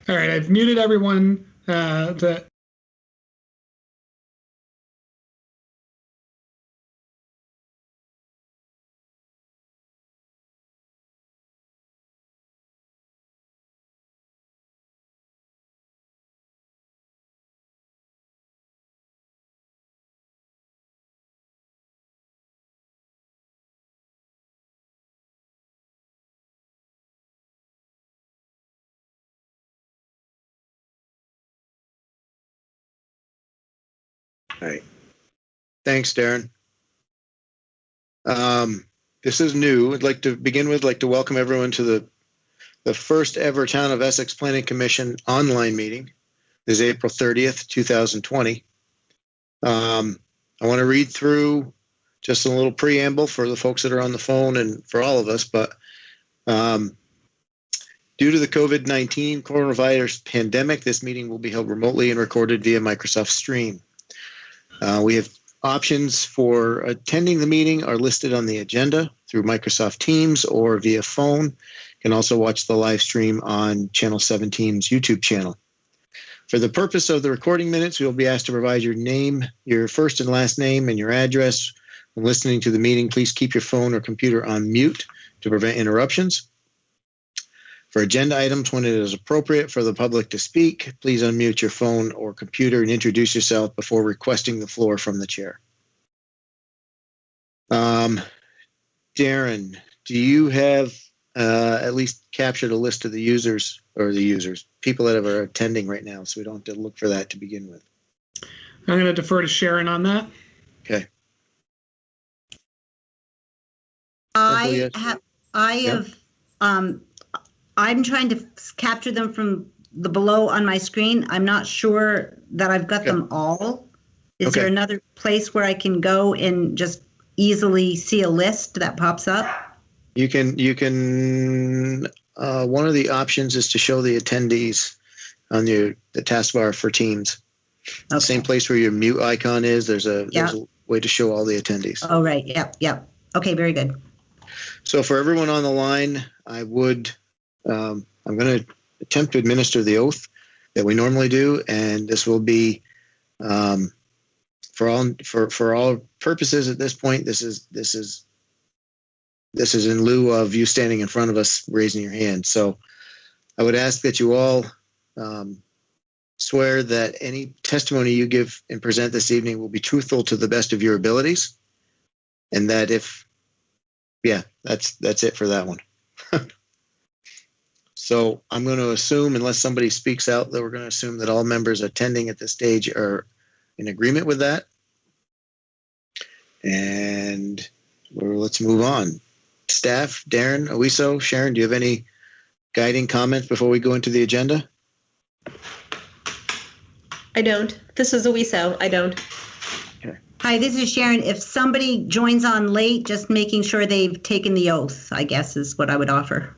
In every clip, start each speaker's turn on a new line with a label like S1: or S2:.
S1: All right, I've muted everyone.
S2: All right. Thanks, Darren. This is new. I'd like to begin with, welcome everyone to the first ever Town of Essex Planning Commission online meeting. This is April 30th, 2020. I want to read through just a little preamble for the folks that are on the phone and for all of us, but due to the COVID-19 coronavirus pandemic, this meeting will be held remotely and recorded via Microsoft Stream. We have options for attending the meeting are listed on the agenda through Microsoft Teams or via phone. You can also watch the live stream on Channel 17's YouTube channel. For the purpose of the recording minutes, you'll be asked to provide your name, your first and last name, and your address. When listening to the meeting, please keep your phone or computer on mute to prevent interruptions. For agenda items, when it is appropriate for the public to speak, please unmute your phone or computer and introduce yourself before requesting the floor from the chair. Darren, do you have at least captured a list of the users people that are attending right now, so we don't have to look for that to begin with?
S1: I'm going to defer to Sharon on that.
S2: Okay.
S3: I'm trying to capture them from the below on my screen. I'm not sure that I've got them all. Is there another place where I can go and just easily see a list that pops up?
S2: You can, one of the options is to show the attendees on the taskbar for Teams. Okay. Same place where your mute icon is, there's a way to show all the attendees.
S3: Oh, right. Yep. Okay, very good.
S2: So for everyone on the line, I'm going to attempt to administer the oath that we normally do, and this will be for all purposes at this point. This is in lieu of you standing in front of us raising your hand. So I would ask that you all swear that any testimony you give and present this evening will be truthful to the best of your abilities, and that that's it for that one. So I'm going to assume, unless somebody speaks out, that we're going to assume that all members attending at this stage are in agreement with that. And let's move on. Staff, Darren, Owiso, Sharon, do you have any guiding comments before we go into the agenda?
S4: I don't. This is Owiso. I don't.
S2: Okay.
S3: Hi, this is Sharon. If somebody joins on late, just making sure they've taken the oath, I guess, is what I would offer.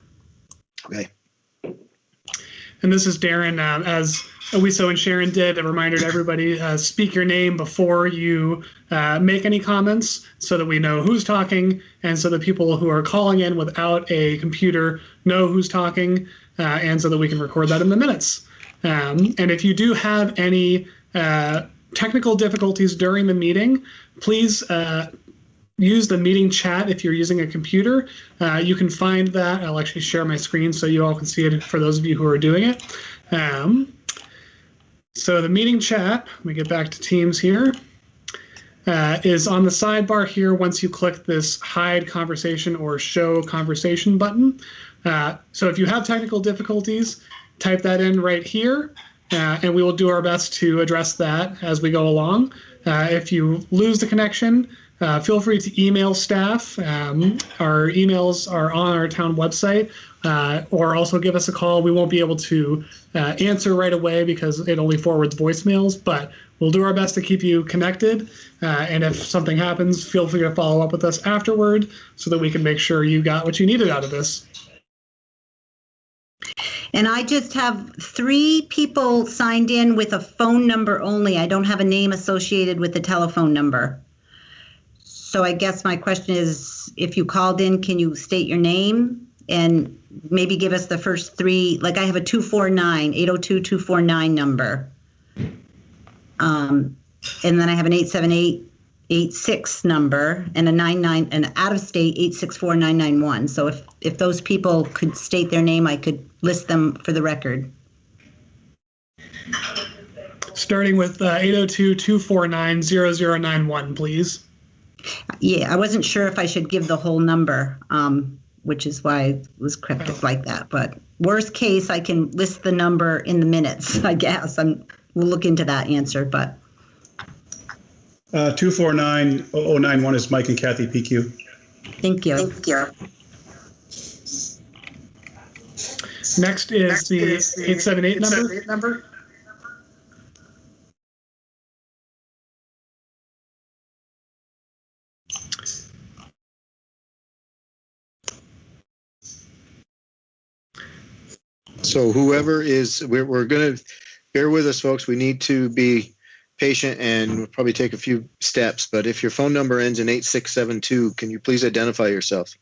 S2: Okay.
S1: And this is Darren. As Owiso and Sharon did, a reminder to everybody, speak your name before you make any comments so that we know who's talking and so that people who are calling in without a computer know who's talking and so that we can record that in the minutes. And if you do have any technical difficulties during the meeting, please use the meeting chat if you're using a computer. You can find that. I'll actually share my screen so you all can see it for those of you who are doing it. So the meeting chat, let me get back to Teams here, is on the sidebar here once you click this hide conversation or show conversation button. So if you have technical difficulties, type that in right here, and we will do our best to address that as we go along. If you lose the connection, feel free to email staff. Our emails are on our town website, or also give us a call. We won't be able to answer right away because it only forwards voicemails, but we'll do our best to keep you connected. And if something happens, feel free to follow up with us afterward so that we can make sure you got what you needed out of this.
S3: And I just have 3 people signed in with a phone number only. I don't have a name associated with the telephone number. So I guess my question is, if you called in, can you state your name and maybe give us the first three. Like I have a 249, 802-249 number. And then I have an 878-86 number and a 99, an out-of-state 864-991. So if those people could state their name, I could list them for the record.
S1: Starting with 802-249-0091, please.
S3: Yeah, I wasn't sure if I should give the whole number, which is why it was cryptic like that. But worst case, I can list the number in the minutes, I guess. We'll look into that answer, but.
S5: 249-0091 is Mike and Kathy PQ.
S3: Thank you.
S1: Next is the 878 number.
S2: So whoever is, we're going to bear with us, folks. We need to be patient and we'll probably take a few steps. But if your phone number ends in 8672, can you please identify yourself?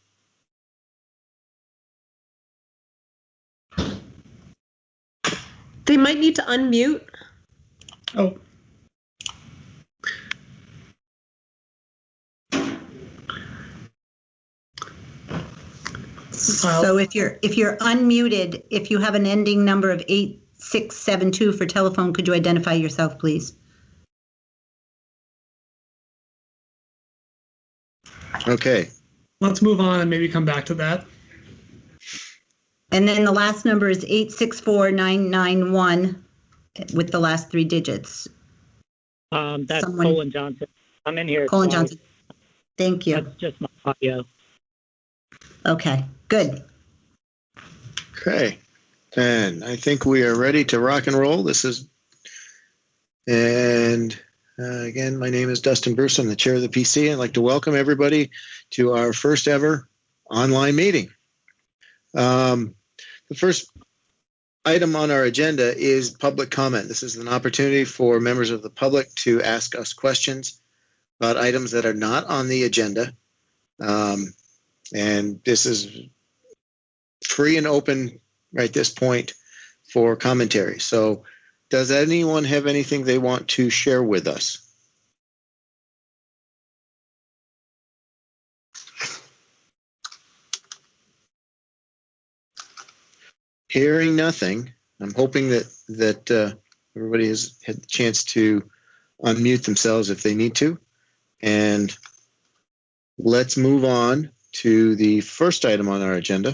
S4: They might need to unmute.
S1: Oh.
S3: So if you're unmuted, if you have an ending number of 8672 for telephone, could you identify yourself, please?
S2: Okay.
S1: Let's move on and maybe come back to that.
S3: And then the last number is 864991 with the last three digits.
S6: That's Colin Johnson. I'm in here.
S3: Colin Johnson. Thank you.
S6: That's just my audio.
S3: Okay, good.
S2: Okay. And I think we are ready to rock and roll. Again, my name is Dustin Bruce. I'm the chair of the PC. I'd like to welcome everybody to our first ever online meeting. The first item on our agenda is public comment. This is an opportunity for members of the public to ask us questions about items that are not on the agenda. And this is free and open right at this point for commentary. So does anyone have anything they want to share with us? Hearing nothing, I'm hoping that everybody has had the chance to unmute themselves if they need to. And let's move on to the first item on our agenda.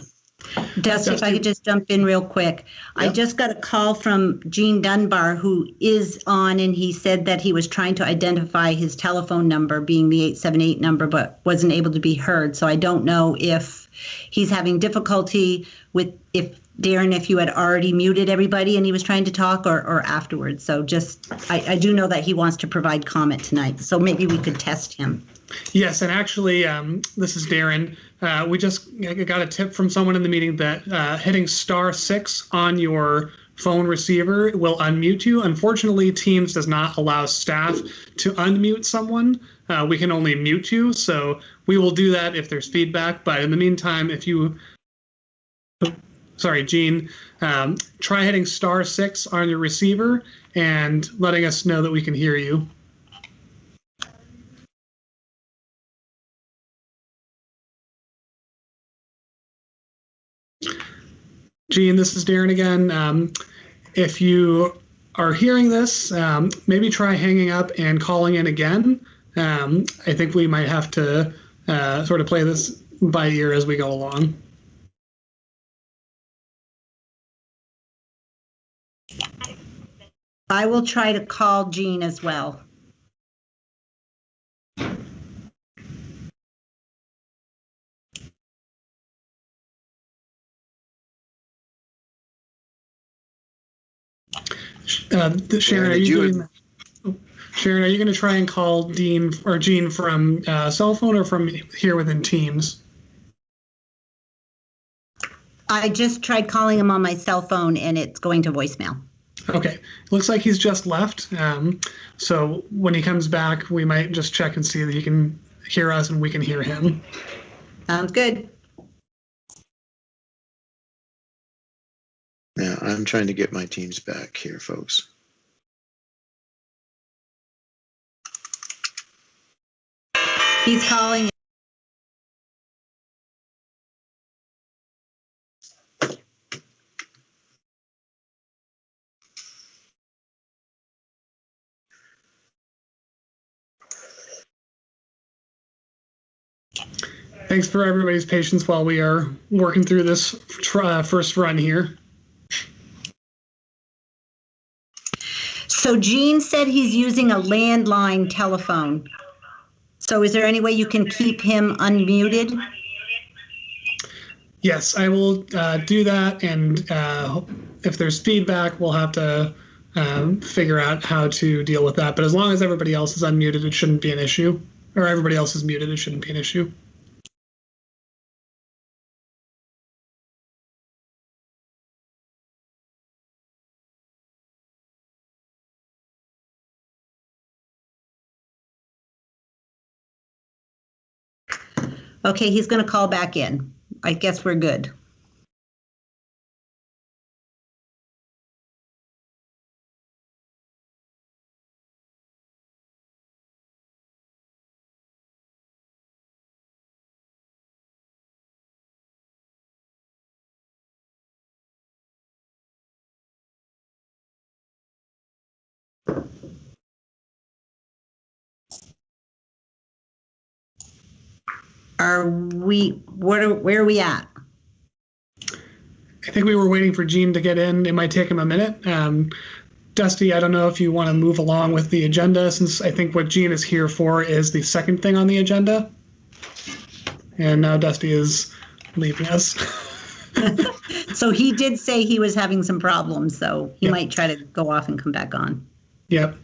S3: Dusty, if I could just jump in real quick. Yep. I just got a call from Gene Dunbar, who is on, and he said that he was trying to identify his telephone number being the 878 number, but wasn't able to be heard. So I don't know if he's having difficulty with, if Darren, if you had already muted everybody and he was trying to talk, or afterwards. So just, I do know that he wants to provide comment tonight. So maybe we could test him.
S1: Yes, and actually, this is Darren. We just got a tip from someone in the meeting that hitting *6 on your phone receiver will unmute you. Unfortunately, Teams does not allow staff to unmute someone. We can only mute you, so we will do that if there's feedback. But in the meantime, if you, sorry, Gene, try hitting *6 on your receiver and letting us know that we can hear you. Gene, this is Darren again. If you are hearing this, maybe try hanging up and calling in again. I think we might have to sort of play this by ear as we go along.
S3: I will try to call Gene as well.
S1: Sharon, are you doing that? Sharon, are you going to try and call Dean or Gene from cell phone or from here within Teams?
S3: I just tried calling him on my cell phone and it's going to voicemail.
S1: Okay, looks like he's just left. So when he comes back, we might just check and see that he can hear us and we can hear him.
S3: Sounds good.
S2: Now, I'm trying to get my teams back here, folks.
S3: He's calling.
S1: Thanks for everybody's patience while we are working through this first run here.
S3: So Gene said he's using a landline telephone. So is there any way you can keep him unmuted?
S1: Yes, I will do that, and if there's feedback, we'll have to figure out how to deal with that. But as long as everybody else is unmuted, it shouldn't be an issue. Or everybody else is muted, it shouldn't be an issue.
S3: Okay, he's going to call back in. I guess we're good. Where are we at?
S1: I think we were waiting for Gene to get in. It might take him a minute. Dusty, I don't know if you want to move along with the agenda, since I think what Gene is here for is the second thing on the agenda. And now Dusty is leaving us.
S3: So he did say he was having some problems, so he might try to go off and come back on.
S1: Yep.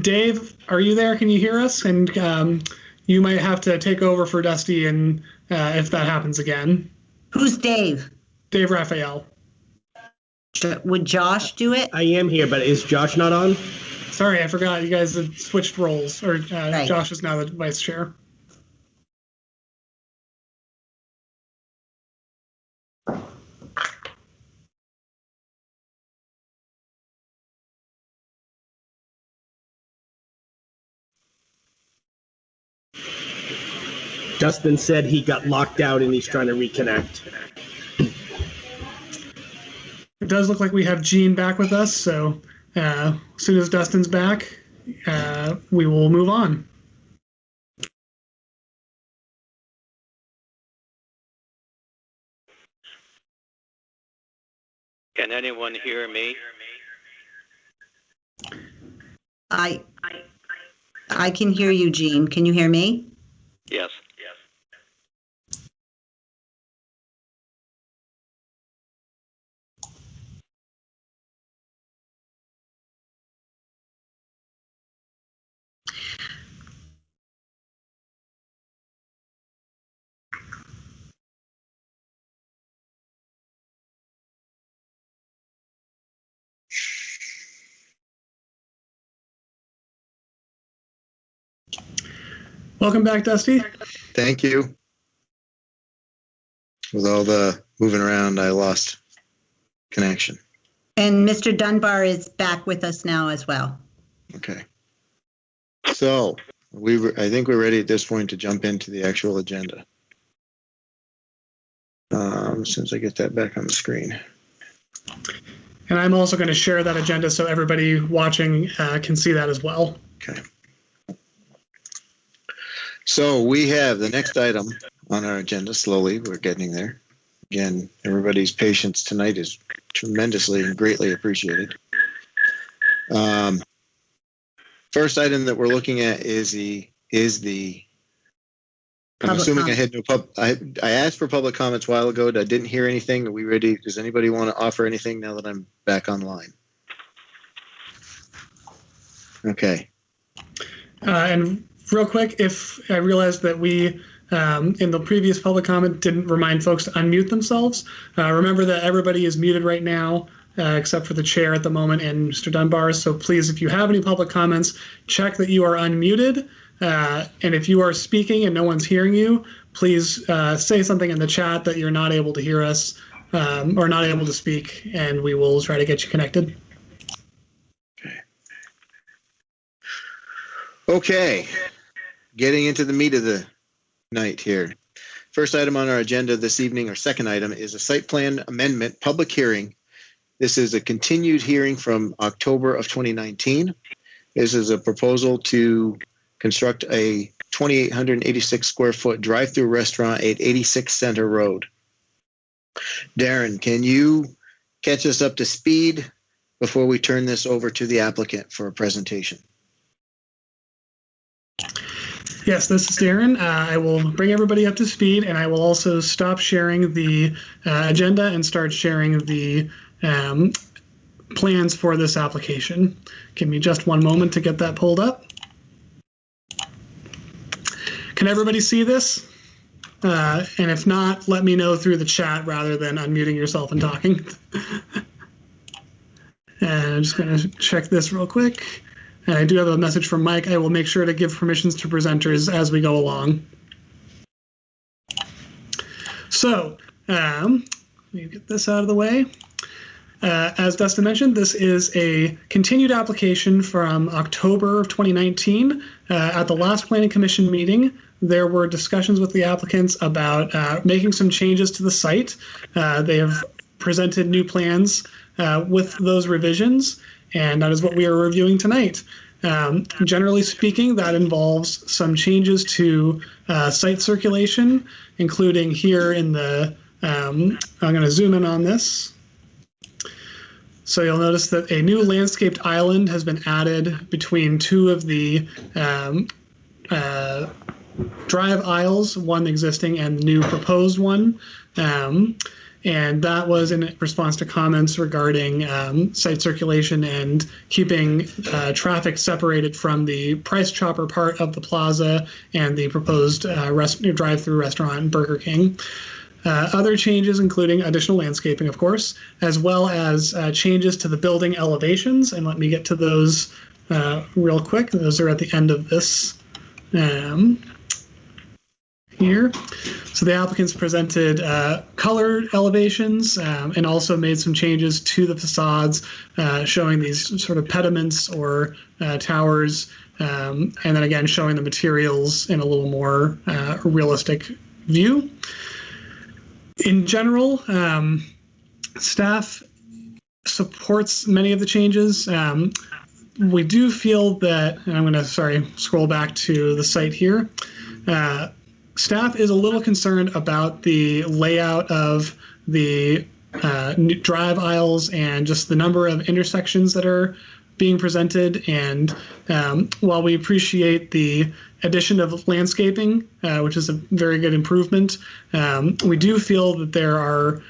S1: Dave, are you there? Can you hear us? And you might have to take over for Dusty, and if that happens again.
S3: Who's Dave?
S1: Dave Raphael.
S3: Would Josh do it?
S7: I am here, but is Josh not on?
S1: Sorry, I forgot. You guys have switched roles, or
S3: Right.
S1: Josh is now the vice chair.
S7: Dustin said he got locked out and he's trying to reconnect.
S1: It does look like we have Gene back with us, so as soon as Dustin's back, we will move on.
S8: Can anyone hear me?
S3: I can hear you, Gene. Can you hear me?
S8: Yes.
S1: Welcome back, Dusty.
S2: Thank you. With all the moving around, I lost connection.
S3: And Mr. Dunbar is back with us now as well.
S2: Okay. So I think we're ready at this point to jump into the actual agenda. As soon as I get that back on the screen.
S1: And I'm also going to share that agenda so everybody watching can see that as well.
S2: Okay. So we have the next item on our agenda. Slowly, we're getting there. Again, everybody's patience tonight is tremendously and greatly appreciated. First item that we're looking at is the. I'm
S3: Public
S2: assuming
S3: comment.
S2: I had no I asked for public comments a while ago. I didn't hear anything. Are we ready? Does anybody want to offer anything now that I'm back online? Okay.
S1: And real quick, if I realized that we, in the previous public comment, didn't remind folks to unmute themselves, remember that everybody is muted right now, except for the chair at the moment and Mr. Dunbar. So please, if you have any public comments, check that you are unmuted. And if you are speaking and no one's hearing you, please say something in the chat that you're not able to hear us or not able to speak, and we will try to get you connected.
S2: Okay, getting into the meat of the night here. First item on our agenda this evening, or second item, is a site plan amendment public hearing. This is a continued hearing from October of 2019. This is a proposal to construct a 2,886 square foot drive-through restaurant at 86 Center Road. Darren, can you catch us up to speed before we turn this over to the applicant for a presentation?
S1: Yes, this is Darren. I will bring everybody up to speed, and I will also stop sharing the agenda and start sharing the plans for this application. Give me just one moment to get that pulled up. Can everybody see this? And if not, let me know through the chat rather than unmuting yourself and talking. And I'm just going to check this real quick. And I do have a message from Mike. I will make sure to give permissions to presenters as we go along. So let me get this out of the way. As Dustin mentioned, this is a continued application from October of 2019. At the last Planning Commission meeting, there were discussions with the applicants about making some changes to the site. They have presented new plans with those revisions, and that is what we are reviewing tonight. Generally speaking, that involves some changes to site circulation, including here in the, I'm going to zoom in on this. So you'll notice that a new landscaped island has been added between two of the drive aisles, one existing and the new proposed one. And that was in response to comments regarding site circulation and keeping traffic separated from the Price Chopper part of the plaza and the proposed drive-through restaurant and Burger King. Other changes including additional landscaping, of course, as well as changes to the building elevations. And let me get to those real quick. Those are at the end of this here. So the applicants presented colored elevations and also made some changes to the facades showing these sort of pediments or towers, and then again showing the materials in a little more realistic view. In general, staff supports many of the changes. We do feel that, and I'm going to, scroll back to the site here. Staff is a little concerned about the layout of the drive aisles and just the number of intersections that are being presented. And while we appreciate the addition of landscaping, which is a very good improvement, we do feel that there are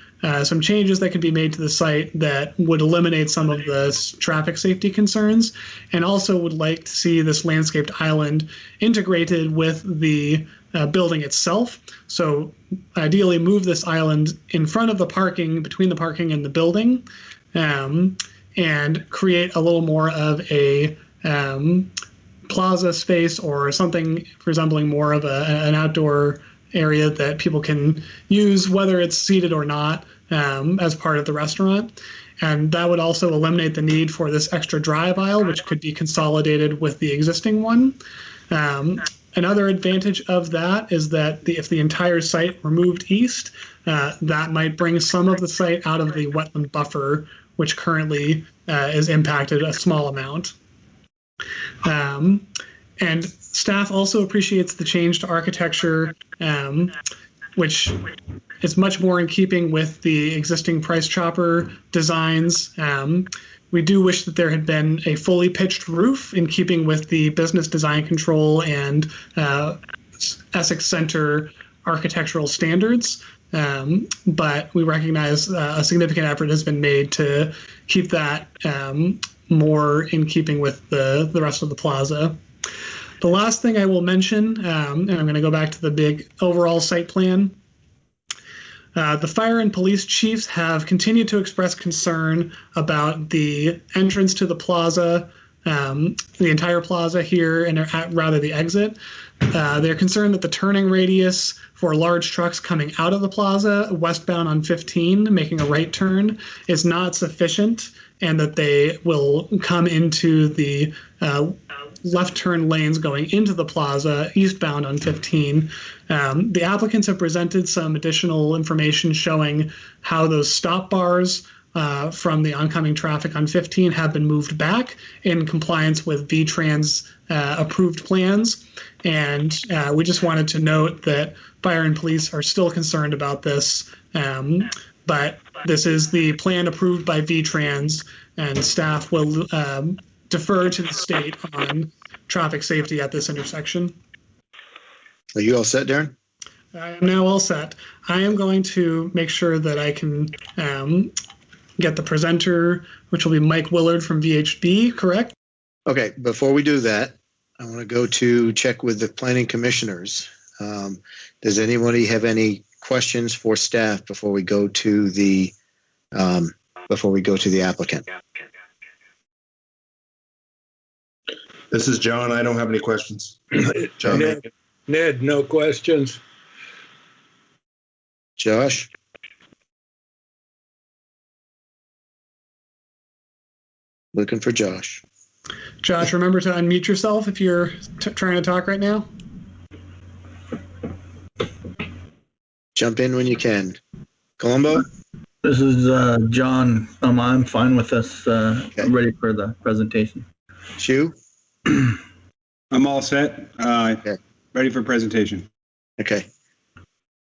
S1: some changes that could be made to the site that would eliminate some of the traffic safety concerns, and also would like to see this landscaped island integrated with the building itself. So ideally move this island in front of the parking, between the parking and the building, and create a little more of a plaza space or something resembling more of an outdoor area that people can use, whether it's seated or not, as part of the restaurant. And that would also eliminate the need for this extra drive aisle, which could be consolidated with the existing one. Another advantage of that is that if the entire site were moved east, that might bring some of the site out of the wetland buffer, which currently is impacted a small amount. And staff also appreciates the change to architecture, which is much more in keeping with the existing Price Chopper designs. We do wish that there had been a fully pitched roof in keeping with the business design control and Essex Center architectural standards. But we recognize a significant effort has been made to keep that more in keeping with the rest of the plaza. The last thing I will mention, and I'm going to go back to the big overall site plan. The fire and police chiefs have continued to express concern about the entrance to the plaza, the entire plaza here, and rather the exit. They're concerned that the turning radius for large trucks coming out of the plaza westbound on 15, making a right turn, is not sufficient, and that they will come into the left turn lanes going into the plaza eastbound on 15. The applicants have presented some additional information showing how those stop bars from the oncoming traffic on 15 have been moved back in compliance with VTrans approved plans. And we just wanted to note that fire and police are still concerned about this, but this is the plan approved by VTrans, and staff will defer to the state on traffic safety at this intersection.
S2: Are you all set, Darren?
S1: I am now all set. I am going to make sure that I can get the presenter, which will be Mike Willard from VHB, correct?
S2: Okay, before we do that, I want to go to check with the planning commissioners. Does anybody have any questions for staff before we go to the applicant?
S5: This is John. I don't have any questions.
S2: John,
S9: Ned, no questions.
S2: Josh? Looking for Josh.
S1: Josh, remember to unmute yourself if you're trying to talk right now.
S2: Jump in when you can. Colombo?
S10: This is John. I'm fine with this.
S2: Okay.
S10: I'm ready for the presentation.
S2: Shu?
S11: I'm all set.
S2: Okay.
S11: Ready for presentation.
S2: Okay.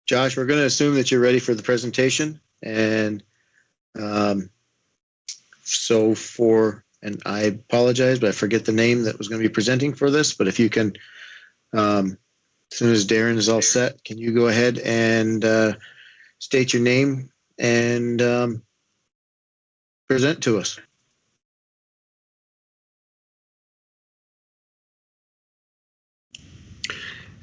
S2: Josh, we're going to assume that you're ready for the presentation. And and I apologize, but I forget the name that was going to be presenting for this. But if you can, as soon as Darren is all set, can you go ahead and state your name and present to us?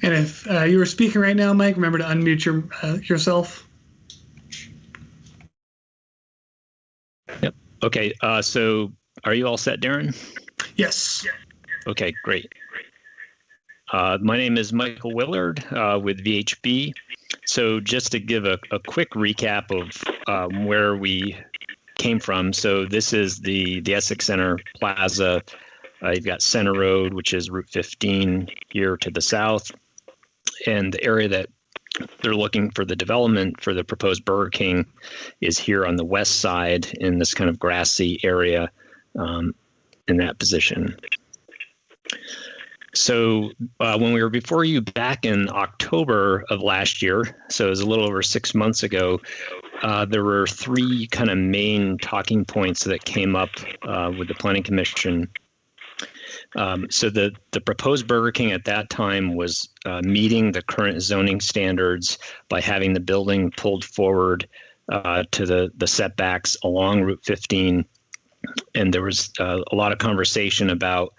S1: And if you were speaking right now, Mike, remember to unmute yourself.
S6: Yep. Okay. So are you all set, Darren?
S1: Yes.
S6: Okay, great. My name is Michael Willard with VHB. So just to give a quick recap of where we came from. So this is the Essex Center Plaza. You've got Center Road, which is Route 15 here to the south. And the area that they're looking for the development for the proposed Burger King is here on the west side in this kind of grassy area in that position. So when we were before you back in October of last year, so it was a little over 6 months ago, there were three kind of main talking points that came up with the Planning Commission. So the proposed Burger King at that time was meeting the current zoning standards by having the building pulled forward to the setbacks along Route 15. And there was a lot of conversation about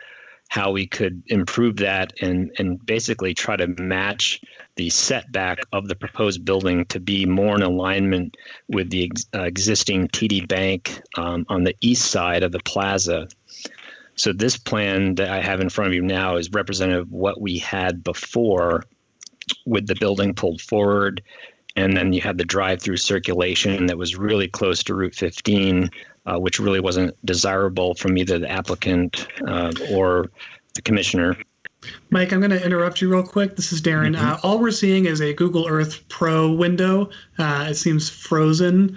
S6: how we could improve that and basically try to match the setback of the proposed building to be more in alignment with the existing TD Bank on the east side of the plaza. So this plan that I have in front of you now is representative of what we had before with the building pulled forward. And then you had the drive-through circulation that was really close to Route 15, which really wasn't desirable from either the applicant or the commissioner.
S1: Mike, I'm going to interrupt you real quick. This is Darren.
S2: Mm-hmm.
S1: All we're seeing is a Google Earth Pro window. It seems frozen.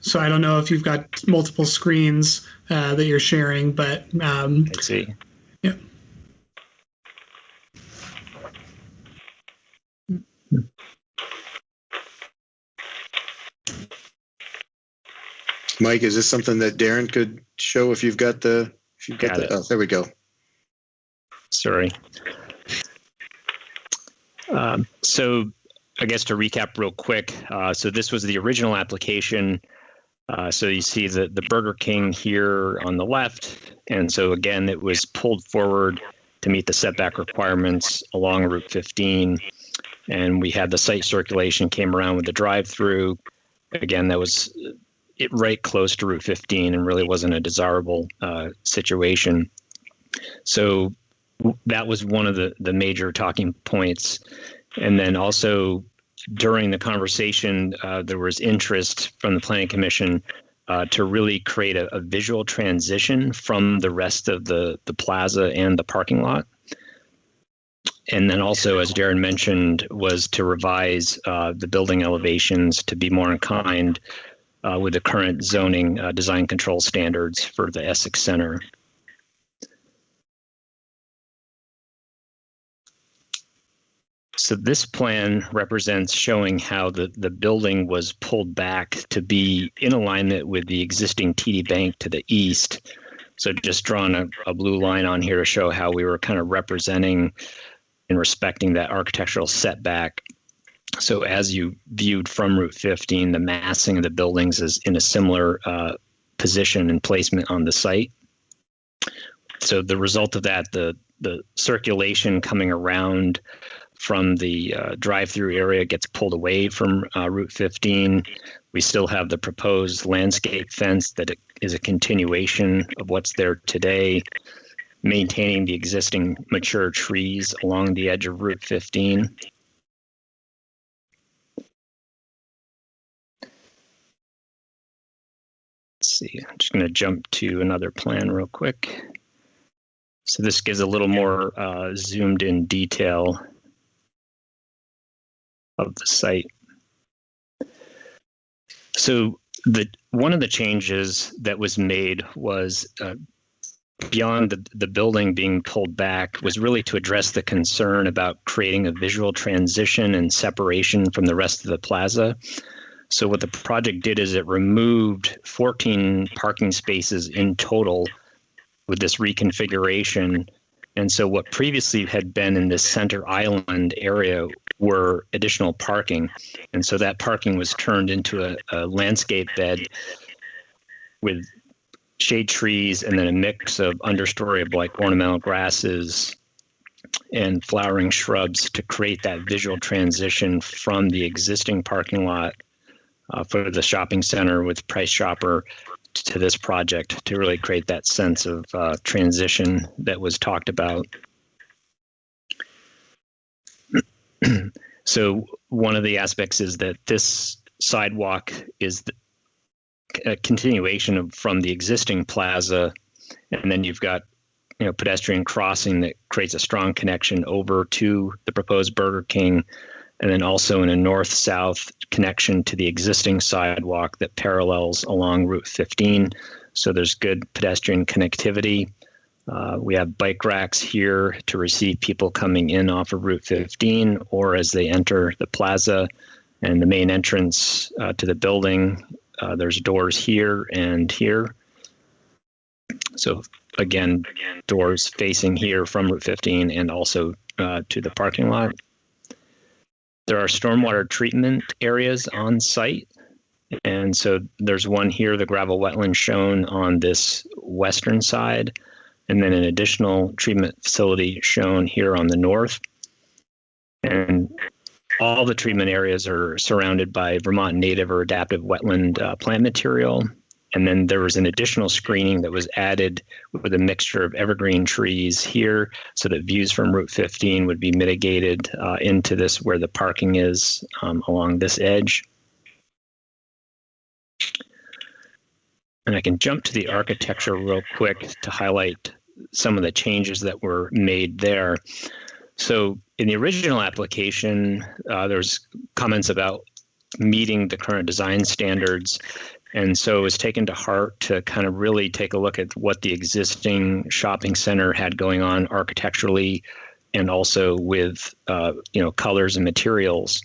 S1: So I don't know if you've got multiple screens that you're sharing, but
S6: I see.
S1: Yeah.
S2: Mike, is this something that Darren could show if you've got the, oh, there we go.
S6: Sorry. So I guess to recap real quick, so this was the original application. So you see the Burger King here on the left. And so again, it was pulled forward to meet the setback requirements along Route 15. And we had the site circulation came around with the drive-through. Again, that was right close to Route 15 and really wasn't a desirable situation. So that was one of the major talking points. And then also during the conversation, there was interest from the Planning Commission to really create a visual transition from the rest of the plaza and the parking lot. And then also, as Darren mentioned, was to revise the building elevations to be more in kind with the current zoning design control standards for the Essex Center. So this plan represents showing how the building was pulled back to be in alignment with the existing TD Bank to the east. So just drawn a blue line on here to show how we were kind of representing and respecting that architectural setback. So as you viewed from Route 15, the massing of the buildings is in a similar position and placement on the site. So the result of that, the circulation coming around from the drive-through area gets pulled away from Route 15. We still have the proposed landscape fence that is a continuation of what's there today, maintaining the existing mature trees along the edge of Route 15. Let's see, I'm just going to jump to another plan real quick. So this gives a little more zoomed in detail of the site. So one of the changes that was made was beyond the building being pulled back was really to address the concern about creating a visual transition and separation from the rest of the plaza. So what the project did is it removed 14 parking spaces in total with this reconfiguration. And so what previously had been in this center island area were additional parking. And so that parking was turned into a landscape bed with shade trees and then a mix of understory of like ornamental grasses and flowering shrubs to create that visual transition from the existing parking lot for the shopping center with Price Chopper to this project to really create that sense of transition that was talked about. So one of the aspects is that this sidewalk is a continuation from the existing plaza, and then you've got pedestrian crossing that creates a strong connection over to the proposed Burger King, and then also in a north-south connection to the existing sidewalk that parallels along Route 15. So there's good pedestrian connectivity. We have bike racks here to receive people coming in off of Route 15 or as they enter the plaza and the main entrance to the building. There's doors here and here. So again, doors facing here from Route 15 and also to the parking lot. There are stormwater treatment areas on site. And so there's one here, the gravel wetland shown on this western side, and then an additional treatment facility shown here on the north. And all the treatment areas are surrounded by Vermont native or adaptive wetland plant material. And then there was an additional screening that was added with a mixture of evergreen trees here so that views from Route 15 would be mitigated into this where the parking is along this edge. And I can jump to the architecture real quick to highlight some of the changes that were made there. So in the original application, there's comments about meeting the current design standards. And so it was taken to heart to kind of really take a look at what the existing shopping center had going on architecturally and also with colors and materials.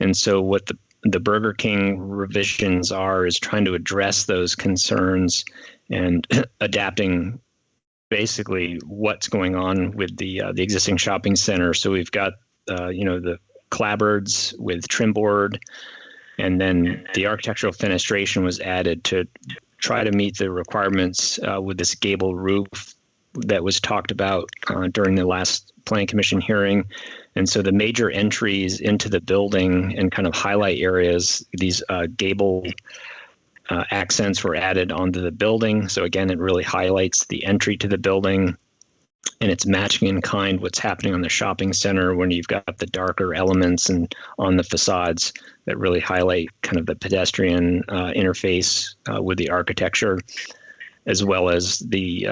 S6: And so what the Burger King revisions is trying to address those concerns and adapting basically what's going on with the existing shopping center. So we've got the clapboards with trim board. And then the architectural fenestration was added to try to meet the requirements with this gable roof that was talked about during the last Planning Commission hearing. And so the major entries into the building and kind of highlight areas, these gable accents were added onto the building. So again, it really highlights the entry to the building. and it's matching in kind what's happening on the shopping center when you've got the darker elements and on the facades that really highlight kind of the pedestrian interface with the architecture, as well as the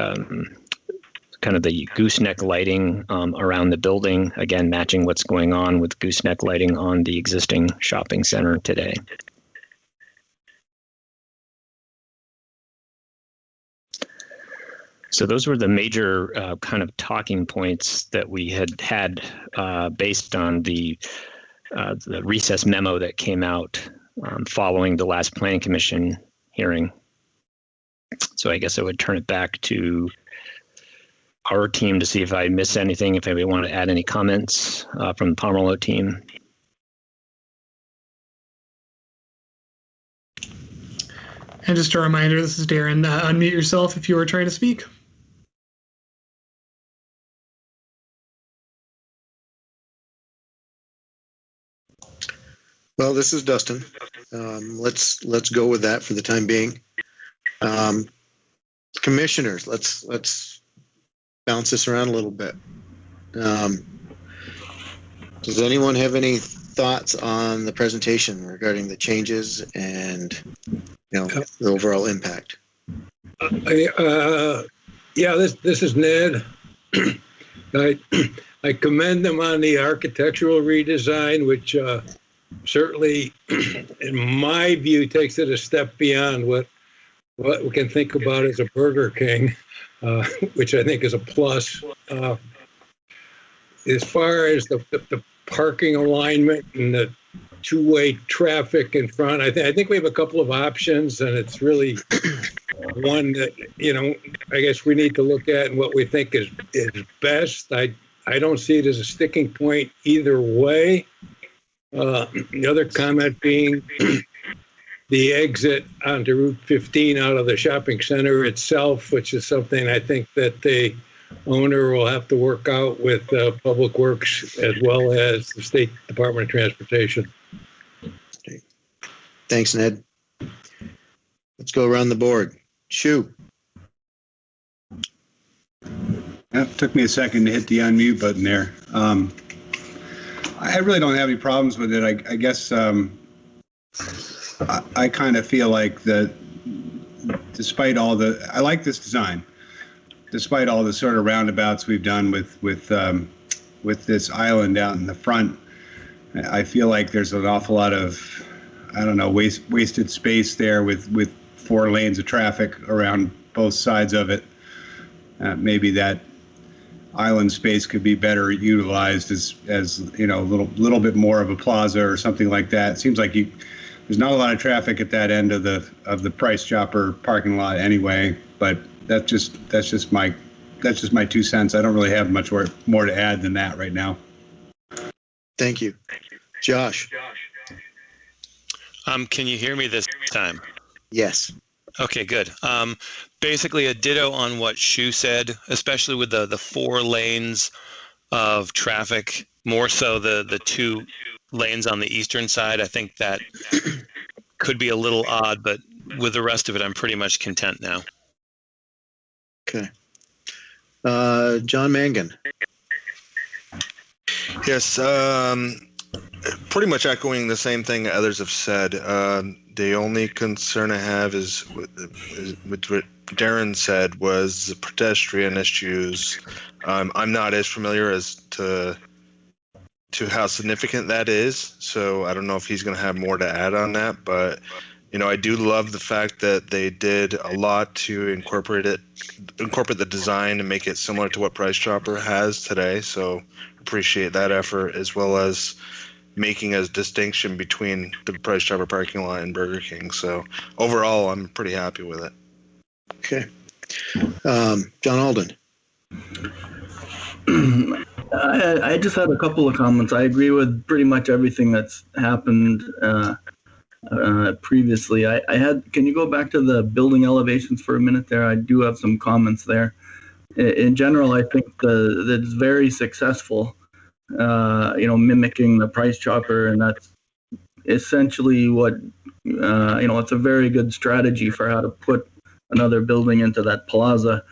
S6: kind of the gooseneck lighting around the building, again, matching what's going on with gooseneck lighting on the existing shopping center today. So those were the major kind of talking points that we had based on the recess memo that came out following the last Planning Commission hearing. So I guess I would turn it back to our team to see if I miss anything, if anybody want to add any comments from the Pomerleau team.
S1: And just a reminder, this is Darren. Unmute yourself if you were trying to speak.
S2: Well, this is Dustin. Let's go with that for the time being. Commissioners, let's bounce this around a little bit. Does anyone have any thoughts on the presentation regarding the changes and the overall impact?
S9: Yeah, this is Ned. I commend them on the architectural redesign, which certainly, in my view, takes it a step beyond what we can think about as a Burger King, which I think is a plus. As far as the parking alignment and the two-way traffic in front, I think we have a couple of options, and it's really one that, I guess we need to look at and what we think is best. I don't see it as a sticking point either way. The other comment being the exit onto Route 15 out of the shopping center itself, which is something I think that the owner will have to work out with Public Works as well as the State Department of Transportation.
S2: Okay. Thanks, Ned. Let's go around the board. Shu.
S11: It took me a second to hit the unmute button there. I really don't have any problems with it. I guess I kind of feel like that despite all I like this design, despite all the sort of roundabouts we've done with this island out in the front, I feel like there's an awful lot of, wasted space there with 4 lanes of traffic around both sides of it. Maybe that island space could be better utilized as a little bit more of a plaza or something like that. It seems like there's not a lot of traffic at that end of the Price Chopper parking lot anyway. But that's just my 2 cents. I don't really have much more to add than that right now.
S2: Thank you, Josh.
S12: Can you hear me this time?
S2: Yes.
S12: Okay, good. Basically a ditto on what Shu said, especially with the 4 lanes of traffic, more so the 2 lanes on the eastern side. I think that could be a little odd, but with the rest of it, I'm pretty much content now.
S2: Okay. John Mangan.
S13: Yes, pretty much echoing the same thing others have said. The only concern I have is what Darren said was the pedestrian issues. I'm not as familiar as to how significant that is, so I don't know if he's going to have more to add on that. But I do love the fact that they did a lot to incorporate the design and make it similar to what Price Chopper has today. So appreciate that effort, as well as making a distinction between the Price Chopper parking lot and Burger King. So overall, I'm pretty happy with it.
S2: Okay. John Alden.
S10: I just had a couple of comments. I agree with pretty much everything that's happened previously. Can you go back to the building elevations for a minute there? I do have some comments there. In general, I think that it's very successful. Mimicking the Price Chopper, and that's essentially what it's a very good strategy for how to put another building into that plaza.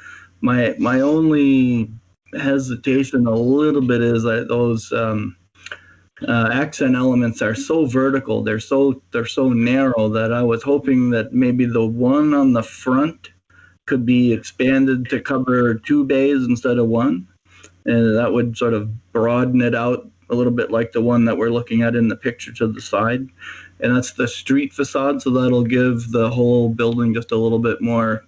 S10: My only hesitation a little bit is that those accent elements are so vertical. They're so narrow that I was hoping that maybe the one on the front could be expanded to cover 2 bays instead of one, and that would sort of broaden it out a little bit like the one that we're looking at in the picture to the side. And that's the street facade, so that'll give the whole building just a little bit more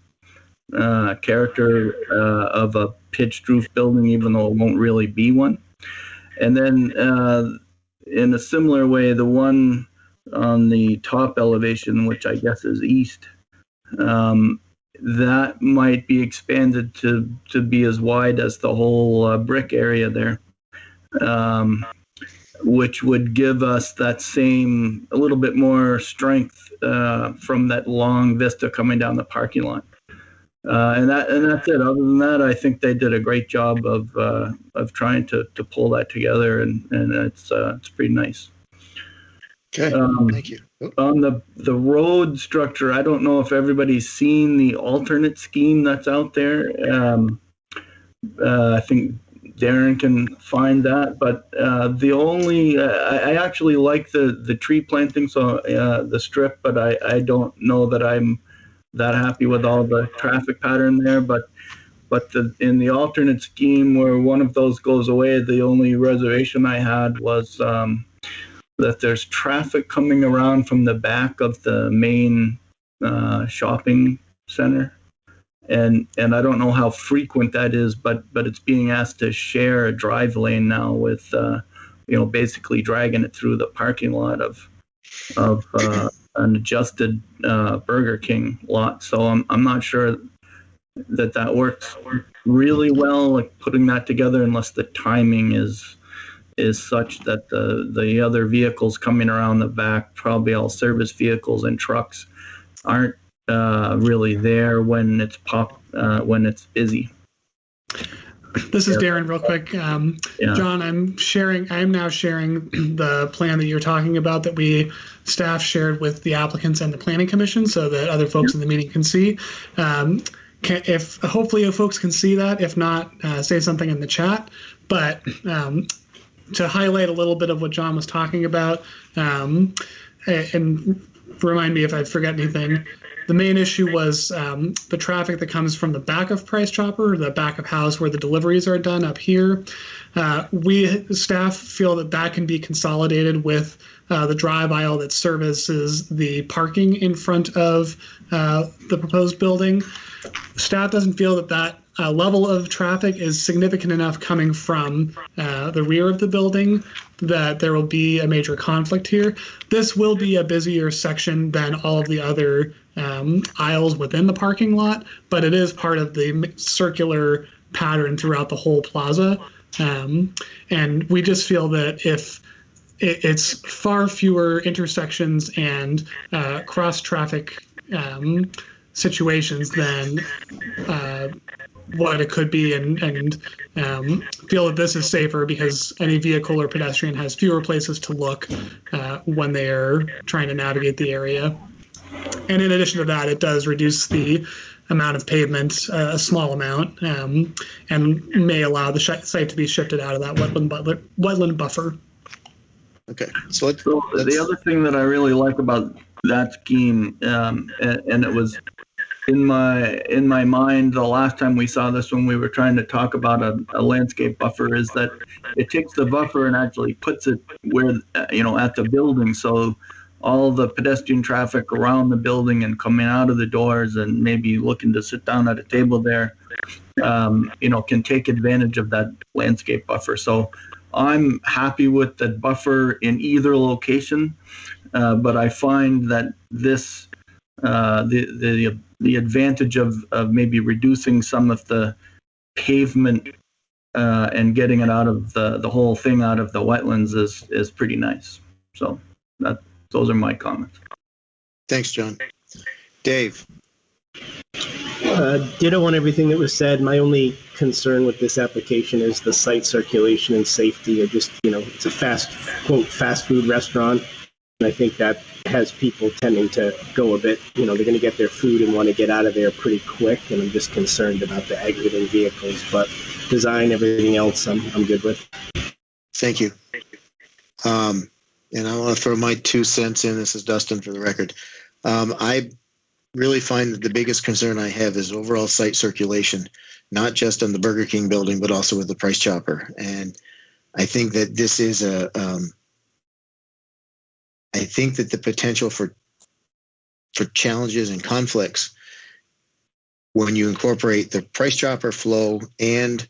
S10: character of a pitched roof building, even though it won't really be one. And then in a similar way, the one on the top elevation, which I guess is east, that might be expanded to be as wide as the whole brick area there, which would give us that same, a little bit more strength from that long vista coming down the parking lot. And that's it. Other than that, I think they did a great job of trying to pull that together, and it's pretty nice.
S2: Okay, thank you.
S10: On the road structure, I don't know if everybody's seen the alternate scheme that's out there. I think Darren can find that, but the only I actually like the tree planting, so the strip, but I don't know that I'm that happy with all the traffic pattern there. But in the alternate scheme where one of those goes away, the only reservation I had was that there's traffic coming around from the back of the main shopping center. And I don't know how frequent that is, but it's being asked to share a drive lane now with, basically dragging it through the parking lot of an adjusted Burger King lot. So I'm not sure that works really well, like putting that together, unless the timing is such that the other vehicles coming around the back, probably all service vehicles and trucks, aren't really there when it's busy.
S1: This is Darren, real quick. John, I'm now sharing the plan that you're talking about that we staff shared with the applicants and the planning commission, so that other folks in the meeting can see. Hopefully folks can see that. If not, say something in the chat. But to highlight a little bit of what John was talking about, and remind me if I forget anything. The main issue was the traffic that comes from the back of Price Chopper, the back of house where the deliveries are done up here. We staff feel that can be consolidated with the drive aisle that services the parking in front of the proposed building. Staff doesn't feel that level of traffic is significant enough coming from the rear of the building that there will be a major conflict here. This will be a busier section than all of the other aisles within the parking lot, but it is part of the circular pattern throughout the whole plaza. And we just feel that if it's far fewer intersections and cross traffic situations than what it could be, and feel that this is safer because any vehicle or pedestrian has fewer places to look when they are trying to navigate the area. And in addition to that, it does reduce the amount of pavement, a small amount, and may allow the site to be shifted out of that wetland buffer.
S2: Okay, so
S10: the other thing that I really like about that scheme, and it was in my mind the last time we saw this when we were trying to talk about a landscape buffer, is that it takes the buffer and actually puts it where at the building, so all the pedestrian traffic around the building and coming out of the doors and maybe looking to sit down at a table there, can take advantage of that landscape buffer. So I'm happy with the buffer in either location, but I find that this the advantage of maybe reducing some of the pavement and getting it out of the whole thing out of the wetlands is pretty nice. So those are my comments.
S2: Thanks, John. Dave.
S7: Ditto on everything that was said. My only concern with this application is the site circulation and safety. It's a fast food restaurant, and I think that has people tending to go a bit, they're going to get their food and want to get out of there pretty quick. And I'm just concerned about the exiting vehicles, but design, everything else, I'm good with.
S2: Thank you. And I want to throw my 2 cents in. This is Dustin for the record. I really find that the biggest concern I have is overall site circulation, not just on the Burger King building, but also with the Price Chopper. And I think that this is I think that the potential for challenges and conflicts when you incorporate the Price Chopper flow and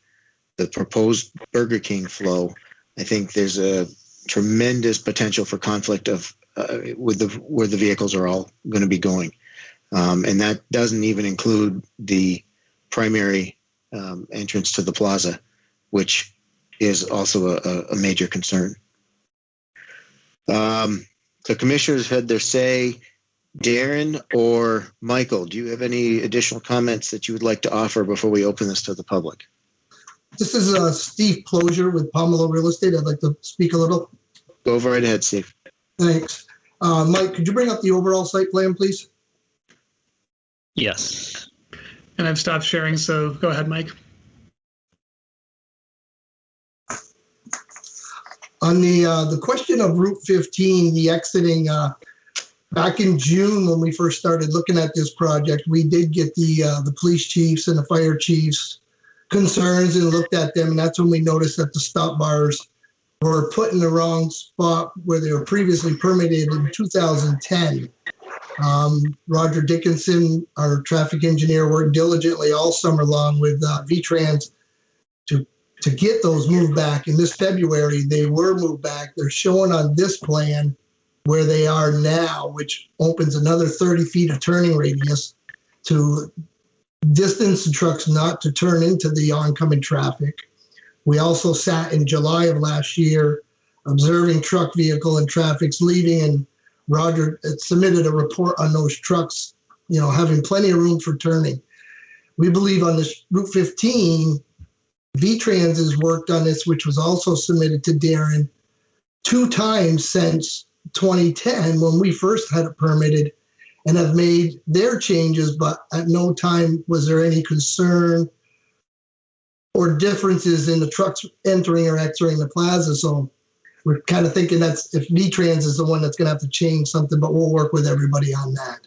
S2: the proposed Burger King flow, I think there's a tremendous potential for conflict of with where the vehicles are all going to be going, and that doesn't even include the primary entrance to the plaza, which is also a major concern. The commissioners had their say. Darren or Michael, do you have any additional comments that you would like to offer before we open this to the public?
S14: This is Steve Closure with Pomelo Real Estate. I'd like to speak a little.
S2: Go right ahead, Steve.
S14: Thanks. Mike, could you bring up the overall site plan, please?
S6: Yes.
S1: And I've stopped sharing, so go ahead, Mike.
S14: On the question of Route 15, the exiting, back in June when we first started looking at this project, we did get the police chiefs and the fire chiefs concerns and looked at them, and that's when we noticed that the stop bars were put in the wrong spot where they were previously permitted in 2010. Roger Dickinson, our traffic engineer, worked diligently all summer long with VTrans to get those moved back. In this February, they were moved back. They're showing on this plan where they are now, which opens another 30 feet of turning radius to distance the trucks not to turn into the oncoming traffic. We also sat in July of last year observing truck vehicle and traffic's leaving, and Roger submitted a report on those trucks, having plenty of room for turning. We believe on this Route 15, VTrans has worked on this, which was also submitted to Darren 2 times since 2010 when we first had it permitted, and have made their changes, but at no time was there any concern or differences in the trucks entering or exiting the plaza. So we're kind of thinking that's if VTrans is the one that's going to have to change something, but we'll work with everybody on that.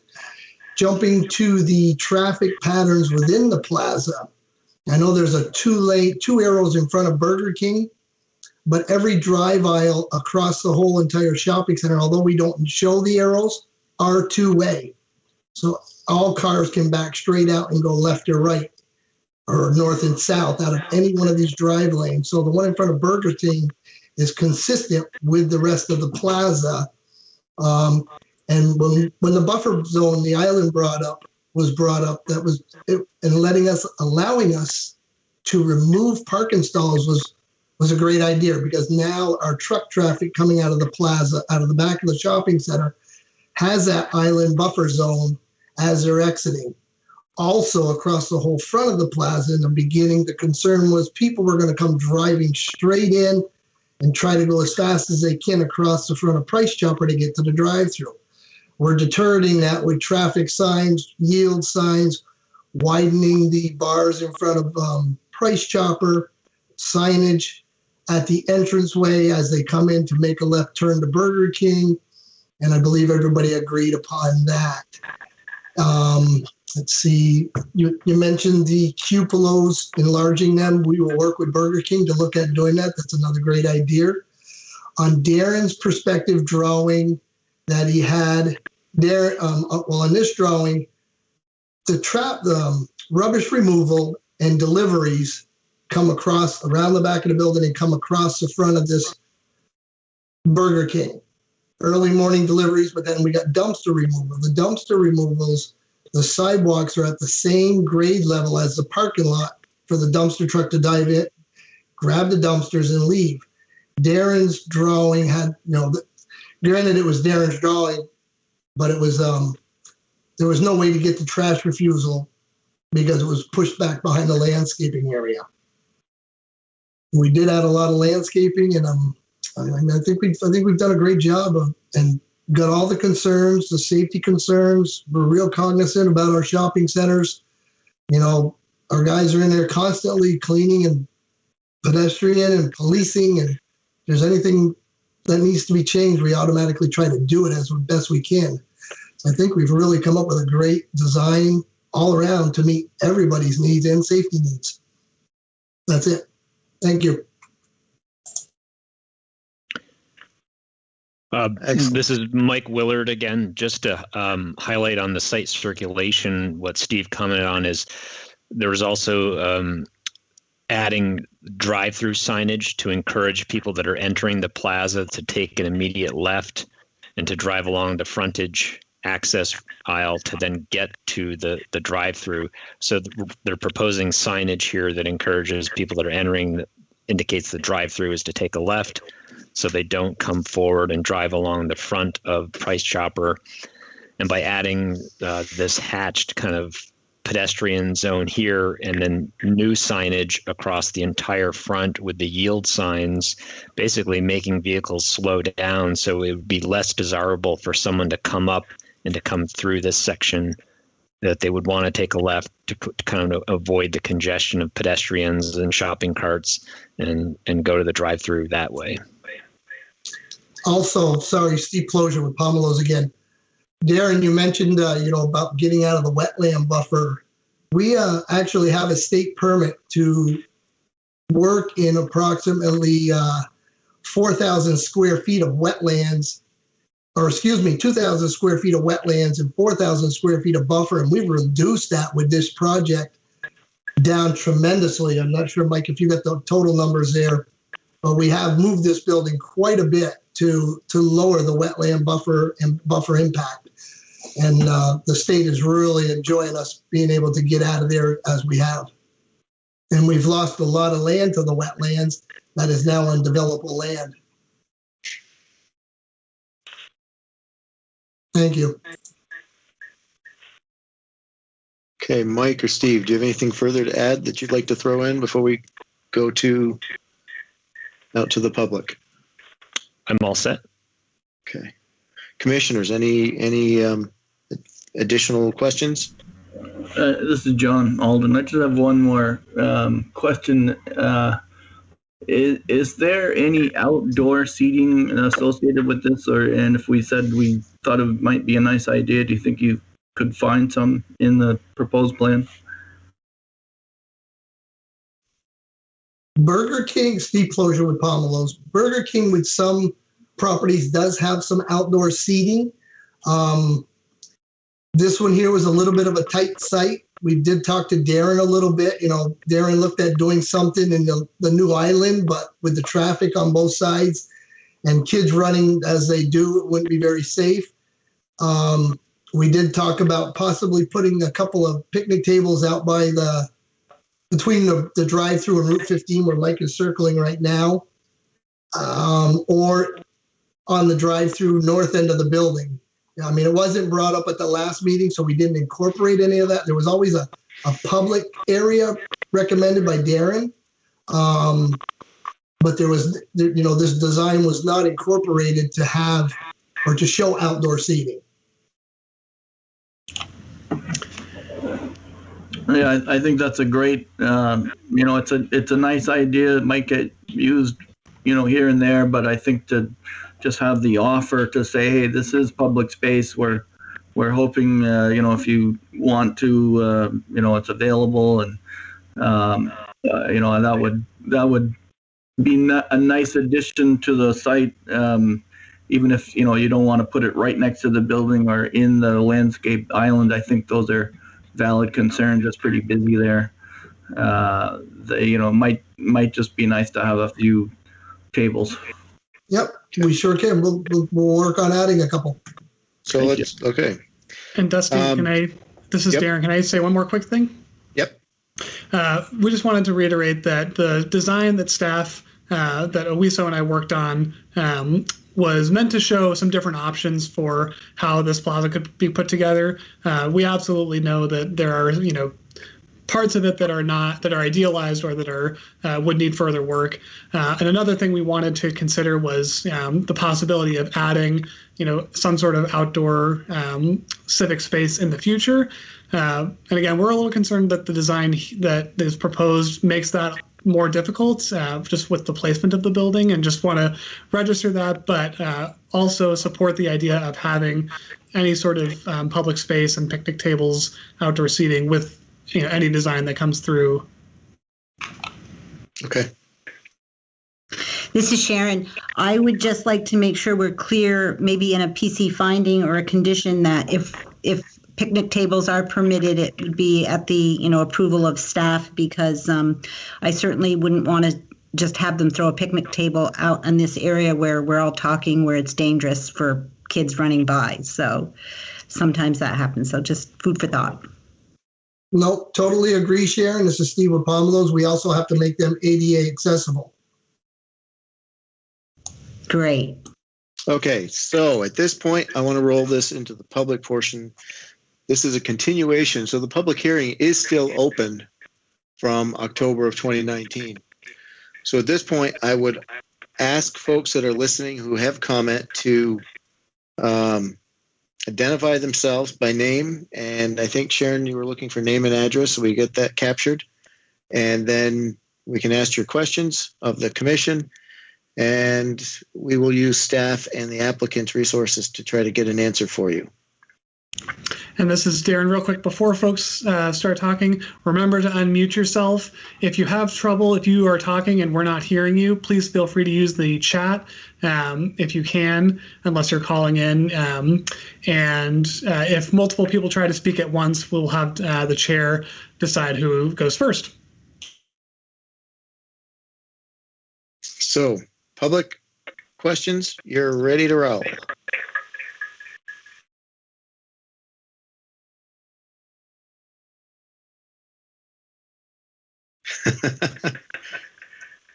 S14: Jumping to the traffic patterns within the plaza, I know there's a 2 arrows in front of Burger King, but every drive aisle across the whole entire shopping center, although we don't show the arrows, are 2-way. So all cars can back straight out and go left or right or north and south out of any one of these drive lanes. So the one in front of Burger King is consistent with the rest of the plaza. And when the buffer zone, the island was brought up, that was it, and allowing us to remove parking stalls was a great idea, because now our truck traffic coming out of the plaza, out of the back of the shopping center, has that island buffer zone as they're exiting. Also across the whole front of the plaza in the beginning, the concern was people were going to come driving straight in and try to go as fast as they can across the front of Price Chopper to get to the drive-thru. We're deterring that with traffic signs, yield signs, widening the bars in front of Price Chopper, signage at the entranceway as they come in to make a left turn to Burger King. And I believe everybody agreed upon that. Let's see, you mentioned the cupolas, enlarging them. We will work with Burger King to look at doing that. That's another great idea. On Darren's perspective drawing that he had there, on this drawing, the rubbish removal and deliveries come across around the back of the building and come across the front of this Burger King. Early morning deliveries, but then we got dumpster removal. The dumpster removals, the sidewalks are at the same grade level as the parking lot for the dumpster truck to dive in, grab the dumpsters and leave. Darren's drawing had, granted it was Darren's drawing, but it was, there was no way to get the trash refusal because it was pushed back behind the landscaping area. We did add a lot of landscaping, and I think we've done a great job of, and got all the concerns, the safety concerns. We're real cognizant about our shopping centers. You know, our guys are in there constantly cleaning and pedestrian and policing, and if there's anything that needs to be changed, we automatically try to do it as best we can. So I think we've really come up with a great design all around to meet everybody's needs and safety needs. That's it. Thank you.
S6: This is Mike Willard again. Just to highlight on the site circulation, what Steve commented on is there was also adding drive-through signage to encourage people that are entering the plaza to take an immediate left and to drive along the frontage access aisle to then get to the drive-through. So they're proposing signage here that encourages people that are entering, that indicates the drive-through is to take a left, so they don't come forward and drive along the front of Price Chopper. And by adding this hatched kind of pedestrian zone here and then new signage across the entire front with the yield signs, basically making vehicles slow down so it would be less desirable for someone to come up and to come through this section, that they would want to take a left to kind of avoid the congestion of pedestrians and shopping carts and go to the drive-through that way.
S14: Also, sorry, Steve Closure with Pomelos again. Darren, you mentioned, about getting out of the wetland buffer. We actually have a state permit to work in approximately 4,000 square feet of wetlands, 2,000 square feet of wetlands and 4,000 square feet of buffer. And we've reduced that with this project down tremendously. I'm not sure, Mike, if you got the total numbers there, but we have moved this building quite a bit to lower the wetland buffer and buffer impact. And the state is really enjoying us being able to get out of there as we have. And we've lost a lot of land to the wetlands that is now undevelopable land. Thank you.
S2: Okay, Mike or Steve, do you have anything further to add that you'd like to throw in before we go out to the public?
S6: I'm all set.
S2: Okay. Commissioners, any additional questions?
S10: This is John Alden. I just have one more question. Is there any outdoor seating associated with this, and if we said we thought it might be a nice idea, do you think you could find some in the proposed plan?
S14: Burger King, Steve Closure with Pomelos. Burger King with some properties does have some outdoor seating. This one here was a little bit of a tight site. We did talk to Darren a little bit. Darren looked at doing something in the new island, but with the traffic on both sides and kids running as they do, it wouldn't be very safe. We did talk about possibly putting a couple of picnic tables out by between the drive-through and Route 15 where Mike is circling right now, or on the drive-through north end of the building. I mean, it wasn't brought up at the last meeting, so we didn't incorporate any of that. There was always a public area recommended by Darren, but this design was not incorporated to have or to show outdoor seating.
S10: Yeah, I think that's a great, it's a nice idea. It might get used, here and there, but I think to just have the offer to say, hey, this is public space. We're hoping, if you want to, it's available, and that would be a nice addition to the site. Even if you don't want to put it right next to the building or in the landscape island, I think those are valid concerns. It's pretty busy there. Might just be nice to have a few tables.
S14: Yep, we sure can. We'll work on adding a couple.
S2: So okay.
S1: And Dusty, this is Darren, can I say one more quick thing?
S2: Yep.
S1: We just wanted to reiterate that the design that staff, that Owiso and I worked on, was meant to show some different options for how this plaza could be put together. We absolutely know that there are, parts of it that are idealized or that are would need further work. And another thing we wanted to consider was the possibility of adding, some sort of outdoor civic space in the future. And again, we're a little concerned that the design that is proposed makes that more difficult just with the placement of the building, and just want to register that, but also support the idea of having any sort of public space and picnic tables, outdoor seating with any design that comes through.
S2: Okay.
S3: This is Sharon. I would just like to make sure we're clear, maybe in a PC finding or a condition, that if picnic tables are permitted, it would be at the approval of staff, because I certainly wouldn't want to just have them throw a picnic table out in this area where we're all talking, where it's dangerous for kids running by. So sometimes that happens. So just food for thought.
S14: No, totally agree, Sharon. This is Steve Pomelos. We also have to make them ADA accessible.
S3: Great.
S2: Okay, so at this point, I want to roll this into the public portion. This is a continuation, so the public hearing is still open from October of 2019. So at this point, I would ask folks that are listening who have comment to identify themselves by name. And I think, Sharon, you were looking for name and address, so we get that captured. And then we can ask your questions of the commission, and we will use staff and the applicant's resources to try to get an answer for you.
S1: And this is Darren. Real quick, before folks start talking, remember to unmute yourself. If you have trouble, if you are talking and we're not hearing you, please feel free to use the chat if you can, unless you're calling in. And if multiple people try to speak at once, we'll have the chair decide who goes first.
S2: So, public questions, you're ready to roll.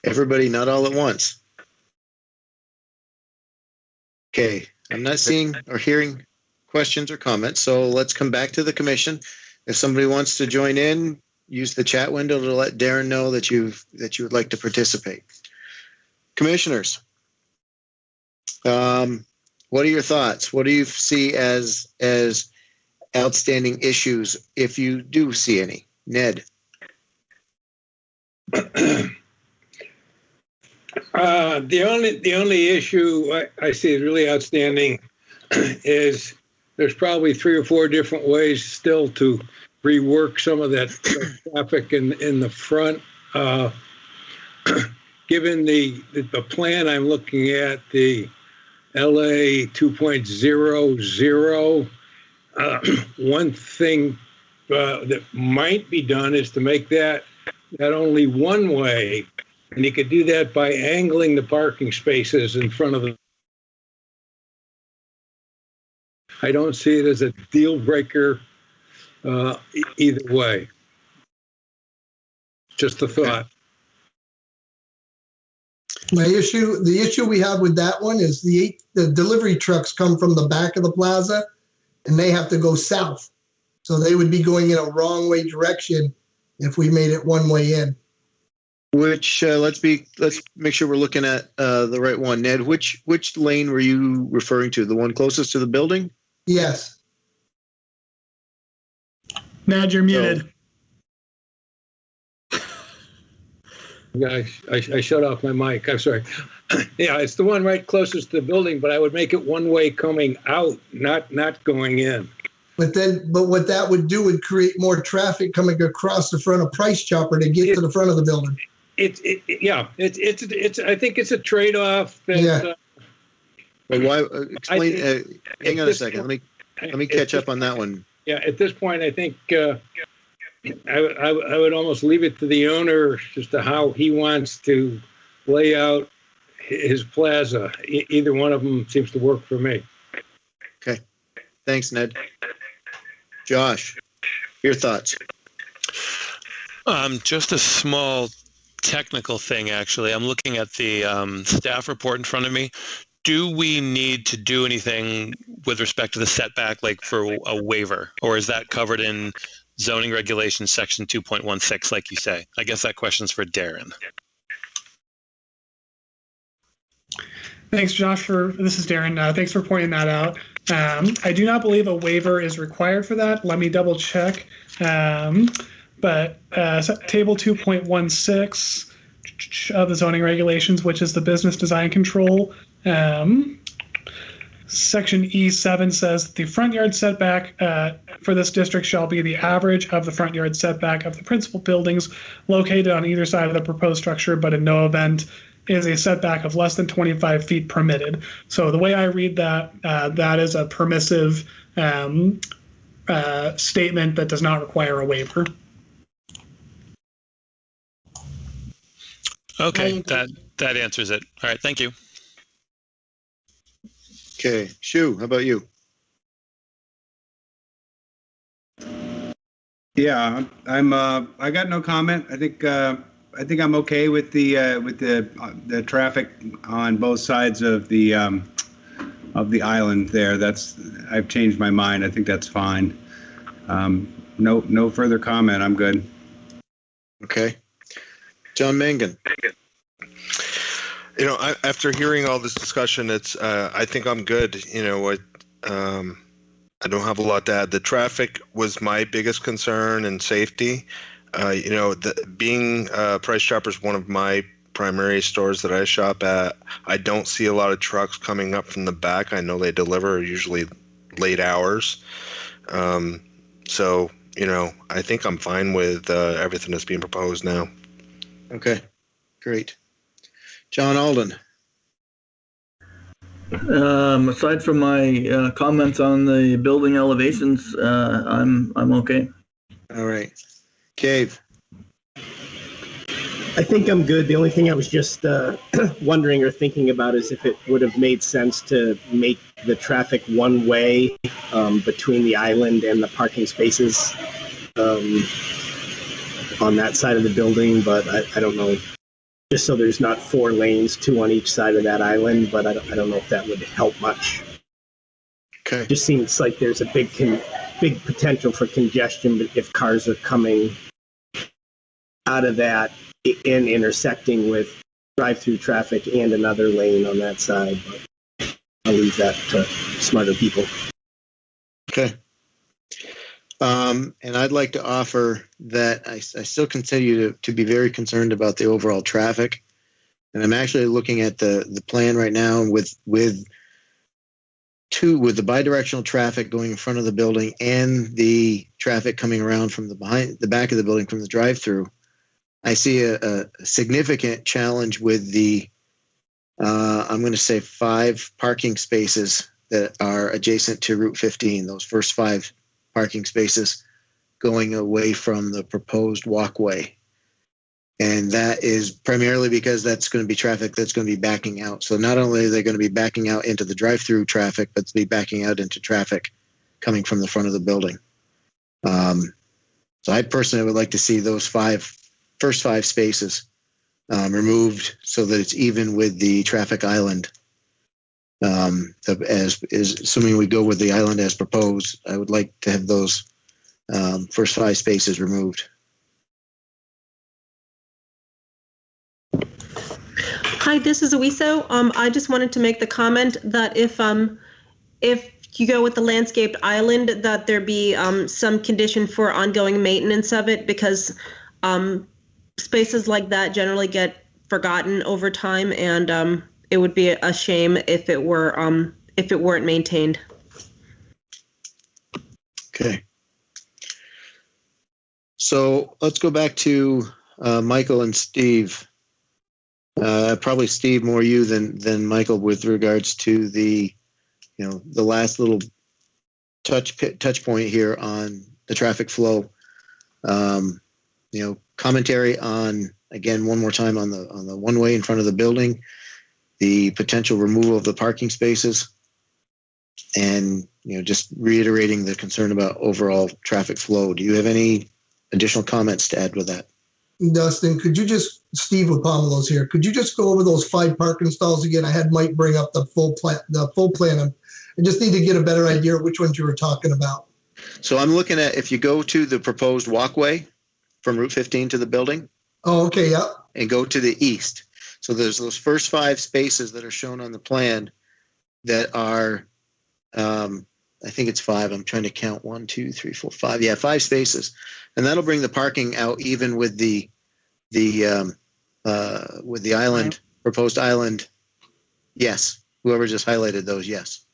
S2: Everybody, not all at once. Okay, I'm not seeing or hearing questions or comments, so let's come back to the commission. If somebody wants to join in, use the chat window to let Darren know that you would like to participate. Commissioners, what are your thoughts? What do you see as outstanding issues, if you do see any? Ned.
S9: The only issue I see is really outstanding is there's probably 3 or 4 different ways still to rework some of that traffic in the front. Given the plan I'm looking at, the LA 2.00, one thing that might be done is to make that only one way, and you could do that by angling the parking spaces in front of the. I don't see it as a deal breaker either way. Just a thought.
S14: The issue we have with that one is the delivery trucks come from the back of the plaza, and they have to go south. So they would be going in a wrong way direction if we made it one way in.
S2: Which let's make sure we're looking at the right one. Ned, which lane were you referring to? The one closest to the building?
S14: Yes.
S1: Ned, you're muted.
S9: I shut off my mic. I'm sorry. Yeah, it's the one right closest to the building, but I would make it one way coming out, not going in.
S14: But what that would do would create more traffic coming across the front of Price Chopper to get to the front of the building.
S9: It's I think it's a trade-off.
S14: Yeah.
S2: But why? Explain. Hang on a second. Let me catch up on that one.
S9: Yeah. At this point, I think I would almost leave it to the owner as to how he wants to lay out his plaza. Either one of them seems to work for me.
S2: Okay. Thanks, Ned. Josh, your thoughts?
S12: Just a small technical thing, actually. I'm looking at the staff report in front of me. Do we need to do anything with respect to the setback, like for a waiver, or is that covered in zoning regulations section 2.16, like you say? I guess that question's for Darren.
S1: Thanks, Josh. This is Darren. Thanks for pointing that out. I do not believe a waiver is required for that. Let me double check. But table 2.16 of the zoning regulations, which is the business design control, section E7 says the front yard setback for this district shall be the average of the front yard setback of the principal buildings located on either side of the proposed structure, but in no event is a setback of less than 25 feet permitted. So the way I read that, that is a permissive statement that does not require a waiver.
S12: Okay, that answers it. All right, thank you.
S2: Okay, Shu, how about you?
S11: Yeah, I got no comment. I think I'm okay with the traffic on both sides of the island there. I've changed my mind. I think that's fine. No further comment. I'm good.
S2: Okay. John Mangan.
S13: After hearing all this discussion, I think I'm good. I don't have a lot to add. The traffic was my biggest concern, and safety. Being Price Chopper's one of my primary stores that I shop at, I don't see a lot of trucks coming up from the back. I know they deliver usually late hours. So, I think I'm fine with everything that's being proposed now.
S2: Okay, great. John Alden.
S10: Aside from my comments on the building elevations, I'm okay.
S2: All right. Cave.
S7: I think I'm good. The only thing I was just wondering or thinking about is if it would have made sense to make the traffic one way between the island and the parking spaces on that side of the building, but I don't know. Just so there's not 4 lanes, 2 on each side of that island, but I don't know if that would help much.
S2: Okay.
S7: It just seems like there's a big potential for congestion if cars are coming out of that and intersecting with drive-through traffic and another lane on that side. But I'll leave that to smarter people.
S2: Okay. And I'd like to offer that I still continue to be very concerned about the overall traffic. And I'm actually looking at the plan right now with the bidirectional traffic going in front of the building and the traffic coming around from the back of the building from the drive-through. I see a significant challenge with the, I'm going to say 5 parking spaces that are adjacent to Route 15, those first 5 parking spaces going away from the proposed walkway. And that is primarily because that's going to be traffic that's going to be backing out. So not only are they going to be backing out into the drive-through traffic, but they'll be backing out into traffic coming from the front of the building. So I personally would like to see those first 5 spaces removed so that it's even with the traffic island. Assuming we go with the island as proposed, I would like to have those first 5 spaces removed.
S4: Hi, this is Awiso. I just wanted to make the comment that if you go with the landscaped island, that there be some condition for ongoing maintenance of it, because spaces like that generally get forgotten over time, and it would be a shame if it weren't maintained.
S2: Okay. So let's go back to Michael and Steve. Probably Steve, more you than Michael, with regards to the last little touch point here on the traffic flow. Commentary on, again, one more time on the one way in front of the building, the potential removal of the parking spaces, and just reiterating the concern about overall traffic flow. Do you have any additional comments to add with that?
S14: Dustin, Steve Apollo's here. Could you just go over those 5 parking stalls again? I had Mike bring up the full plan. I just need to get a better idea of which ones you were talking about.
S2: So I'm looking at, if you go to the proposed walkway from Route 15 to the building
S14: Oh, okay, yeah.
S2: and go to the east. So there's those first 5 spaces that are shown on the plan that are, I think it's 5. I'm trying to count 1, 2, 3, 4, 5. Yeah, 5 spaces. And that'll bring the parking out even with the island, proposed island. Yes. Whoever just highlighted those, yes.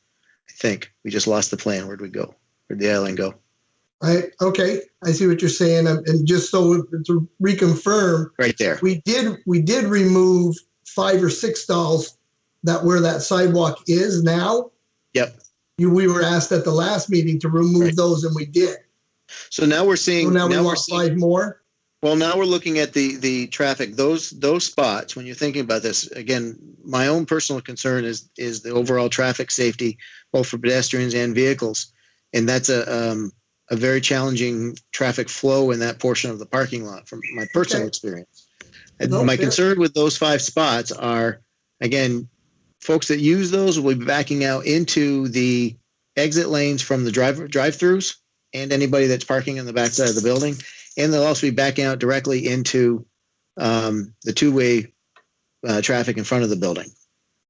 S2: I think we just lost the plan. Where'd we go? Where'd the island go?
S14: Okay, I see what you're saying. And just so to reconfirm,
S2: Right there.
S14: we did remove 5 or 6 stalls that where that sidewalk is now.
S2: Yep.
S14: We were asked at the last meeting to remove those, and we did.
S2: So now we're seeing.
S14: So now we
S2: we're
S14: want
S2: seeing
S14: 5 more.
S2: Well, now we're looking at the traffic. Those spots. When you're thinking about this, again, my own personal concern is the overall traffic safety, both for pedestrians and vehicles, and that's a very challenging traffic flow in that portion of the parking lot from my personal experience. And my concern with those 5 spots are, again, folks that use those will be backing out into the exit lanes from the drive-throughs and anybody that's parking on the backside of the building. And they'll also be backing out directly into the two-way traffic in front of the building.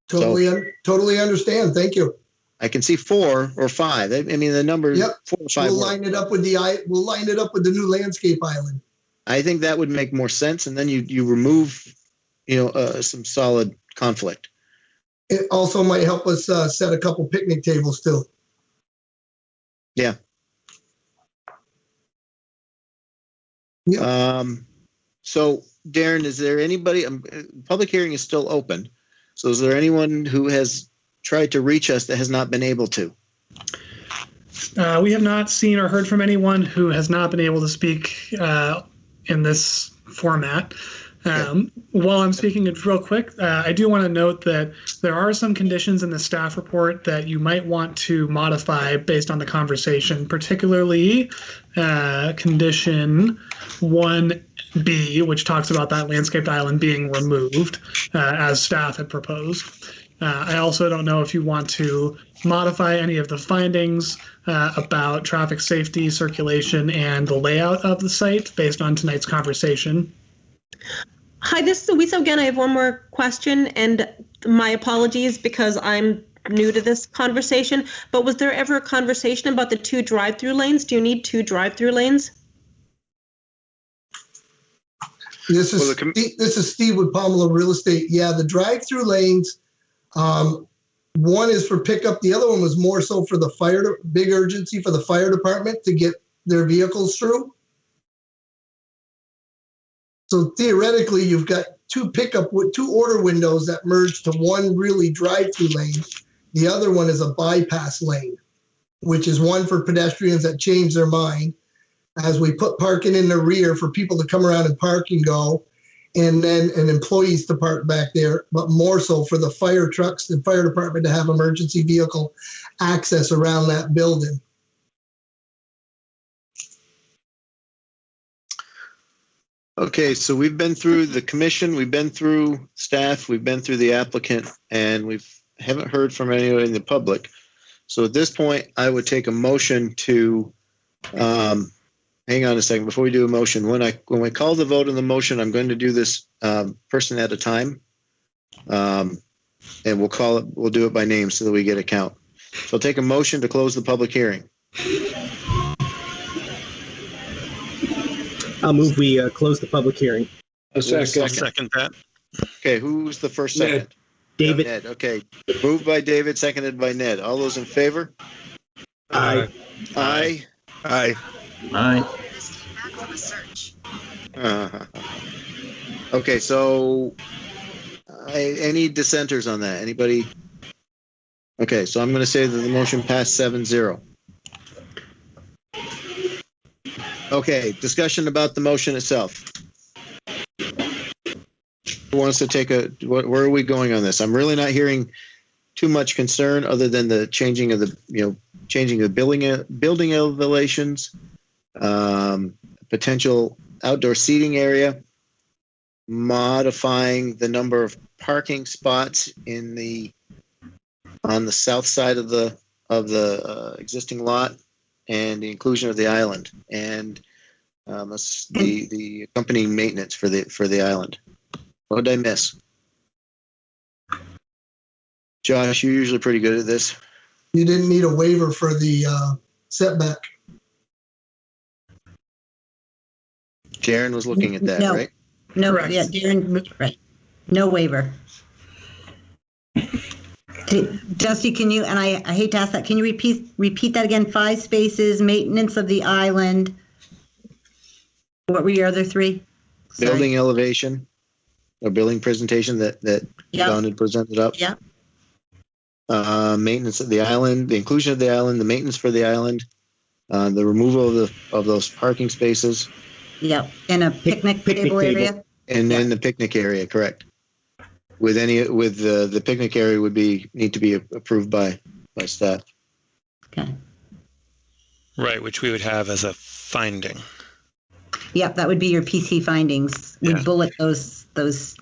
S14: Totally understand. Thank you.
S2: I can see 4 or 5. I mean, the number 4 or 5.
S14: We'll line it up with the new landscape island.
S2: I think that would make more sense, and then you remove, some solid conflict.
S14: It also might help us set a couple picnic tables too.
S2: Yeah. So Darren, is there anybody? Public hearing is still open. So is there anyone who has tried to reach us that has not been able to?
S1: We have not seen or heard from anyone who has not been able to speak in this format. While I'm speaking it real quick, I do want to note that there are some conditions in the staff report that you might want to modify based on the conversation, particularly condition 1B, which talks about that landscaped island being removed as staff had proposed. I also don't know if you want to modify any of the findings about traffic safety, circulation, and the layout of the site based on tonight's conversation.
S4: Hi, this is Louisa again. I have one more question, and my apologies because I'm new to this conversation, but was there ever a conversation about the 2 drive-through lanes? Do you need 2 drive-through lanes?
S14: This is Steve with Pomelo Real Estate. Yeah, the drive-through lanes, one is for pickup. The other one was more so for the big urgency for the fire department to get their vehicles through. So theoretically, you've got 2 order windows that merge to one really drive-through lane. The other one is a bypass lane, which is one for pedestrians that change their mind as we put parking in the rear for people to come around and park and go, and employees to park back there, but more so for the fire trucks and fire department to have emergency vehicle access around that building.
S2: Okay, so we've been through the commission, we've been through staff, we've been through the applicant, and we haven't heard from anyone in the public. So at this point, I would take a motion to, hang on a second, before we do a motion, when we call the vote on the motion, I'm going to do this person at a time. And we'll do it by name so that we get a count. So I'll take a motion to close the public hearing.
S7: I'll move we close the public hearing.
S12: I'll second that.
S2: Okay, who's the first second?
S7: David.
S2: Ned. Okay, moved by David, seconded by Ned. All those in favor?
S7: Aye.
S2: Aye.
S13: Aye.
S10: Aye.
S2: Okay, so any dissenters on that? Anybody? Okay, so I'm going to say that the motion passed 7-0. Okay, discussion about the motion itself. Who wants to take where are we going on this? I'm really not hearing too much concern other than the changing of the building elevations, potential outdoor seating area, modifying the number of parking spots on the south side of the existing lot, and the inclusion of the island and the accompanying maintenance for the island. What did I miss? Josh, you're usually pretty good at this.
S14: You didn't need a waiver for the setback.
S2: Darren was looking at that,
S3: No.
S2: right?
S3: No,
S1: Correct.
S3: yeah, Darren, right. No waiver. Dusty, can you, and I hate to ask that, can you repeat that again? 5 spaces, maintenance of the island. What were your other 3? Sorry.
S2: Building elevation, or building presentation that
S3: Yep.
S2: Don had presented up.
S3: Yeah.
S2: Maintenance of the island, the inclusion of the island, the maintenance for the island, the removal of those parking spaces,
S3: Yep. In a picnic table area.
S2: and then the picnic area. Correct. With the picnic area would need to be approved by staff.
S3: Okay.
S12: Right, which we would have as a finding.
S3: Yep, that would be your PC findings. We
S12: Yeah.
S3: bullet those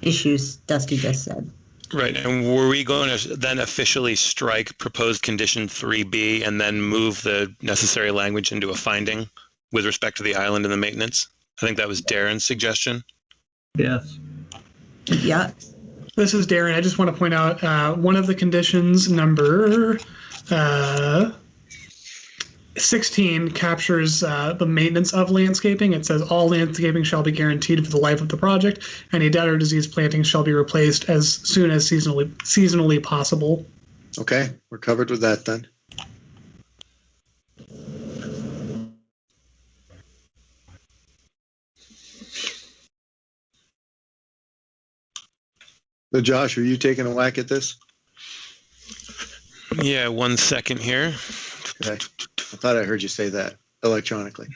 S3: issues Dusty just said.
S12: Right, and were we going to then officially strike proposed condition 3B and then move the necessary language into a finding with respect to the island and the maintenance? I think that was Darren's suggestion.
S10: Yes.
S3: Yeah.
S1: This is Darren. I just want to point out one of the conditions, number 16, captures the maintenance of landscaping. It says all landscaping shall be guaranteed for the life of the project. Any dead or diseased plantings shall be replaced as soon as seasonally possible.
S2: Okay, we're covered with that then. So Josh, are you taking a whack at this?
S12: Yeah, 1 second here.
S2: Okay. I thought I heard you say that electronically.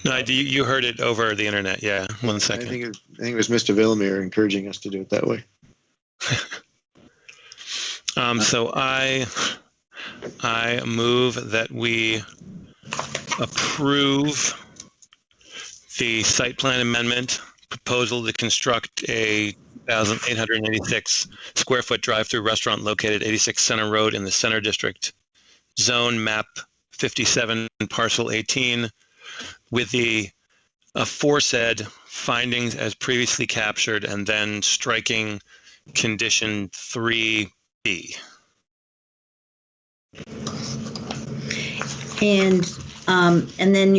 S12: No, you heard it over the internet. Yeah, 1
S2: I
S12: second.
S2: think it was Mr. Villamere encouraging us to do it that way.
S12: So I move that we approve the site plan amendment proposal to construct a 1,886 square foot drive-through restaurant located 86 Center Road in the Center District, Zone Map 57, Parcel 18, with the aforesaid findings as previously captured, and then striking condition 3B.
S3: And then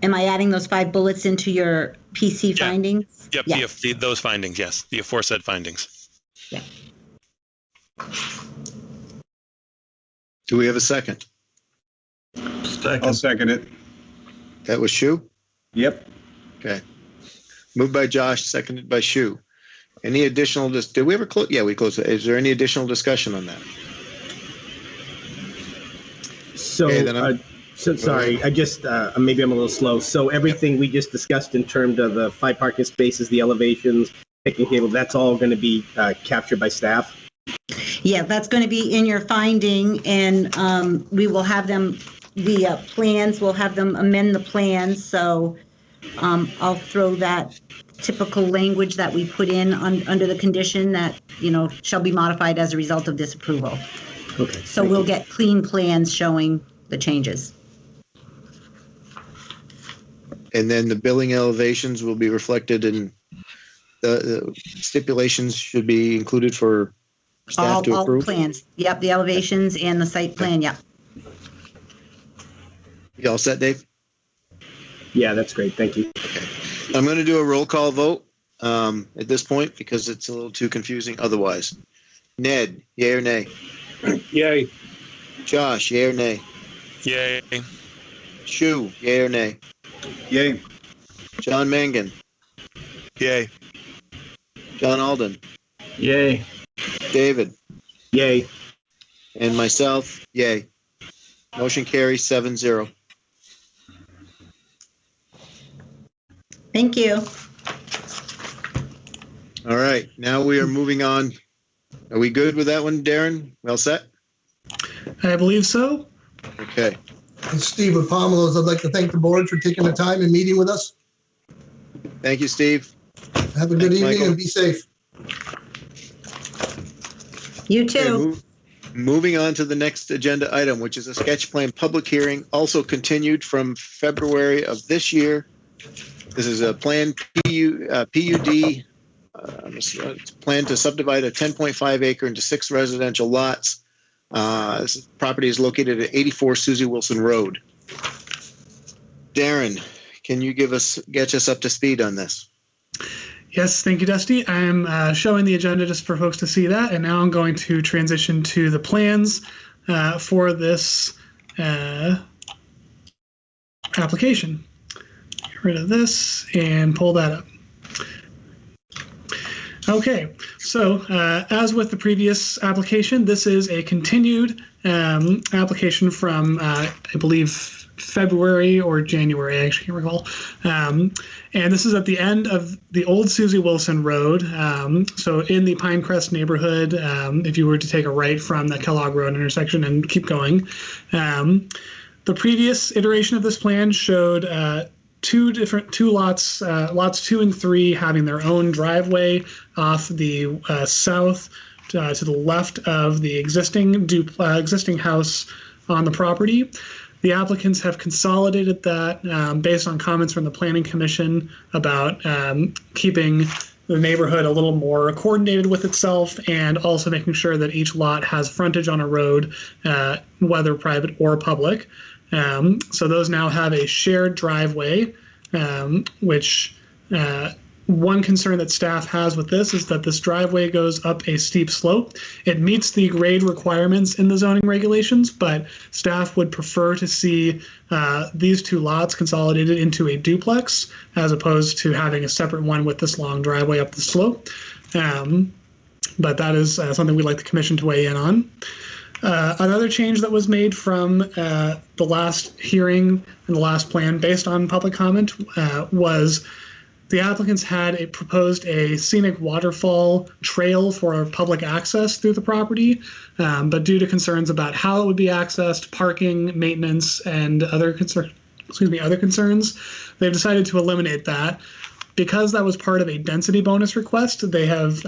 S3: am I adding those 5 bullets into your PC findings?
S12: Yep,
S3: Yeah.
S12: those findings, yes, the aforesaid findings.
S3: Yeah.
S2: Do we have a second?
S11: I'll second it.
S2: That was Shu?
S11: Yep.
S2: Okay. Moved by Josh, seconded by Shu. Any additional, did we ever close? Yeah, we closed it. Is there any additional discussion on that?
S7: So,
S2: Okay, then
S7: sorry, I just, maybe I'm a little slow. So everything we just discussed in terms of the 5 parking spaces, the elevations, picnic table, that's all going to be captured by staff?
S3: Yeah, that's going to be in your finding, and we will have them, the plans, we'll have them amend the plans. So I'll throw that typical language that we put in under the condition that, shall be modified as a result of this approval.
S7: Okay.
S3: So we'll get clean plans showing the changes.
S2: And then the billing elevations will be reflected in the stipulations should be included for staff to
S3: All
S2: approve?
S3: plans. Yep, the elevations and the site plan, yep.
S2: You all set, Dave?
S7: Yeah, that's great. Thank you.
S2: I'm going to do a roll call vote at this point because it's a little too confusing otherwise. Ned, yay or nay?
S9: Yay.
S2: Josh, yay or nay?
S12: Yay.
S2: Shu, yay or nay?
S11: Yay.
S2: John Mangan,
S13: Yay.
S2: John Alden,
S10: Yay.
S2: David,
S7: Yay.
S2: and myself, yay. Motion carries 7-0.
S3: Thank you.
S2: All right, now we are moving on. Are we good with that one, Darren? Well set?
S1: I believe so.
S2: Okay.
S14: And Steve with Pomelos, I'd like to thank the board for taking the time and meeting with us.
S2: Thank you, Steve.
S14: Have a good
S2: Thanks,
S14: evening
S2: Michael.
S14: and be safe.
S3: You
S2: Okay,
S3: too.
S2: Moving on to the next agenda item, which is a sketch plan public hearing, also continued from February of this year. This is a planned PUD. It's planned to subdivide a 10.5 acre into 6 residential lots. This property is located at 84 Susie Wilson Road. Darren, can you get us up to speed on this?
S1: Yes, thank you, Dusty. I'm showing the agenda just for folks to see that, and now I'm going to transition to the plans for this application. Get rid of this and pull that up. Okay, so as with the previous application, this is a continued application from, I believe, February or January, I actually can't recall. And this is at the end of the old Susie Wilson Road. So in the Pinecrest neighborhood, if you were to take a right from the Kellogg Road intersection and keep going. The previous iteration of this plan showed two lots, lots 2 and 3 having their own driveway off the south to the left of the existing house on the property. The applicants have consolidated that based on comments from the Planning Commission about keeping the neighborhood a little more coordinated with itself and also making sure that each lot has frontage on a road, whether private or public. So those now have a shared driveway, which one concern that staff has with this is that this driveway goes up a steep slope. It meets the grade requirements in the zoning regulations, but staff would prefer to see these 2 lots consolidated into a duplex as opposed to having a separate one with this long driveway up the slope. But that is something we'd like the commission to weigh in on. Another change that was made from the last hearing and the last plan based on public comment was the applicants had proposed a scenic waterfall trail for public access through the property, but due to concerns about how it would be accessed, parking, maintenance, and other concerns, they've decided to eliminate that. Because that was part of a density bonus request, they have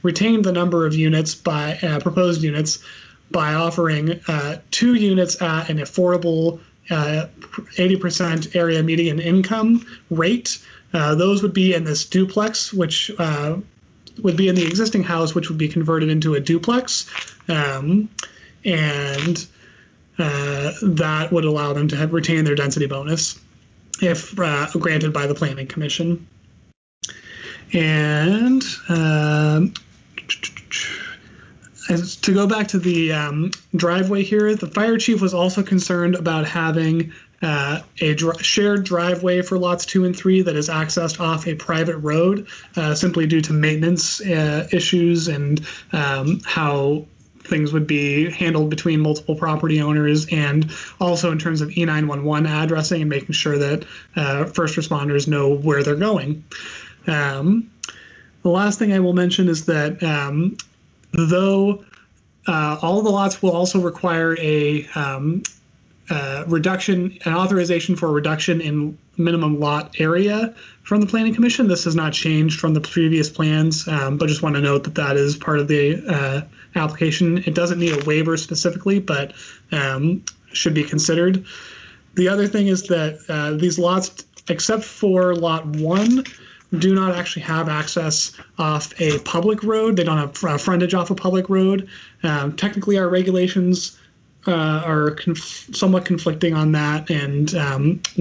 S1: retained the number of units by proposed units by offering 2 units at an affordable 80% area median income rate. Those would be in this duplex, which would be in the existing house, which would be converted into a duplex. And that would allow them to retain their density bonus if granted by the Planning Commission. And to go back to the driveway here, the fire chief was also concerned about having a shared driveway for lots 2 and 3 that is accessed off a private road, simply due to maintenance issues and how things would be handled between multiple property owners, and also in terms of E911 addressing and making sure that first responders know where they're going. The last thing I will mention is that though all the lots will also require an authorization for a reduction in minimum lot area from the Planning Commission. This has not changed from the previous plans, but just want to note that that is part of the application. It doesn't need a waiver specifically, but should be considered. The other thing is that these lots, except for lot 1, do not actually have access off a public road. They don't have frontage off a public road. Technically, our regulations are somewhat conflicting on that, and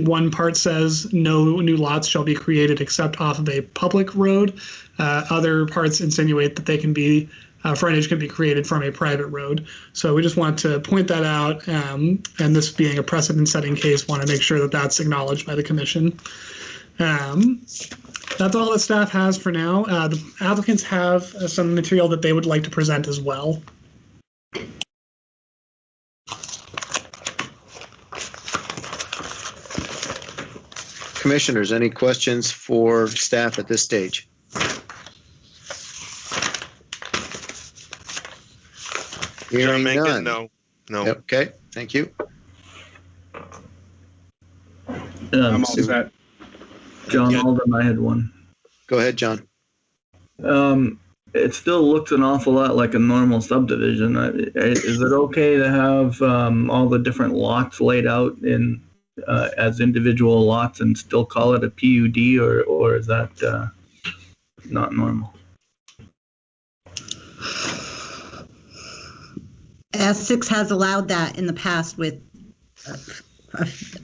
S1: one part says no new lots shall be created except off of a public road. Other parts insinuate that they can be frontage can be created from a private road. So we just want to point that out, and this being a precedent-setting case, want to make sure that that's acknowledged by the commission. That's all that staff has for now. The applicants have some material that they would like to present as well.
S2: Commissioners, any questions for staff at this stage? Hearing none.
S13: No.
S2: Okay, thank you.
S11: I'm all set.
S10: John Alden, I had one.
S2: Go ahead, John.
S10: it still looks an awful lot like a normal subdivision. Is it okay to have all the different lots laid out in as individual lots and still call it a PUD, or is that not normal?
S3: Essex has allowed that in the past with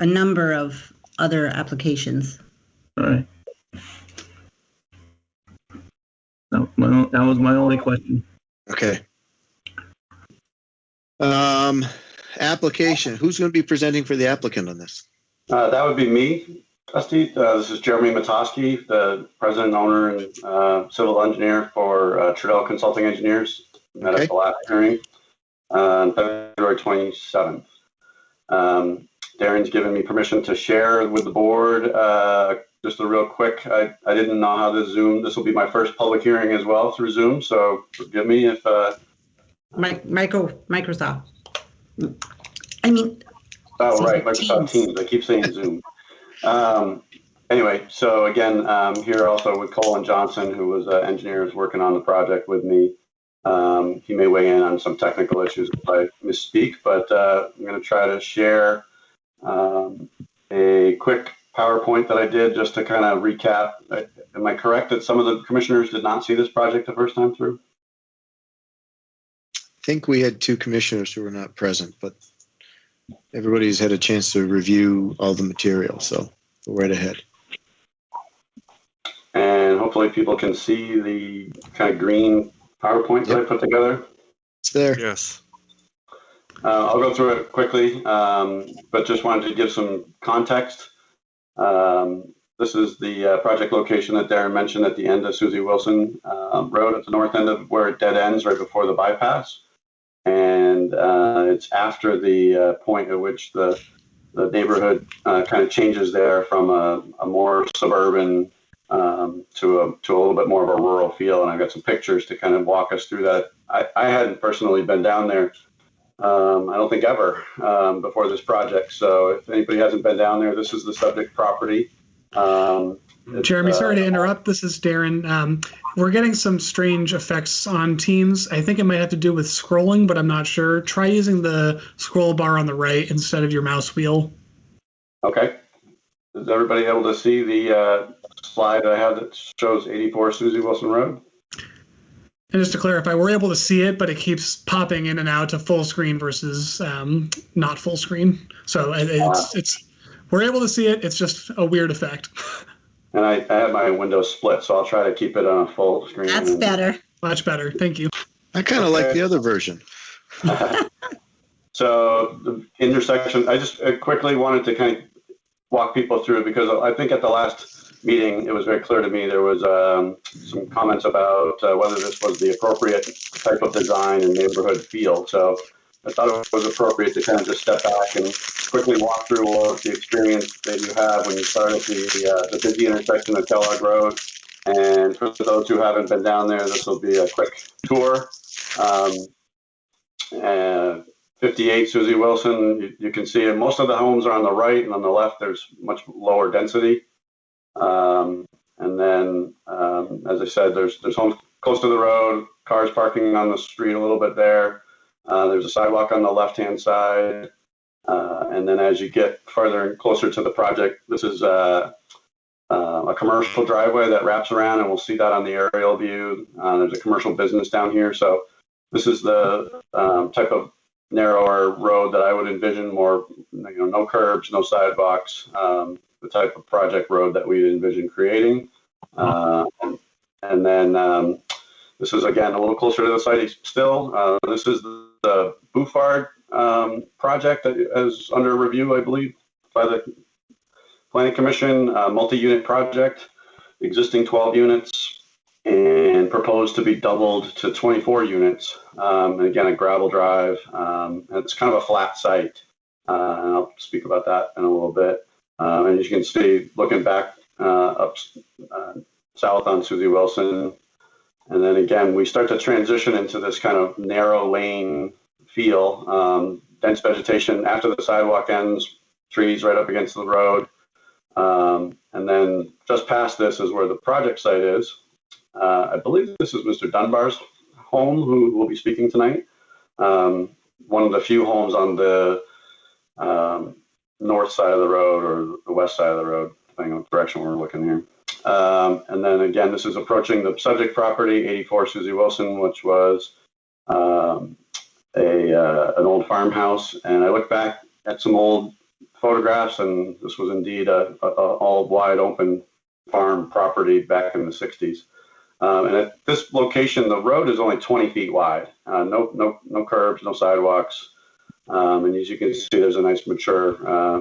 S3: a number of other applications.
S10: All right. That was my only question.
S2: Okay. Application. Who's going to be presenting for the applicant on this?
S15: That would be me, Trustee. This is Jeremy Matoski, the president, owner, and civil engineer for Trudell Consulting Engineers. Met at the last hearing on February 27th. Darren's given me permission to share with the board. Just a real quick, I didn't know how to Zoom. This will be my first public hearing as well through Zoom, so forgive me if...
S3: Microsoft. I mean...
S15: Oh, right, Microsoft Teams. I keep saying Zoom. Anyway, so again, here also with Colin Johnson, who was an engineer who's working on the project with me. He may weigh in on some technical issues if I misspeak, but I'm going to try to share a quick PowerPoint that I did just to kind of recap. Am I correct that some of the commissioners did not see this project the first time through?
S2: I think we had 2 commissioners who were not present, but everybody's had a chance to review all the material, so go right ahead.
S15: And hopefully people can see the kind of green PowerPoint that I put together.
S2: It's there.
S13: Yes.
S15: I'll go through it quickly, but just wanted to give some context. This is the project location that Darren mentioned at the end of Susie Wilson Road at the north end of where it dead ends right before the bypass. And it's after the point at which the neighborhood kind of changes there from a more suburban to a little bit more of a rural feel. And I've got some pictures to kind of walk us through that. I hadn't personally been down there, I don't think ever, before this project. So if anybody hasn't been down there, this is the subject property.
S1: Jeremy, sorry to interrupt. This is Darren. We're getting some strange effects on Teams. I think it might have to do with scrolling, but I'm not sure. Try using the scroll bar on the right instead of your mouse wheel.
S15: Okay. Is everybody able to see the slide I have that shows 84 Susie Wilson Road?
S1: And just to clarify, we're able to see it, but it keeps popping in and out to full screen versus not full screen. So it's we're able to see it. It's just a weird effect.
S15: And I have my window split, so I'll try to keep it on a full screen.
S3: That's better.
S1: Much better. Thank you.
S2: I kind of like the other version.
S15: So the intersection, I just quickly wanted to kind of walk people through because I think at the last meeting, it was very clear to me there was some comments about whether this was the appropriate type of design and neighborhood feel. So I thought it was appropriate to kind of just step back and quickly walk through all of the experience that you have when you start at the busy intersection of Kellogg Road. And for those who haven't been down there, this will be a quick tour. 58 Susie Wilson, you can see it. Most of the homes are on the right, and on the left there's much lower density. And then, as I said, there's homes close to the road, cars parking on the street a little bit there. There's a sidewalk on the left-hand side. And then as you get further and closer to the project, this is a commercial driveway that wraps around, and we'll see that on the aerial view. There's a commercial business down here. So this is the type of narrower road that I would envision, more, no curbs, no sidewalks, the type of project road that we envision creating. And then this is, again, a little closer to the site still. This is the Bouffard project that is under review, I believe, by the Planning Commission, multi-unit project, existing 12 units, and proposed to be doubled to 24 units. And again, a gravel drive. And it's kind of a flat site. And I'll speak about that in a little bit. And as you can see, looking back up south on Susie Wilson, and then again, we start to transition into this kind of narrow lane feel, dense vegetation after the sidewalk ends, trees right up against the road. And then just past this is where the project site is. I believe this is Mr. Dunbar's home who will be speaking tonight. One of the few homes on the north side of the road or the west side of the road, depending on the direction we're looking here. And then again, this is approaching the subject property, 84 Susie Wilson, which was an old farmhouse. And I look back at some old photographs, and this was indeed a all wide open farm property back in the 60s. And at this location, the road is only 20 feet wide. No curbs, no sidewalks. And as you can see, there's a nice mature,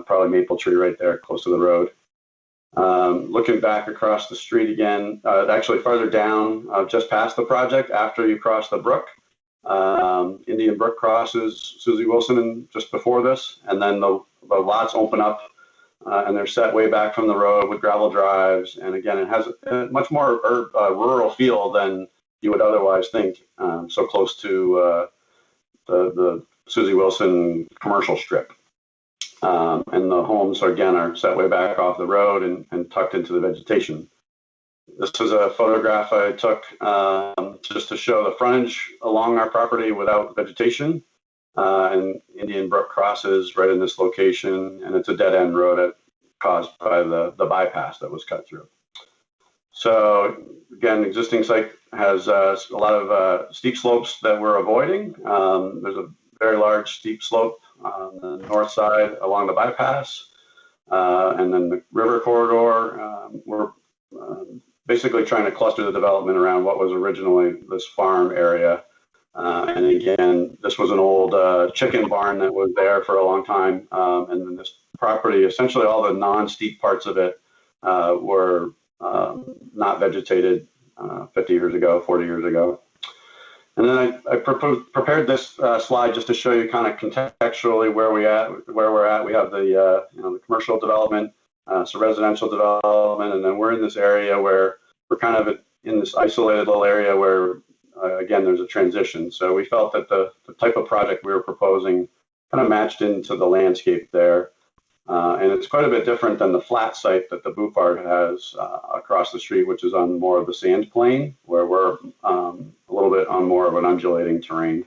S15: probably maple tree right there close to the road. Looking back across the street again, actually farther down, just past the project, after you cross the brook, Indian Brook crosses Susie Wilson and just before this, and then the lots open up and they're set way back from the road with gravel drives. And again, it has a much more rural feel than you would otherwise think, so close to the Susie Wilson commercial strip. And the homes, again, are set way back off the road and tucked into the vegetation. This is a photograph I took just to show the frontage along our property without vegetation. And Indian Brook crosses right in this location, and it's a dead-end road caused by the bypass that was cut through. So again, the existing site has a lot of steep slopes that we're avoiding. There's a very large steep slope on the north side along the bypass, and then the river corridor. We're basically trying to cluster the development around what was originally this farm area. And again, this was an old chicken barn that was there for a long time. And then this property, essentially all the non-steep parts of it were not vegetated 50 years ago, 40 years ago. And then I prepared this slide just to show you kind of contextually where we're at. We have the commercial development, so residential development, and then we're in this area where we're kind of in this isolated little area where again, there's a transition. So we felt that the type of project we were proposing kind of matched into the landscape there. And it's quite a bit different than the flat site that the Bufard has across the street, which is on more of the sand plain, where we're a little bit on more of an undulating terrain.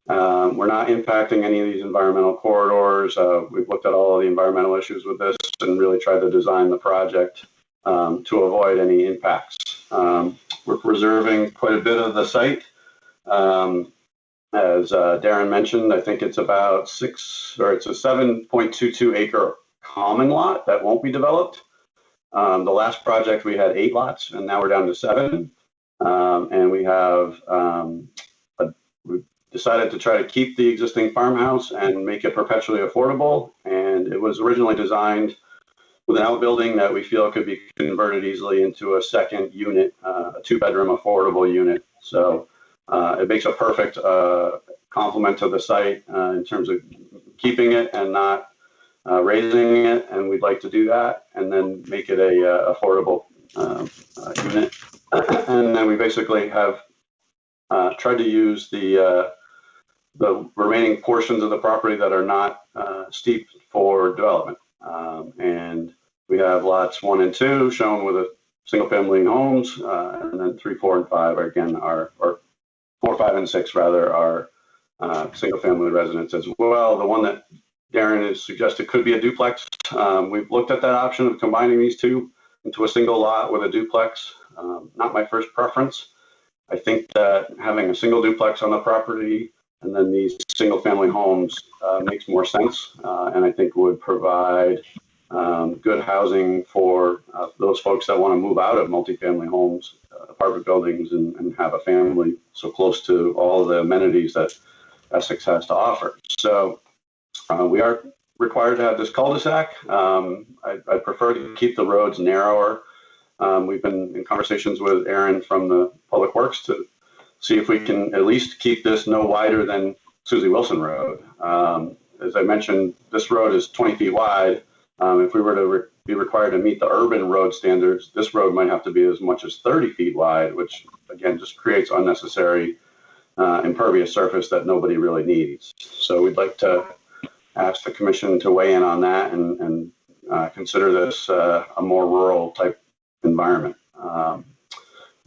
S15: We're not impacting any of these environmental corridors. We've looked at all of the environmental issues with this and really tried to design the project to avoid any impacts. We're preserving quite a bit of the site. As Darren mentioned, I think it's about it's a 7.22 acre common lot that won't be developed. The last project we had 8 lots, and now we're down to 7. And we have we decided to try to keep the existing farmhouse and make it perpetually affordable. And it was originally designed with an outbuilding that we feel could be converted easily into a second unit, a 2-bedroom affordable unit. So it makes a perfect complement to the site in terms of keeping it and not raising it. And we'd like to do that and then make it a affordable unit. And then we basically have tried to use the remaining portions of the property that are not steep for development. And we have lots 1 and 2 shown with a single-family homes, and then 3, 4, and 5 are again or 4, 5, and 6 rather are single-family residents as well. The one that Darren has suggested could be a duplex. We've looked at that option of combining these two into a single lot with a duplex. Not my first preference. I think that having a single duplex on the property and then these single-family homes makes more sense, and I think would provide good housing for those folks that want to move out of multifamily homes, apartment buildings, and have a family so close to all the amenities that Essex has to offer. So we are required to have this cul-de-sac. I prefer to keep the roads narrower. We've been in conversations with Aaron from the Public Works to see if we can at least keep this no wider than Susie Wilson Road. As I mentioned, this road is 20 feet wide. If we were to be required to meet the urban road standards, this road might have to be as much as 30 feet wide, which again just creates unnecessary impervious surface that nobody really needs. So we'd like to ask the commission to weigh in on that and consider this a more rural type environment.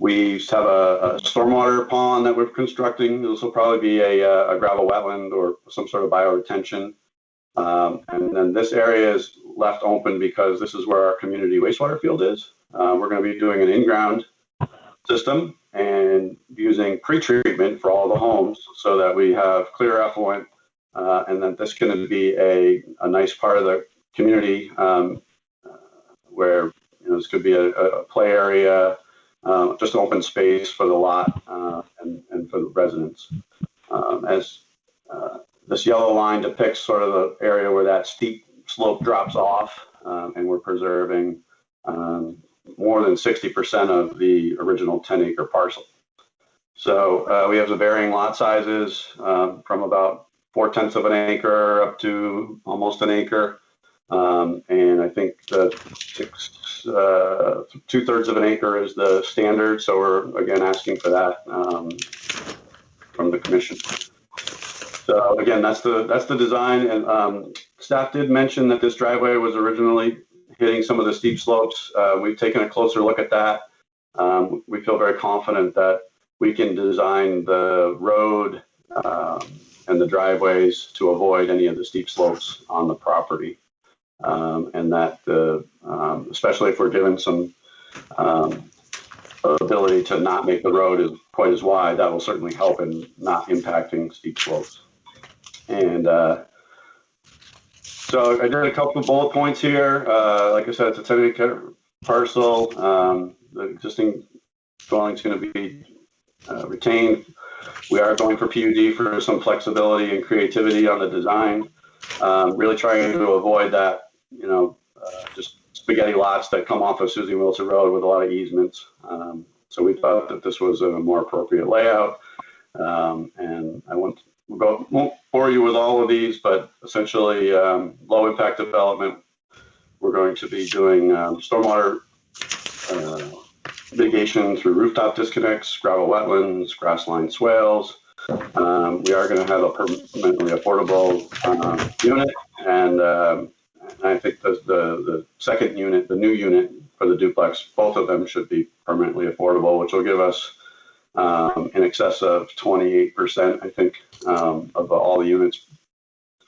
S15: We have a stormwater pond that we're constructing. This will probably be a gravel wetland or some sort of bioretention. And then this area is left open because this is where our community wastewater field is. We're going to be doing an in-ground system and using pre-treatment for all the homes so that we have clear effluent, and that this can be a nice part of the community where this could be a play area, just open space for the lot and for the residents. As this yellow line depicts sort of the area where that steep slope drops off, and we're preserving more than 60% of the original 10-acre parcel. So we have the varying lot sizes from about 4/10 of an acre up to almost an acre. And I think the 2/3 of an acre is the standard. So we're again asking for that from the commission. So again, that's the design. And staff did mention that this driveway was originally hitting some of the steep slopes. We've taken a closer look at that. We feel very confident that we can design the road and the driveways to avoid any of the steep slopes on the property. And that especially if we're given some ability to not make the road quite as wide, that will certainly help in not impacting steep slopes. And so I did a couple of bullet points here. Like I said, it's a 10-acre parcel. The existing dwelling is going to be retained. We are going for PUD for some flexibility and creativity on the design. Really trying to avoid that, just spaghetti lots that come off of Susie Wilson Road with a lot of easements. So we thought that this was a more appropriate layout. And I won't bore you with all of these, but essentially low impact development. We're going to be doing stormwater mitigation through rooftop disconnects, gravel wetlands, grassline swales. We are going to have a permanently affordable unit, and I think the second unit, the new unit for the duplex, both of them should be permanently affordable, which will give us in excess of 28%, I think, of all the units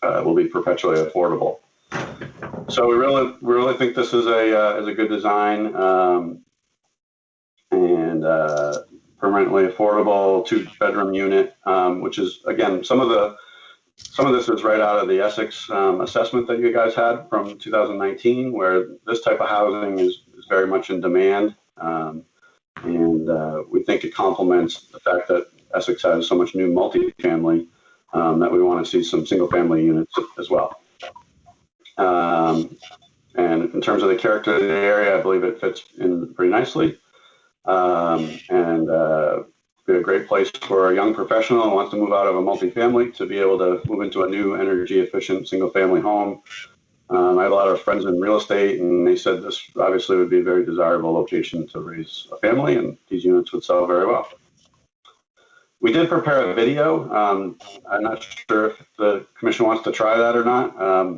S15: will be perpetually affordable. So we really think this is a good design, and permanently affordable 2-bedroom unit, which is again some of this is right out of the Essex assessment that you guys had from 2019, where this type of housing is very much in demand. And we think it complements the fact that Essex has so much new multifamily that we want to see some single-family units as well. And in terms of the character of the area, I believe it fits in pretty nicely. And be a great place for a young professional who wants to move out of a multifamily to be able to move into a new energy-efficient single-family home. I have a lot of friends in real estate, and they said this obviously would be a very desirable location to raise a family, and these units would sell very well. We did prepare a video. I'm not sure if the commission wants to try that or not.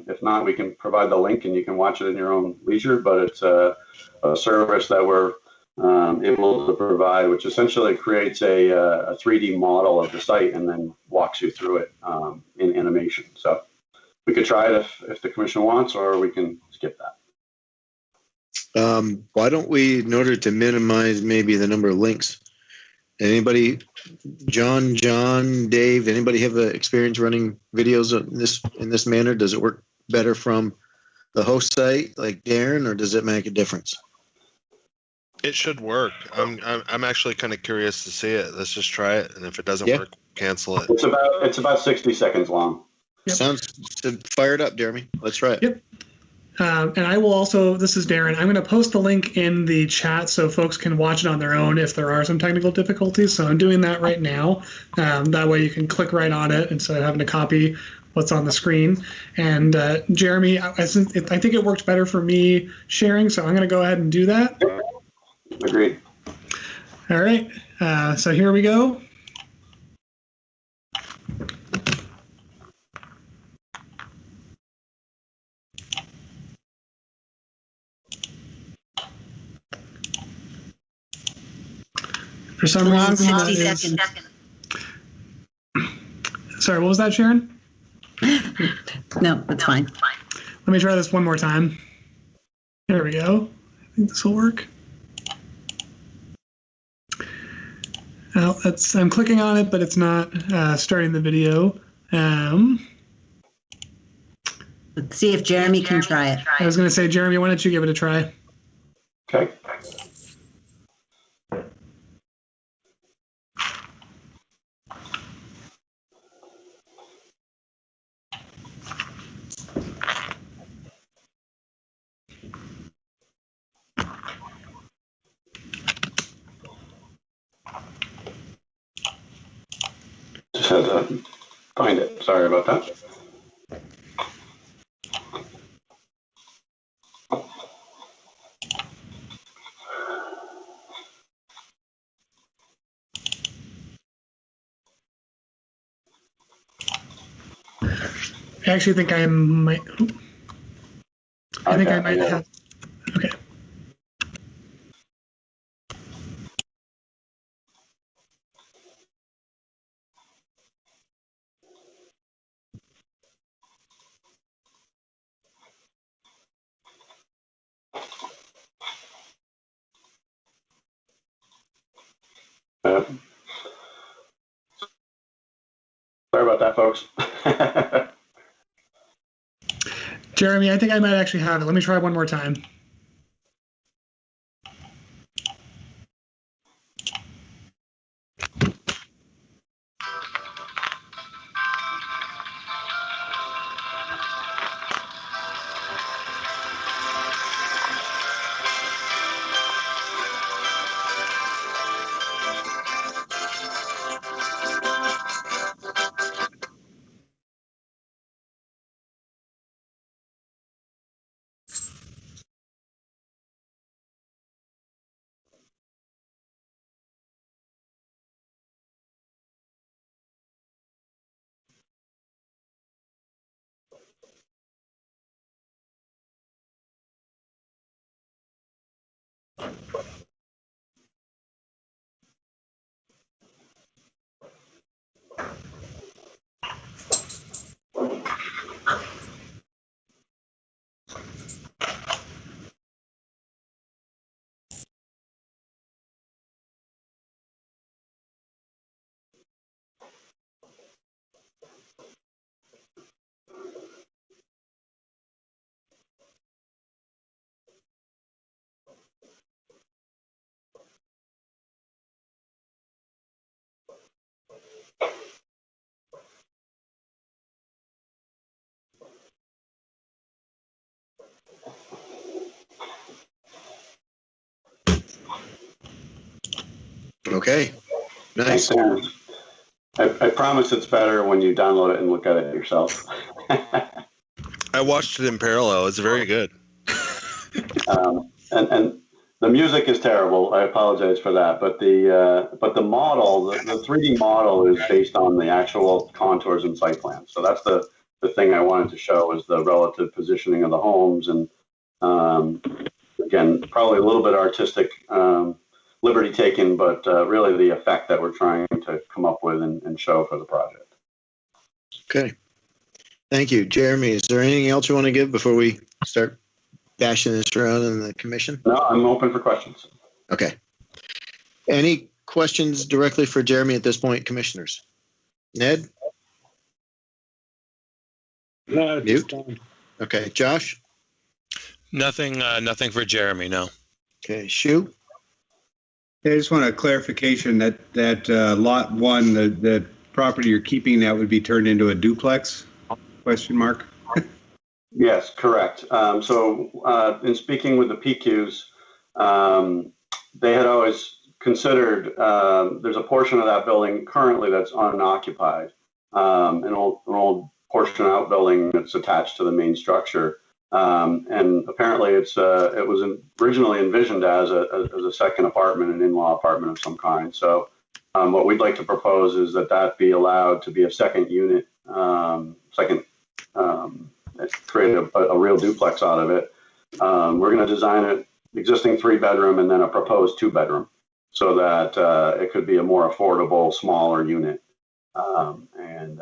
S15: If not, we can provide the link and you can watch it in your own leisure, but it's a service that we're able to provide, which essentially creates a 3D model of the site and then walks you through it in animation. So we could try it if the commission wants, or we can skip that.
S2: Why don't we, in order to minimize maybe the number of links, anybody, John, Dave, anybody have experience running videos in this manner? Does it work better from the host site like Darren, or does it make a difference?
S13: It should work. I'm actually kind of curious to see it. Let's just try it, and if it doesn't work, cancel it.
S15: It's about 60 seconds long.
S2: Yep. Sounds fired up, Jeremy. Let's try it.
S1: Yep. And I will also, this is Darren, I'm going to post the link in the chat so folks can watch it on their own if there are some technical difficulties. So I'm doing that right now. That way you can click right on it instead of having to copy what's on the screen. And Jeremy, I think it worked better for me sharing, so I'm going to go ahead and do that.
S15: Agreed.
S1: All right. So here we go. For some
S3: Long
S1: reason,
S3: 60
S1: that is-
S3: seconds.
S1: Sorry, what was that, Sharon?
S3: No, that's fine.
S1: Let me try this one more time. There we go. I think this will work. Oh, I'm clicking on it, but it's not starting the video.
S3: Let's see if Jeremy can try it.
S1: I was going to say, Jeremy, why don't you give it a try?
S15: Okay. Just had to find it. Sorry about that.
S1: I actually think I might. I think I might have. Okay.
S15: Sorry about that, folks.
S1: Jeremy, I think I might actually have it. Let me try one more time.
S2: Okay. Nice.
S15: Thanks, Aaron. I promise it's better when you download it and look at it yourself.
S13: I watched it in parallel. It's very good.
S15: And the music is terrible. I apologize for that. But the model, the 3D model, is based on the actual contours and site plans. So that's the thing I wanted to show is the relative positioning of the homes, and again, probably a little bit artistic liberty taken, but really the effect that we're trying to come up with and show for the project.
S2: Okay. Thank you. Jeremy, is there anything else you want to give before we start bashing this around in the commission?
S15: No, I'm open for questions.
S2: Okay. Any questions directly for Jeremy at this point, commissioners? Ned?
S9: No,
S2: Mute? Okay. Josh?
S12: Nothing for Jeremy, no.
S2: Okay. Shu?
S11: I just want a clarification that lot one, the property you're keeping, that would be turned into a duplex? Question mark.
S15: Yes, correct. So in speaking with the PQs, they had always considered there's a portion of that building currently that's unoccupied, an old portion outbuilding that's attached to the main structure. And apparently it was originally envisioned as a second apartment, an in-law apartment of some kind. So what we'd like to propose is that be allowed to be a second unit, create a real duplex out of it. We're going to design an existing 3-bedroom and then a proposed 2-bedroom. so that it could be a more affordable, smaller unit. And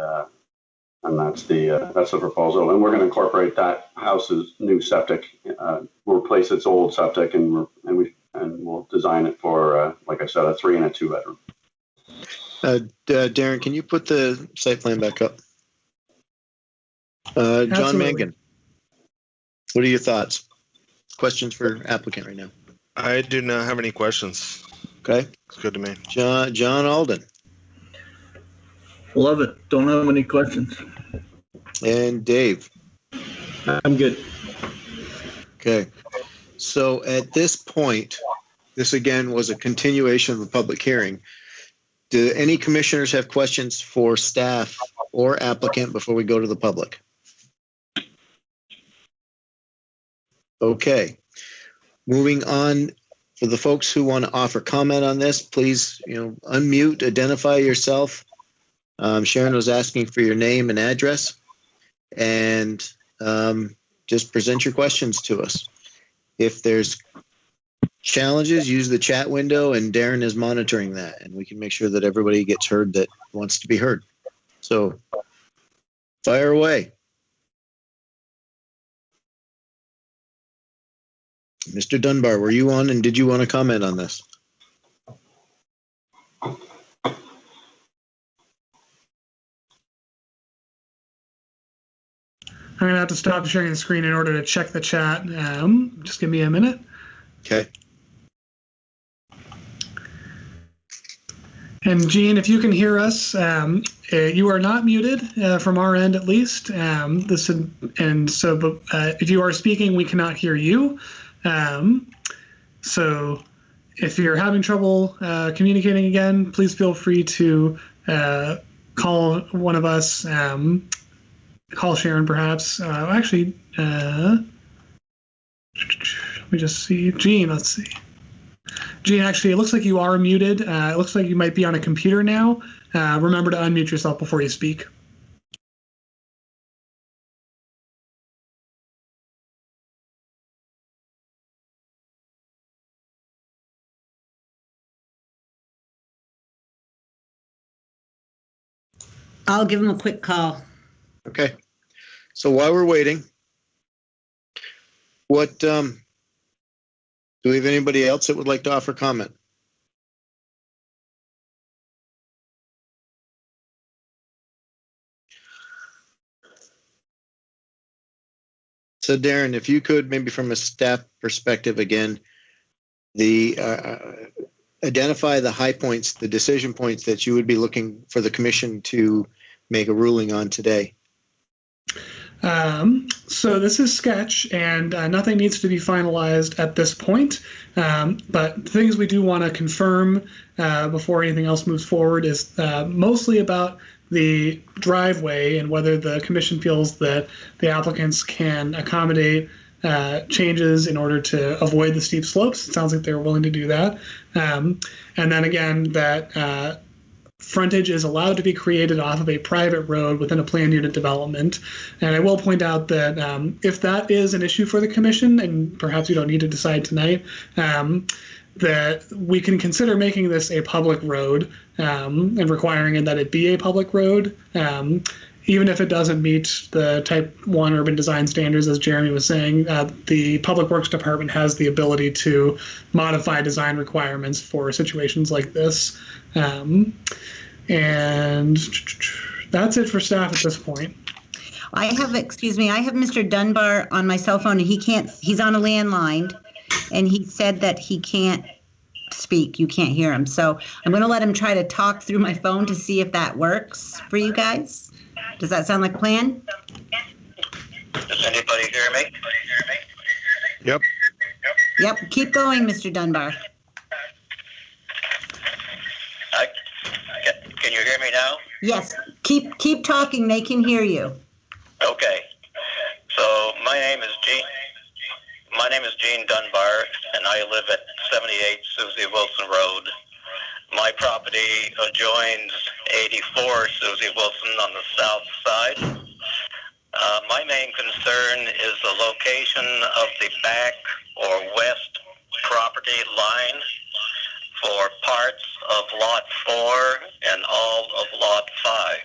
S15: that's the proposal. And we're going to incorporate that house's new septic. We'll replace its old septic, and we'll design it for, like I said, a 3 and a 2 bedroom.
S2: Darren, can you put the site plan back up? John
S1: Absolutely.
S2: Mangan, what are your thoughts? Questions for applicant right now?
S13: I do not have any questions.
S2: Okay.
S13: It's good to me.
S2: John Alden.
S10: Love it. Don't have any questions.
S2: And Dave.
S7: I'm good.
S2: Okay. So at this point, this again was a continuation of the public hearing. Do any commissioners have questions for staff or applicant before we go to the public? Okay. Moving on, for the folks who want to offer comment on this, please, unmute, identify yourself. Sharon was asking for your name and address, and just present your questions to us. If there's challenges, use the chat window, and Darren is monitoring that, and we can make sure that everybody gets heard that wants to be heard. So fire away. Mr. Dunbar, were you on, and did you want to comment on this?
S1: I'm going to have to stop sharing the screen in order to check the chat. Just give me a minute.
S2: Okay.
S1: And Gene, if you can hear us, you are not muted from our end, at least. If you are speaking, we cannot hear you. So if you're having trouble communicating again, please feel free to call one of us. Call Sharon, perhaps. Let me just see. Gene, let's see. Gene, actually, it looks like you are muted. It looks like you might be on a computer now. Remember to unmute yourself before you speak.
S3: I'll give him a quick call.
S2: Okay. So while we're waiting, do we have anybody else that would like to offer comment? So Darren, if you could, maybe from a staff perspective again, identify the high points, the decision points that you would be looking for the commission to make a ruling on today.
S1: So this is sketch, and nothing needs to be finalized at this point. But things we do want to confirm before anything else moves forward is mostly about the driveway and whether the commission feels that the applicants can accommodate changes in order to avoid the steep slopes. It sounds like they're willing to do that. And then again, that frontage is allowed to be created off of a private road within a planned unit development. And I will point out that if that is an issue for the commission, and perhaps we don't need to decide tonight, that we can consider making this a public road and requiring that it be a public road, even if it doesn't meet the Type 1 urban design standards, as Jeremy was saying. The Public Works Department has the ability to modify design requirements for situations like this. And that's it for staff at this point.
S3: I have Mr. Dunbar on my cell phone, and he's on a landline, and he said that he can't speak. You can't hear him. So I'm going to let him try to talk through my phone to see if that works for you guys. Does that sound like a plan?
S8: Does anybody hear me?
S13: Yep.
S3: Yep. Keep going, Mr. Dunbar.
S8: Can you hear me now?
S3: Yes. Keep talking. They can hear you.
S8: Okay. So my name is Gene Dunbar, and I live at 78 Susie Wilson Road. My property adjoins 84 Susie Wilson on the south side. My main concern is the location of the back or west property line for for parts of Lot 4 and all of Lot 5.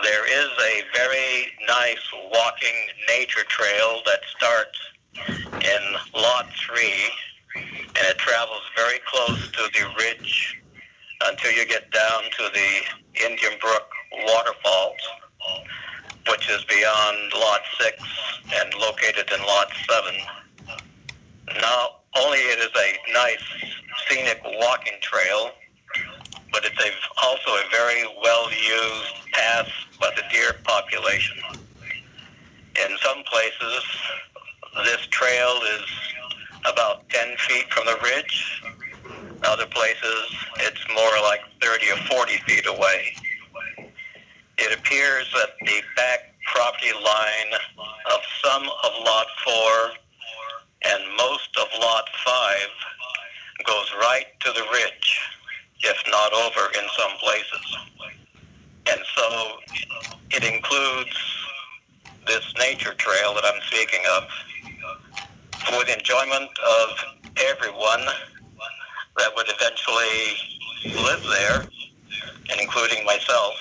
S8: There is a very nice walking nature trail that starts in Lot 3, and it travels very close to the ridge until you get down to the Indian Brook waterfalls, which is beyond Lot 6 and located in Lot 7. Not only it is a nice scenic walking trail, but it's also a very well-used path by the deer population. In some places, this trail is about 10 feet from the ridge. Other places, it's more like 30 or 40 feet away. It appears that the back property line of some of Lot 4 and most of Lot 5 goes right to the ridge, if not over in some places. And so it includes this nature trail that I'm speaking of for the enjoyment of everyone that would eventually live there, including myself,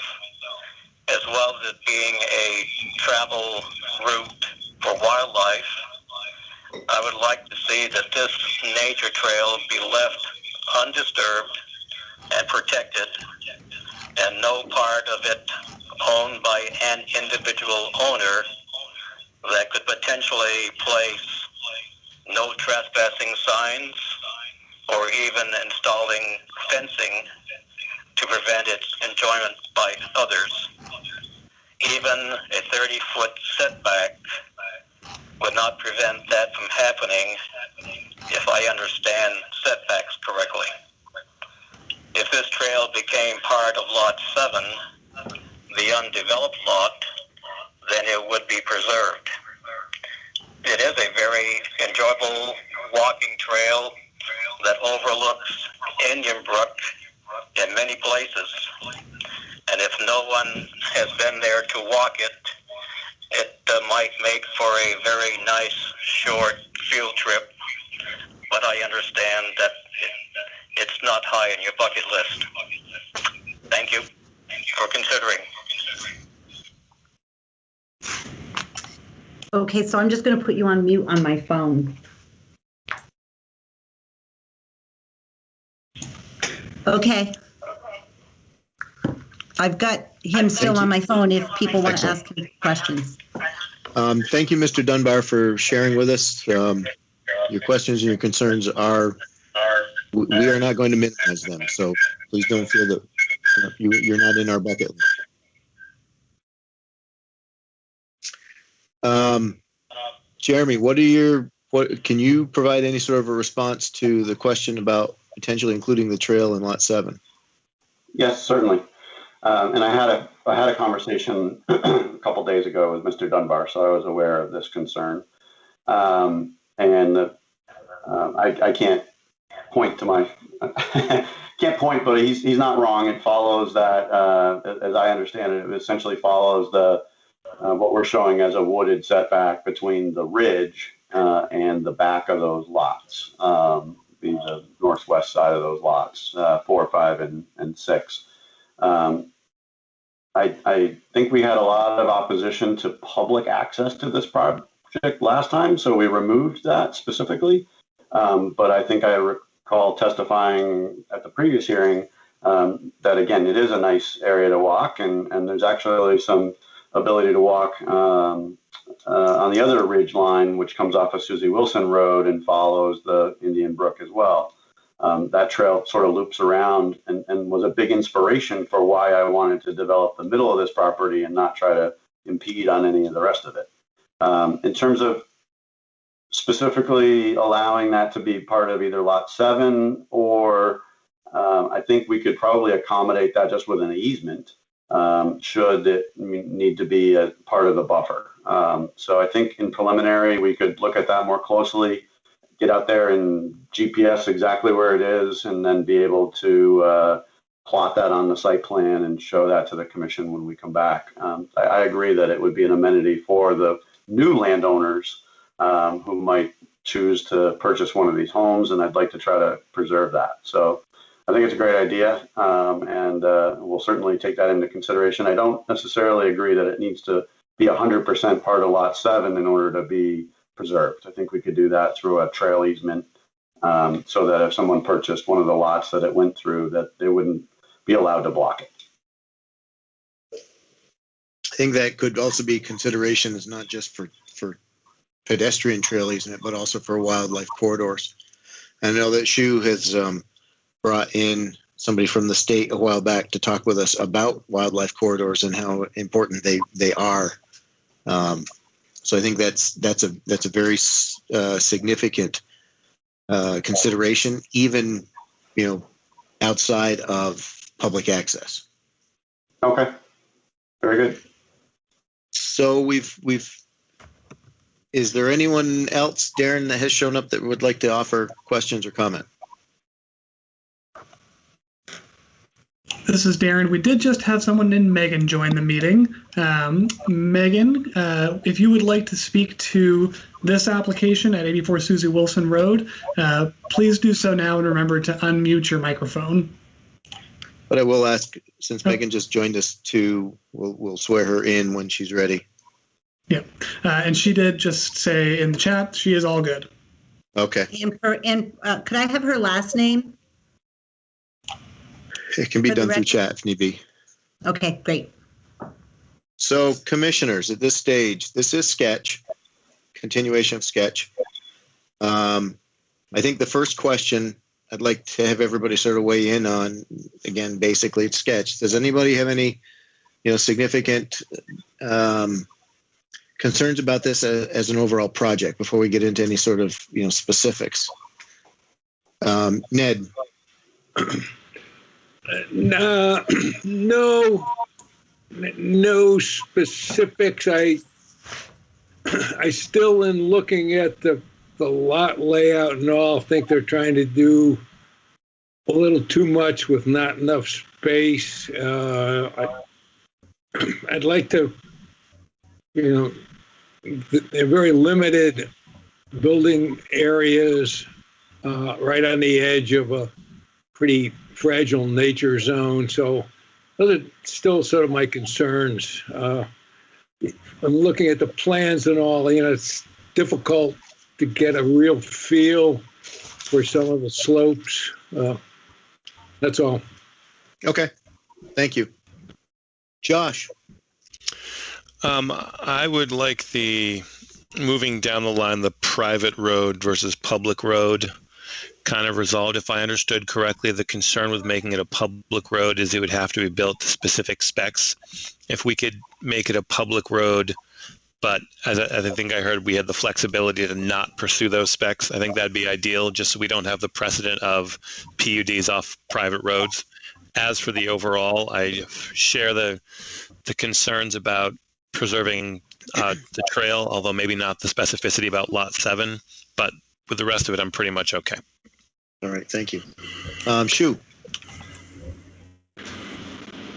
S8: as well as it being a travel route for wildlife. I would like to see that this nature trail be left undisturbed and protected, and no part of it owned by an individual owner that could potentially place no trespassing signs or even installing fencing to prevent its enjoyment by others. Even a 30-foot setback would not prevent that from happening if I understand setbacks correctly. If this trail became part of Lot 7, the undeveloped lot, then it would be preserved. It is a very enjoyable walking trail that overlooks Indian Brook in many places. And if no one has been there to walk it, it might make for a very nice short field trip. But I understand that it's not high on your bucket list. Thank you for considering.
S3: Okay, so I'm just going to put you on mute on my phone. Okay. I've got him still on my phone if people want to ask him questions.
S2: Thank you, Mr. Dunbar, for sharing with us. Your questions and your concerns are, we are not going to minimize them, so please don't feel that you're not in our bucket list. Jeremy, can you provide any sort of a response to the question about potentially including the trail in Lot 7?
S15: Yes, certainly. And I had a conversation a couple days ago with Mr. Dunbar, so I was aware of this concern. I can't point to my can't point, but he's not wrong. It follows that, as I understand it, it essentially follows the what we're showing as a wooded setback between the ridge and the back of those lots, the northwest side of those lots, 4, 5, and 6. I think we had a lot of opposition to public access to this project last time, so we removed that specifically. But I think I recall testifying at the previous hearing that, again, it is a nice area to walk, and there's actually some ability to walk on the other ridge line, which comes off of Susie Wilson Road and follows the Indian Brook as well. That trail sort of loops around and was a big inspiration for why I wanted to develop the middle of this property and not try to impede on any of the rest of it. In terms of specifically allowing that to be part of either Lot 7 or I think we could probably accommodate that just with an easement should it need to be a part of the buffer. So I think in preliminary, we could look at that more closely, get out there and GPS exactly where it is, and then be able to plot that on the site plan and show that to the commission when we come back. I agree that it would be an amenity for the new landowners who might choose to purchase one of these homes, and I'd like to try to preserve that. So I think it's a great idea, and we'll certainly take that into consideration. I don't necessarily agree that it needs to be 100% part of Lot 7 in order to be preserved. I think we could do that through a trail easement, so that if someone purchased one of the lots that it went through, that they wouldn't be allowed to block it.
S2: I think that could also be consideration is not just for pedestrian trail easement, but also for wildlife corridors. I know that Shu has brought in somebody from the state a while back to talk with us about wildlife corridors and how important they are. So I think that's a very significant consideration, even outside of public access.
S15: Okay, very good.
S2: So is there anyone else, Darren, that has shown up that would like to offer questions or comment?
S1: This is Darren. We did just have someone named Megan join the meeting. Megan, if you would like to speak to this application at 84 Susie Wilson Road, please do so now and remember to unmute your microphone.
S2: But I will ask, since Megan just joined us too, we'll swear her in when she's ready.
S1: Yeah, and she did just say in the chat she is all good.
S2: Okay.
S3: And could I have her last name?
S2: It can be done through chat if need be.
S3: Okay, great.
S2: So, commissioners, at this stage, this is sketch, continuation of sketch. I think the first question I'd like to have everybody sort of weigh in on, again, basically it's sketch. Does anybody have any, significant concerns about this as an overall project before we get into any sort of, specifics? Ned?
S9: No specifics. I still, in looking at the lot layout and all, think they're trying to do a little too much with not enough space. I'd like to, they're very limited building areas right on the edge of a pretty fragile nature zone. So those are still sort of my concerns. I'm looking at the plans and all, it's difficult to get a real feel for some of the slopes. That's all.
S2: Okay. Thank you. Josh?
S12: I would like the moving down the line, the private road versus public road kind of resolved. If I understood correctly, the concern with making it a public road is it would have to be built to specific specs. If we could make it a public road, but as I think I heard, we had the flexibility to not pursue those specs, I think that'd be ideal, just so we don't have the precedent of PUDs off private roads. As for the overall, I share the concerns about preserving the trail, although maybe not the specificity about Lot 7, but with the rest of it, I'm pretty much okay.
S2: All right, thank you. Shu?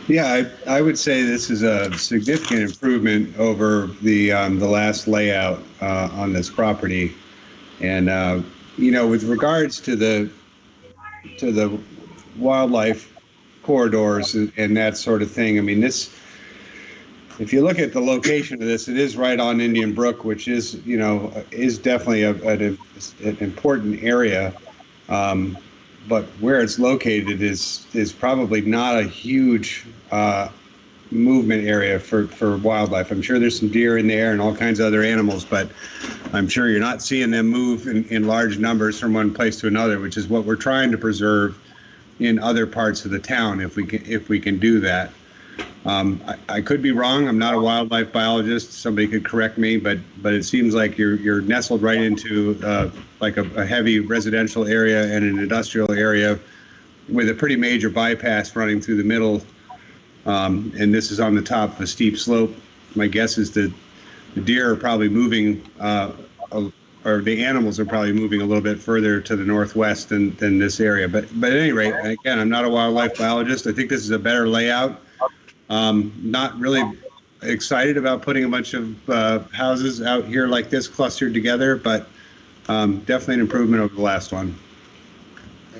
S11: Yeah, I would say this is a significant improvement over the last layout on this property, and with regards to the wildlife corridors and that sort of thing. I mean, this. If you look at the location of this, it is right on Indian Brook, which is definitely an important area. But where it's located is probably not a huge movement area for wildlife. I'm sure there's some deer in there and all kinds of other animals, but I'm sure you're not seeing them move in large numbers from one place to another, which is what we're trying to preserve in other parts of the town if we can do that. I could be wrong. I'm not a wildlife biologist. Somebody could correct me, but it seems like you're nestled right into like a heavy residential area and an industrial area with a pretty major bypass running through the middle. And this is on the top of a steep slope. My guess is that the deer are probably moving, or the animals are probably moving a little bit further to the northwest than this area. But at any rate, again, I'm not a wildlife biologist. I think this is a better layout. Not really excited about putting a bunch of houses out here like this clustered together, but definitely an improvement over the last one.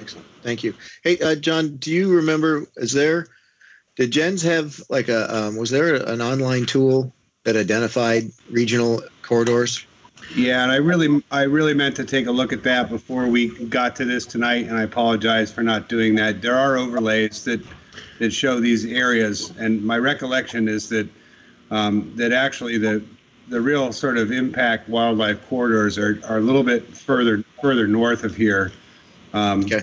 S2: Excellent. Thank you. Hey, John, do you remember, did Jens have like was there an online tool that identified regional corridors?
S11: Yeah, and I really meant to take a look at that before we got to this tonight, and I apologize for not doing that. There are overlays that show these areas, and my recollection is that that actually the real sort of impact wildlife corridors are a little bit further north of here.
S2: Okay.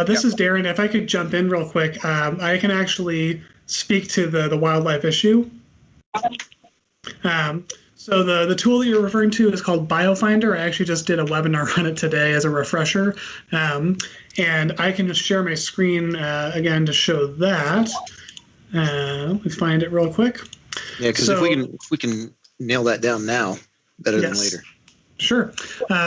S1: This is Darren. If I could jump in real quick, I can actually speak to the wildlife issue. So the tool that you're referring to is called BioFinder. I actually just did a webinar on it today as a refresher. And I can just share my screen again to show that. Let me find it real quick.
S2: Yeah, because if we can nail that down now, better than later.
S1: Sure.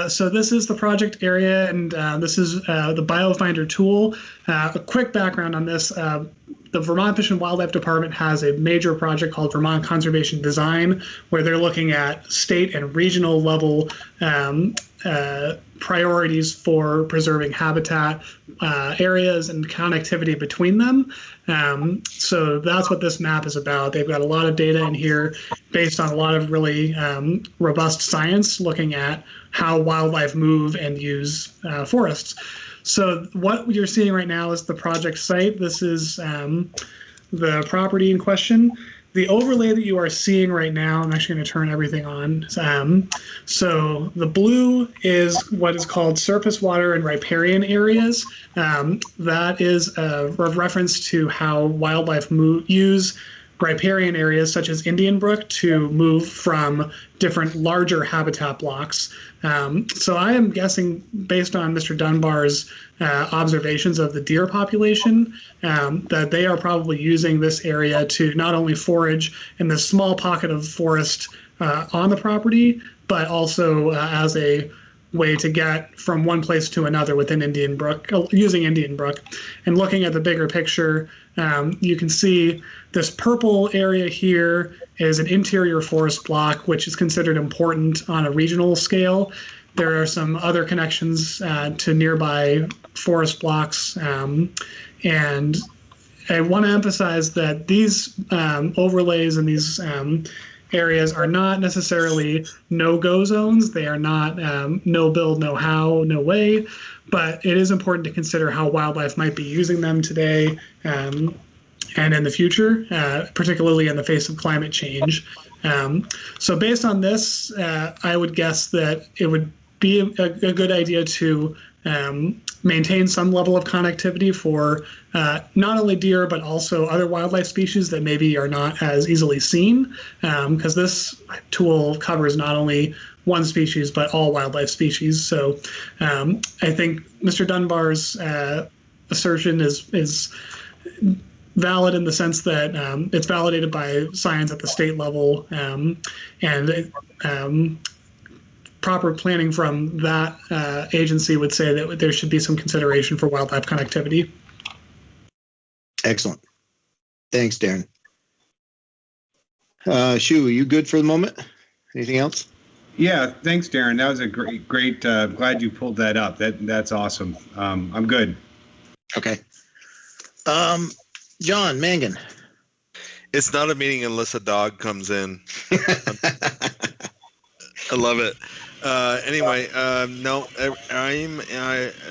S1: So this is the project area, and this is the BioFinder tool. A quick background on this. The Vermont Fish and Wildlife Department has a major project called Vermont Conservation Design, where they're looking at state and regional level priorities for preserving habitat areas and connectivity between them. So that's what this map is about. They've got a lot of data in here based on a lot of really robust science looking at how wildlife move and use forests. So what you're seeing right now is the project site. This is the property in question. The overlay that you are seeing right now, I'm actually going to turn everything on. So the blue is what is called surface water and riparian areas. That is a reference to how wildlife use riparian areas such as Indian Brook to move from different larger habitat blocks. So I am guessing, based on Mr. Dunbar's observations of the deer population, that they are probably using this area to not only forage in this small pocket of forest on the property, but also as a way to get from one place to another within Indian Brook, using Indian Brook. And looking at the bigger picture, you can see this purple area here is an interior forest block, which is considered important on a regional scale. There are some other connections to nearby forest blocks. And I want to emphasize that these overlays and these areas are not necessarily no-go zones. They are not no build, no how, no way. But it is important to consider how wildlife might be using them today and in the future, particularly in the face of climate change. So based on this, I would guess that it would be a good idea to maintain some level of connectivity for not only deer, but also other wildlife species that maybe are not as easily seen, because this tool covers not only one species, but all wildlife species. So I think Mr. Dunbar's assertion is valid in the sense that it's validated by science at the state level, and proper planning from that agency would say that there should be some consideration for wildlife connectivity.
S2: Excellent. Thanks, Darren. Shu, are you good for the moment? Anything else?
S11: Yeah, thanks, Darren. That was a great. Glad you pulled that up. That's awesome. I'm good.
S2: Okay. John Mangan.
S13: It's not a meeting unless a dog comes in. I love it. Anyway, no, I'm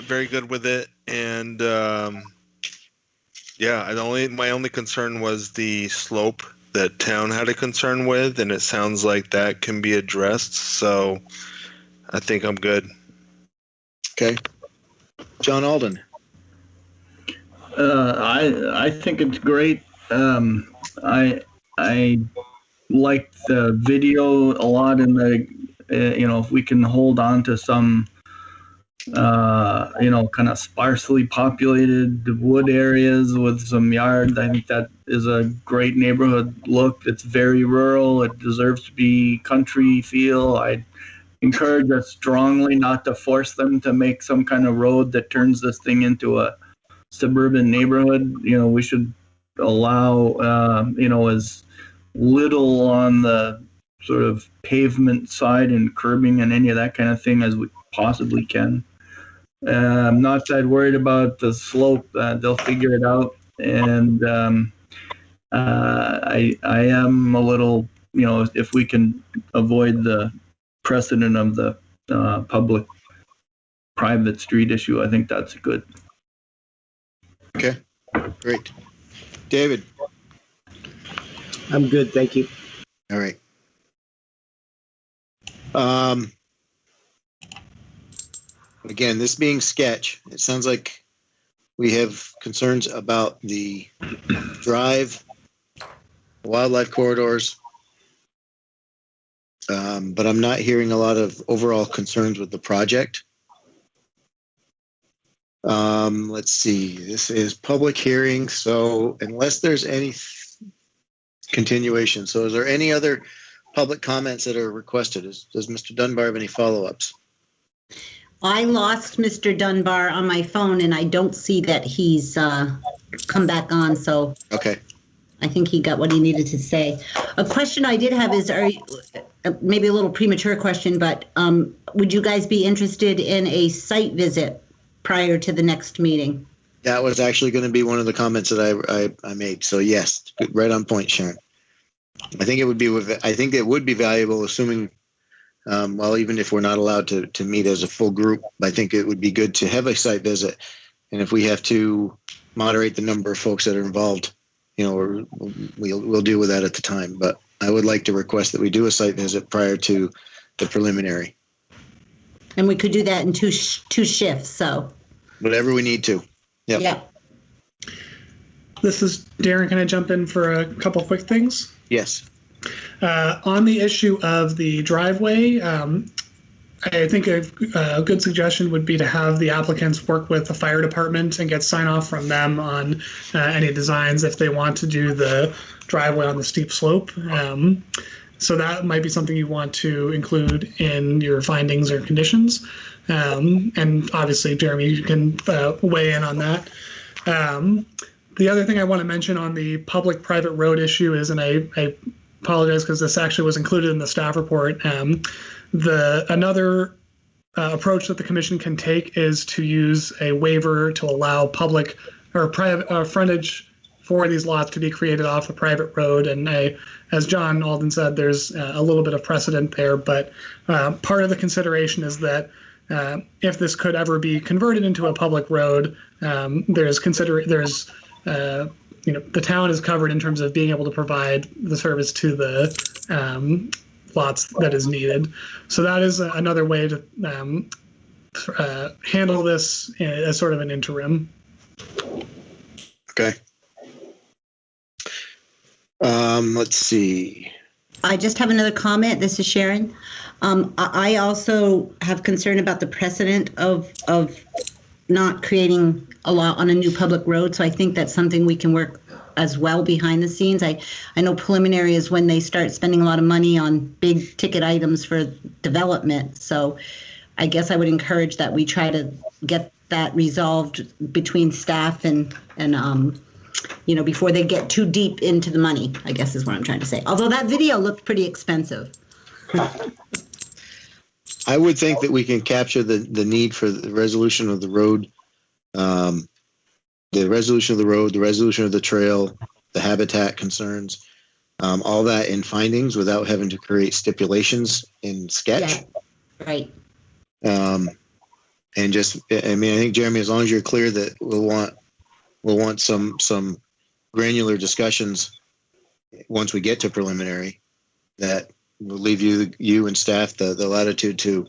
S13: very good with it, and yeah, my only concern was the slope that town had a concern with, and it sounds like that can be addressed. So I think I'm good.
S2: Okay, John Alden.
S10: I think it's great. I like the video a lot, in the if we can hold on to some kind of sparsely populated wood areas with some yards, I think that is a great neighborhood look. It's very rural. It deserves to be country feel. I encourage us strongly not to force them to make some kind of road that turns this thing into a suburban neighborhood. We should allow as little on the sort of pavement side and curbing and any of that kind of thing as we possibly can. I'm not that worried about the slope. They'll figure it out. And I am a little, if we can avoid the precedent of the public-private street issue, I think that's good.
S2: Okay, great. David?
S7: I'm good, thank you.
S2: All right. Again, this being sketch, it sounds like we have concerns about the drive, wildlife corridors, but I'm not hearing a lot of overall concerns with the project. Let's see, this is public hearing, so unless there's any continuation, so is there any other public comments that are requested? Does Mr. Dunbar have any follow-ups?
S3: I lost Mr. Dunbar on my phone, and I don't see that he's come back on, so
S2: okay.
S3: I think he got what he needed to say. A question I did have is, maybe a little premature question, but would you guys be interested in a site visit prior to the next meeting?
S2: That was actually going to be one of the comments that I made. So yes, right on point, Sharon. I think it would be valuable, assuming, well, even if we're not allowed to meet as a full group, I think it would be good to have a site visit. And if we have to moderate the number of folks that are involved, we'll deal with that at the time. But I would like to request that we do a site visit prior to the preliminary.
S3: And we could do that in two shifts, so.
S2: Whatever we need to. Yep.
S3: Yeah.
S1: This is Darren. Can I jump in for a couple quick things?
S2: Yes.
S1: On the issue of the driveway, I think a good suggestion would be to have the applicants work with the fire department and get sign off from them on any designs if they want to do the driveway on the steep slope. So that might be something you want to include in your findings or conditions. And obviously, Jeremy, you can weigh in on that. The other thing I want to mention on the public-private road issue is, and I apologize because this actually was included in the staff report, another approach that the commission can take is to use a waiver to allow public or private frontage for these lots to be created off a private road. And as John Alden said, there's a little bit of precedent there, but part of the consideration is that if this could ever be converted into a public road, the town is covered in terms of being able to provide the service to the lots that is needed. So that is another way to handle this as sort of an interim.
S2: Okay. Let's see.
S3: I just have another comment. This is Sharon. I also have concern about the precedent of not creating a lot on a new public road. So I think that's something we can work as well behind the scenes. I know preliminary is when they start spending a lot of money on big ticket items for development. So I guess I would encourage that we try to get that resolved between staff and before they get too deep into the money, I guess is what I'm trying to say. Although that video looked pretty expensive.
S2: I would think that we can capture the need for the resolution of the road, the resolution of the trail, the habitat concerns, all that in findings without having to create stipulations in sketch.
S3: Yeah, right.
S2: And I think, Jeremy, as long as you're clear that we'll want some granular discussions once we get to preliminary, that we'll leave you and staff the latitude to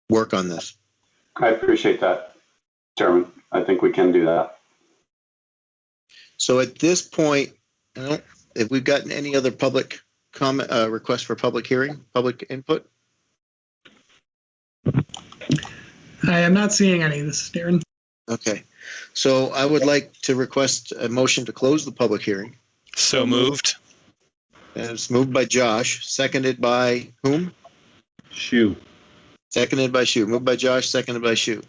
S2: work on this.
S15: I appreciate that, Chairman. I think we can do that.
S2: So at this point, have we gotten any other public comment requests for public hearing, public input?
S1: I am not seeing any. This is Darren.
S2: Okay. So I would like to request a motion to close the public hearing.
S12: So moved.
S2: It's moved by Josh, seconded by whom?
S11: Shu.
S2: Seconded by Shu. Moved by Josh, seconded by Shu.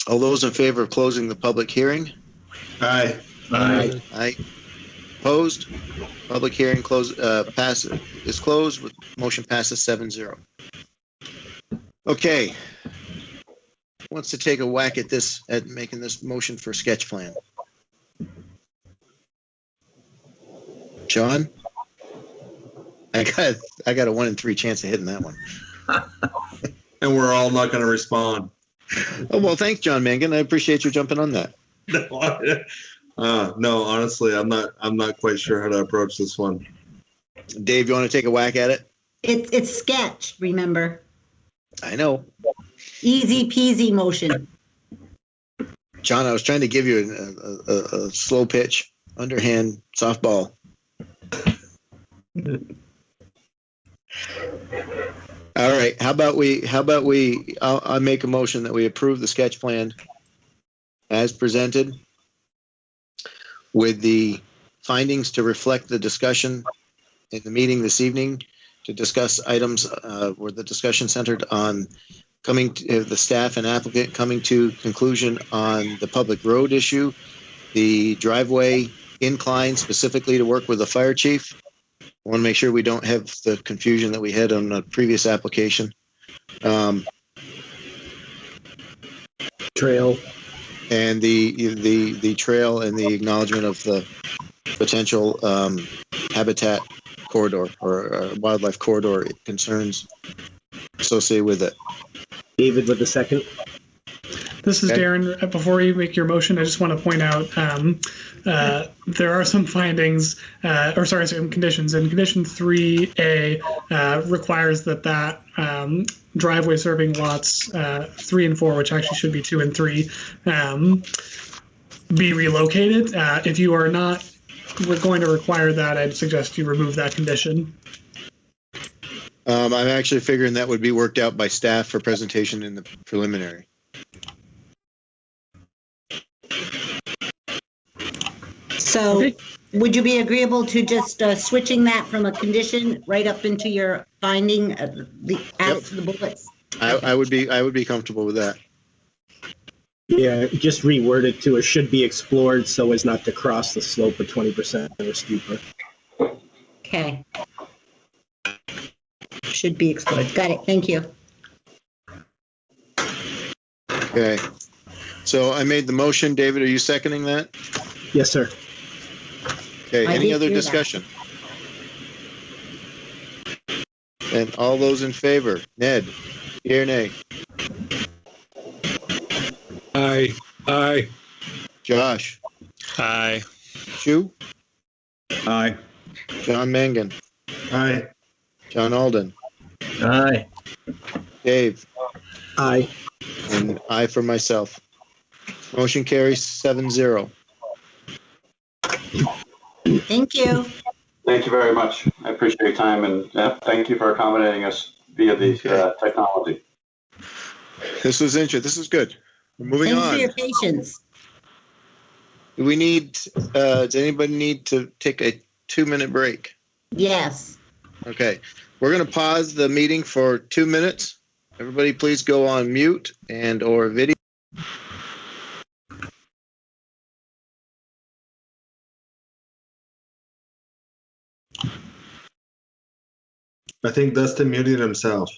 S2: All those in favor of closing the public hearing?
S5: Aye.
S2: Aye. Aye. Opposed? Public hearing is closed. Motion passes 7-0. Okay. Who wants to take a whack at this, at making this motion for sketch plan? John? I got a 1 in 3 chance of hitting that one.
S5: And we're all not going to respond.
S2: Oh, well, thanks, John Mangan. I appreciate you jumping on that.
S5: No, honestly, I'm not quite sure how to approach this one.
S2: Dave, you want to take a whack at it?
S3: It's sketch, remember?
S2: I know.
S3: Easy peasy motion.
S2: John, I was trying to give you a slow pitch, underhand softball. All right. How about we, I'll make a motion that we approve the sketch plan as presented with the findings to reflect the discussion in the meeting this evening, to discuss items where the discussion centered on coming to the staff and applicant coming to conclusion on the public road issue, the driveway incline specifically to work with the fire chief. I want to make sure we don't have the confusion that we had on the previous application.
S7: Trail.
S2: And the trail and the acknowledgement of the potential habitat corridor or wildlife corridor concerns associated with it.
S7: David with the second.
S1: This is Darren. Before you make your motion, I just want to point out there are some findings, some conditions. And condition 3A requires that driveway serving lots 3 and 4, which actually should be 2 and 3, be relocated. If you are not, we're going to require that, I'd suggest you remove that condition.
S2: I'm actually figuring that would be worked out by staff for presentation in the preliminary.
S3: So would you be agreeable to just switching that from a condition right up into your finding, after the bullets?
S2: I would be comfortable with that.
S7: Yeah, just reword it to a should be explored so as not to cross the slope of 20% or steeper.
S3: Okay. Should be explored. Got it. Thank you.
S2: Okay. So I made the motion. David, are you seconding that?
S7: Yes, sir.
S2: Okay. Any other discussion? And all those in favor? Ned, yea or nay?
S9: Aye. Aye.
S2: Josh?
S12: Aye.
S2: Shu?
S11: Aye.
S2: John Mangan?
S5: Aye.
S2: John Alden?
S10: Aye.
S2: Dave?
S7: Aye.
S2: And aye for myself. Motion carries 7-0.
S3: Thank you.
S15: Thank you very much. I appreciate your time, and thank you for accommodating us via these technology.
S2: This was interesting. This is good. We're moving
S3: Thanks
S2: on.
S3: for your patience.
S2: Do we need, does anybody need to take a 2-minute break?
S3: Yes.
S2: Okay. We're going to pause the meeting for 2 minutes. Everybody please go on mute and or video.
S5: I think Dustin muted himself.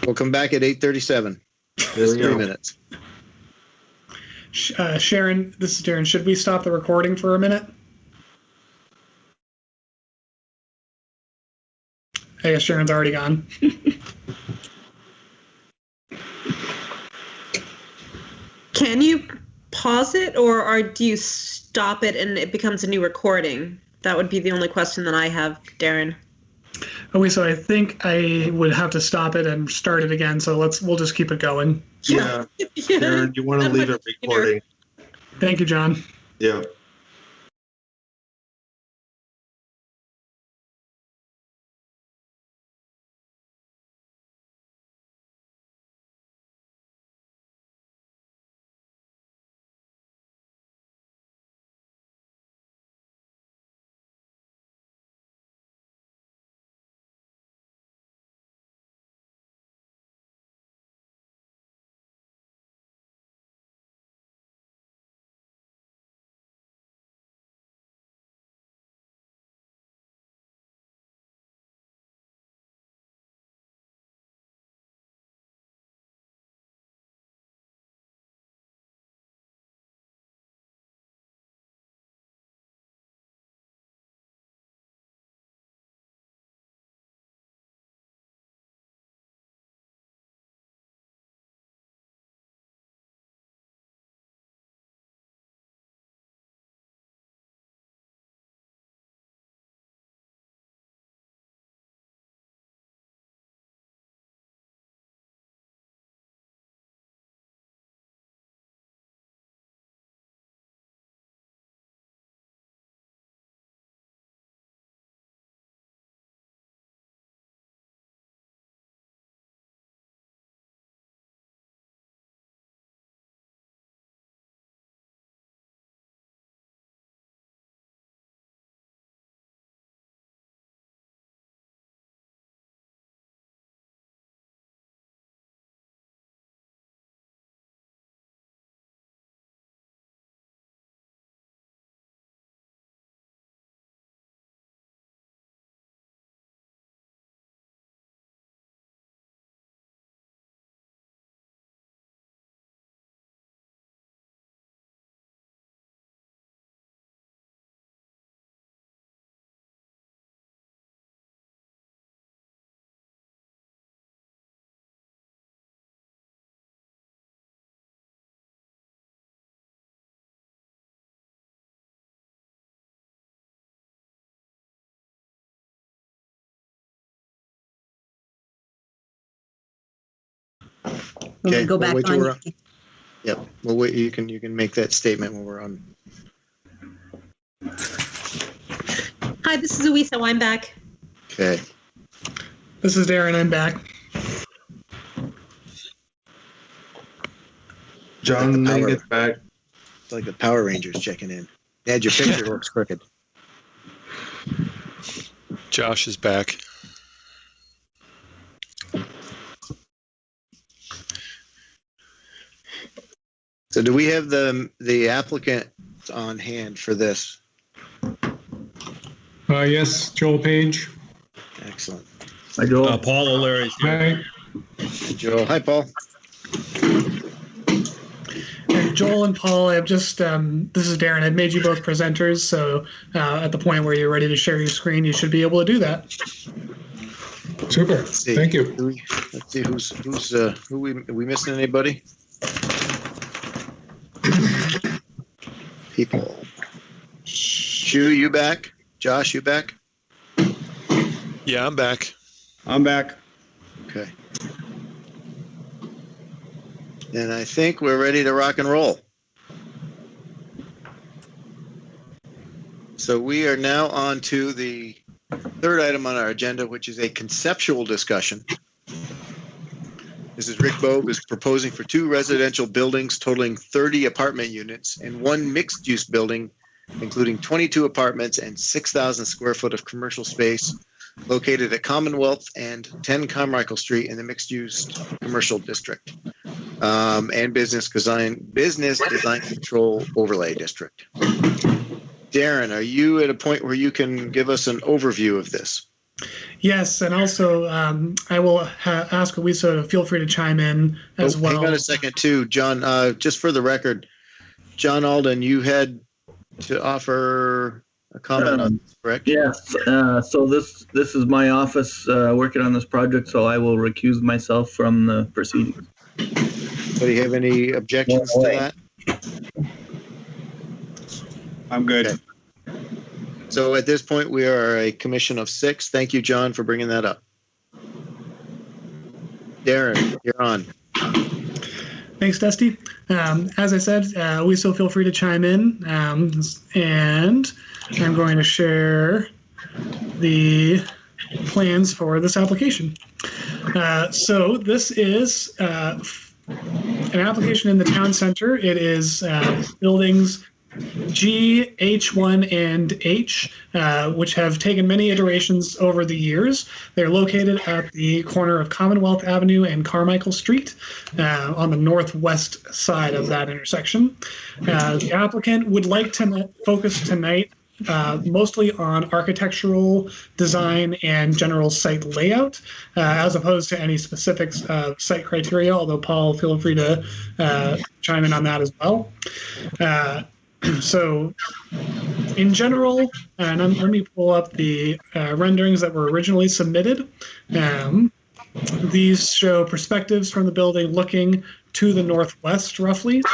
S2: We'll come back at 8:37.
S5: There we
S2: 3
S5: go.
S2: minutes.
S1: Sharon, this is Darren. Should we stop the recording for a minute? I guess Sharon's already gone.
S4: Can you pause it, or do you stop it and it becomes a new recording? That would be the only question that I have, Darren.
S1: Okay, so I think I would have to stop it and start it again. So we'll just keep it going.
S5: Yeah. Aaron, you want to leave it recording?
S1: Thank you, John.
S5: Yeah.
S3: When we
S2: Okay,
S3: go
S2: we'll
S3: back
S2: wait till we're
S3: on.
S2: on. Yep, we'll wait. You can make that statement when we're on.
S4: Hi, this is Uiso. I'm back.
S2: Okay.
S1: This is Darren. I'm back.
S13: John made it back.
S2: It's like the Power Rangers checking in. Ed, your picture looks crooked.
S12: Josh is back.
S2: So do we have the applicant on hand for this?
S16: Yes, Joel Page.
S2: Excellent.
S10: Hi, Joel.
S16: Paul O'Leary's here.
S2: Hi, Joel. Hi, Paul.
S1: And Joel and Paul, I've just, this is Darren. I've made you both presenters, so at the point where you're ready to share your screen, you should be able to do that.
S16: Super. Thank you.
S2: Let's see who we missing anybody? People. Shu, you back? Josh, you back?
S12: Yeah, I'm back.
S11: I'm back.
S2: Okay. And I think we're ready to rock and roll. So we are now on to the third item on our agenda, which is a conceptual discussion. This is Rick Bogue is proposing for 2 residential buildings totaling 30 apartment units and 1 mixed-use building, including 22 apartments and 6,000 square foot of commercial space located at Commonwealth and 10 Carmichael Street in the mixed-use commercial district and business design control overlay district. Darren, are you at a point where you can give us an overview of this?
S1: Yes, and also I will ask Uiso to feel free to chime in as well.
S2: Hang on a second, too, John. Just for the record, John Alden, you had to offer a comment on this, correct?
S10: Yes. So this is my office working on this project, so I will recuse myself from the proceedings.
S2: Do you have any objections to that?
S11: I'm good.
S2: Okay. So at this point, we are a commission of 6. Thank you, John, for bringing that up. Darren, you're on.
S1: Thanks, Dusty. As I said, we still feel free to chime in. And I'm going to share the plans for this application. So this is an application in the town center. It is buildings G, H1, and H, which have taken many iterations over the years. They're located at the corner of Commonwealth Avenue and Carmichael Street on the northwest side of that intersection. The applicant would like to focus tonight mostly on architectural design and general site layout, as opposed to any specific site criteria, although Paul, feel free to chime in on that as well. So in general, and let me pull up the renderings that were originally submitted. These show perspectives from the building looking to the northwest, roughly.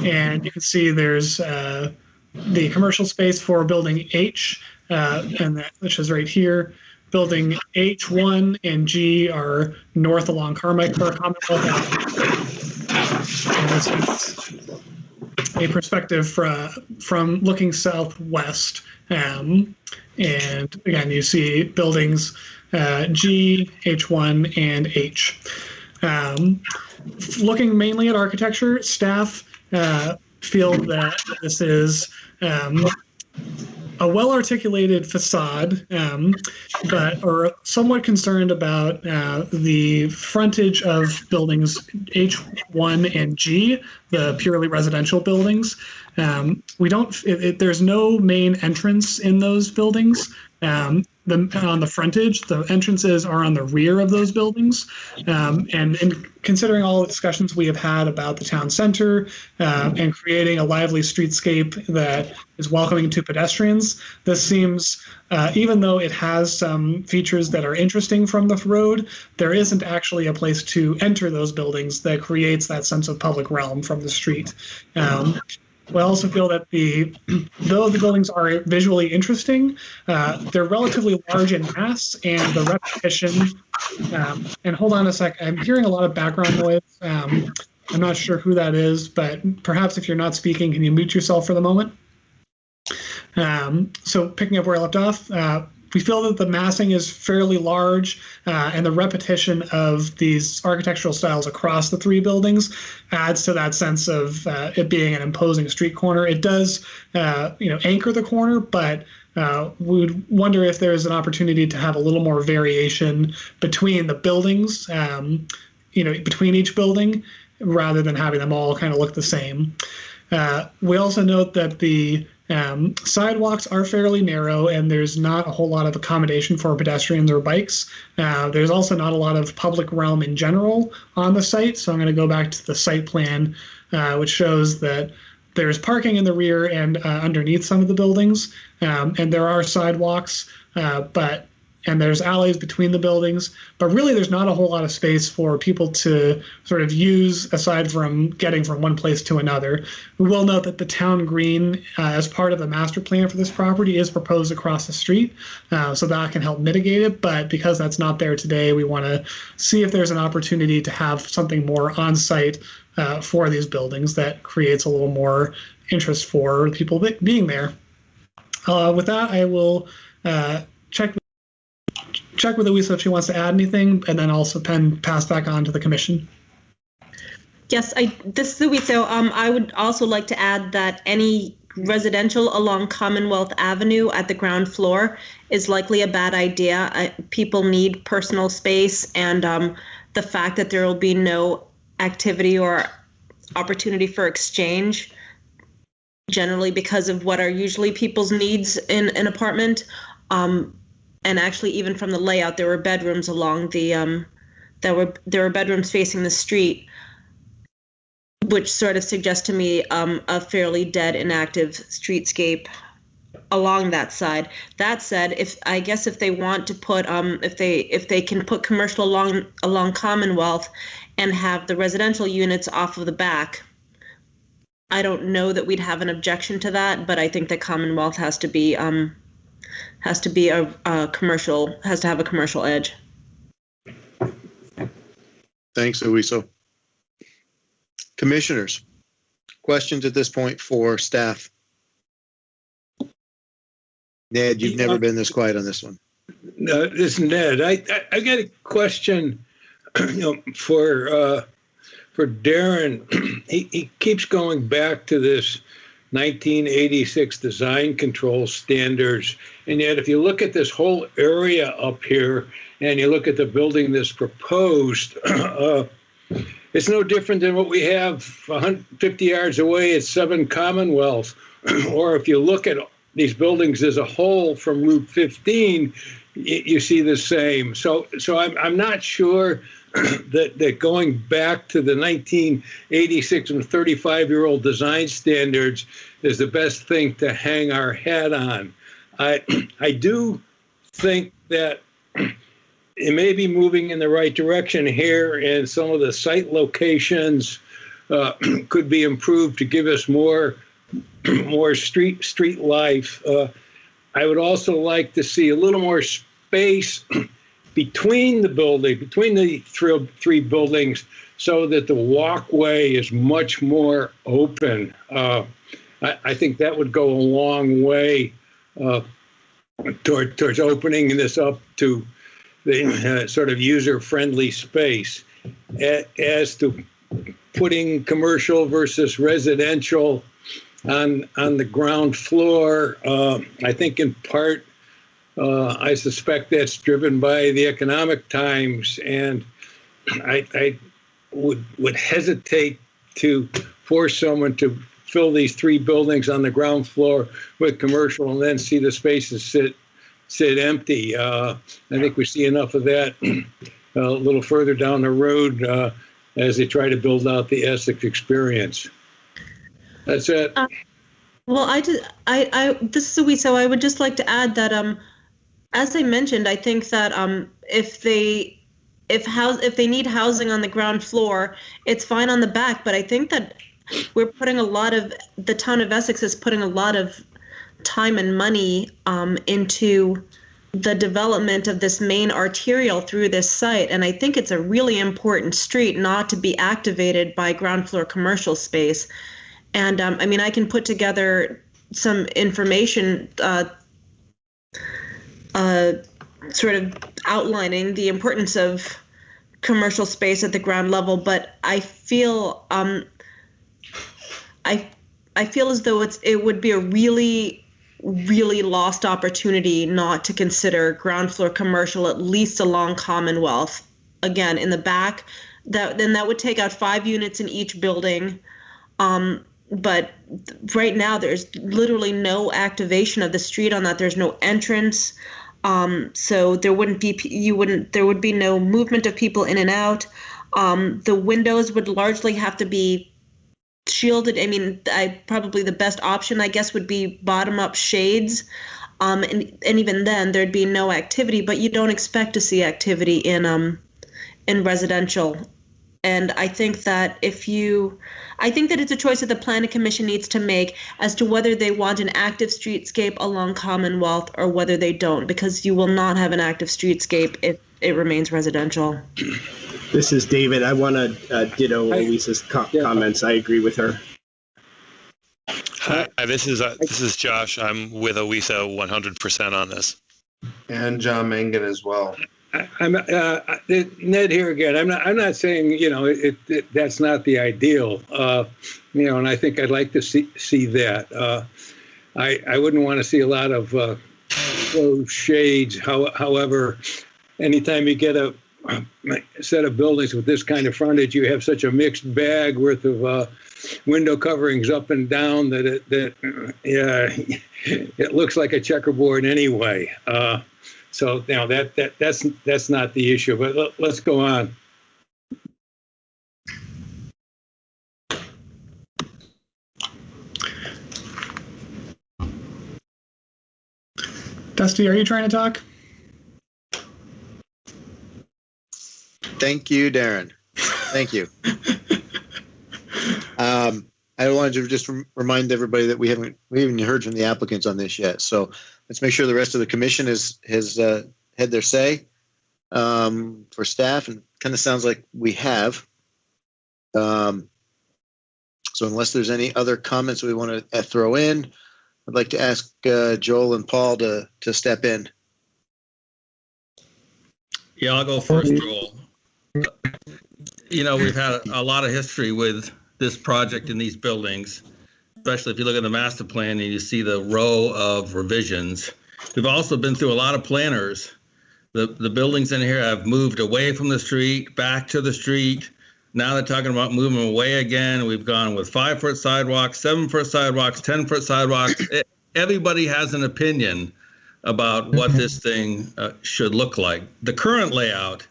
S1: And you can see there's the commercial space for building H, and that, which is right here. Building H1 and G are north along Carmichael Commonwealth Avenue. And this is a perspective from looking southwest. And again, you see buildings G, H1, and H. Looking mainly at architecture, staff feel that this is a well-articulated facade, but are somewhat concerned about the frontage of buildings H1 and G, the purely residential buildings. There's no main entrance in those buildings. On the frontage, the entrances are on the rear of those buildings. And in considering all the discussions we have had about the town center and creating a lively streetscape that is welcoming to pedestrians, this seems, even though it has some features that are interesting from the road, there isn't actually a place to enter those buildings that creates that sense of public realm from the street. We also feel that though the buildings are visually interesting, they're relatively large in mass, and the repetition And hold on a sec. I'm hearing a lot of background noise. I'm not sure who that is, but perhaps if you're not speaking, can you mute yourself for the moment? So picking up where I left off, we feel that the massing is fairly large, and the repetition of these architectural styles across the three buildings adds to that sense of it being an imposing street corner. It does, anchor the corner, but we would wonder if there's an opportunity to have a little more variation between the buildings, between each building, rather than having them all kind of look the same. We also note that the sidewalks are fairly narrow, and there's not a whole lot of accommodation for pedestrians or bikes. There's also not a lot of public realm in general on the site, so I'm going to go back to the site plan, which shows that there's parking in the rear and underneath some of the buildings, and there are sidewalks, and there's alleys between the buildings, but really there's not a whole lot of space for people to sort of use aside from getting from one place to another. We will note that the town green, as part of the master plan for this property, is proposed across the street, so that can help mitigate it, but because that's not there today, we want to see if there's an opportunity to have something more on site for these buildings that creates a little more interest for people being there. With that, I will check with Louisa if she wants to add anything, and then also pass back on to the commission.
S4: Yes, this is Louisa. I would also like to add that any residential along Commonwealth Avenue at the ground floor is likely a bad idea. People need personal space, and the fact that there will be no activity or opportunity for exchange, generally because of what are usually people's needs in an apartment. And actually, even from the layout, there were bedrooms along the there were bedrooms facing the street, which sort of suggests to me a fairly dead, inactive streetscape along that side. That said, if they want to put if they can put commercial along Commonwealth and have the residential units off of the back, I don't know that we'd have an objection to that, but I think that Commonwealth has to have a commercial edge.
S2: Thanks, Louisa. Commissioners, questions at this point for staff? Ned, you've never been this quiet on this one.
S9: No, this is Ned. I got a question, for Darren. He keeps going back to this 1986 design control standards, and yet if you look at this whole area up here and you look at the building that's proposed, it's no different than what we have 150 yards away at 7 Commonwealth. Or if you look at these buildings as a whole from Route 15, you see the same. So I'm not sure that going back to the 1986 and 35-year-old design standards is the best thing to hang our hat on. I do think that it may be moving in the right direction here, and some of the site locations could be improved to give us more street life. I would also like to see a little more space between the three buildings, so that the walkway is much more open. I think that would go a long way towards opening this up to the sort of user-friendly space. As to putting commercial versus residential on the ground floor, I think in part, I suspect that's driven by the economic times, and I would hesitate to force someone to fill these 3 buildings on the ground floor with commercial and then see the spaces sit empty. I think we see enough of that a little further down the road as they try to build out the Essex experience. That's it.
S4: Well, this is Louisa. I would just like to add that as I mentioned, I think that if they need housing on the ground floor, it's fine on the back. But I think that the town of Essex is putting a lot of time and money into the development of this main arterial through this site. And I think it's a really important street not to be activated by ground floor commercial space. And I mean, I can put together some information sort of outlining the importance of commercial space at the ground level, but I feel I feel as though it would be a really lost opportunity not to consider ground floor commercial, at least along Commonwealth. Again, in the back, that would take out 5 units in each building. But right now there's literally no activation of the street on that. There's no entrance. So there would be no movement of people in and out. The windows would largely have to be shielded. I mean, probably the best option, I guess, would be bottom-up shades. And even then, there'd be no activity. But you don't expect to see activity in residential. And I think that it's a choice that the Planning Commission needs to make as to whether they want an active streetscape along Commonwealth or whether they don't, because you will not have an active streetscape if it remains residential.
S7: This is David. I want to ditto Lisa's comments. I agree with her.
S12: Hi, this is Josh. I'm with Owisa 100% on this.
S5: And John Mangan as well.
S9: I'm Ned here again. I'm not saying that's not the ideal. And I think I'd like to see that. I wouldn't want to see a lot of closed shades. However, anytime you get a set of buildings with this kind of frontage, you have such a mixed bag worth of window coverings up and down that it looks like a checkerboard anyway. So that's not the issue, but let's go on.
S1: Dusty, are you trying to talk?
S2: Thank you, Darren. Thank you. I wanted to just remind everybody that we haven't heard from the applicants on this yet. So let's make sure the rest of the commission has had their say for staff, and kind of sounds like we have. So unless there's any other comments we want to throw in, I'd like to ask Joel and Paul to step in.
S17: Yeah, I'll go first, Joel. We've had a lot of history with this project in these buildings, especially if you look at the master plan and you see the row of revisions. We've also been through a lot of planners. The buildings in here have moved away from the street, back to the street. Now they're talking about moving away again. We've gone with 5-foot sidewalks, 7-foot sidewalks, 10-foot sidewalks. Everybody has an opinion about what this thing should look like. The current layout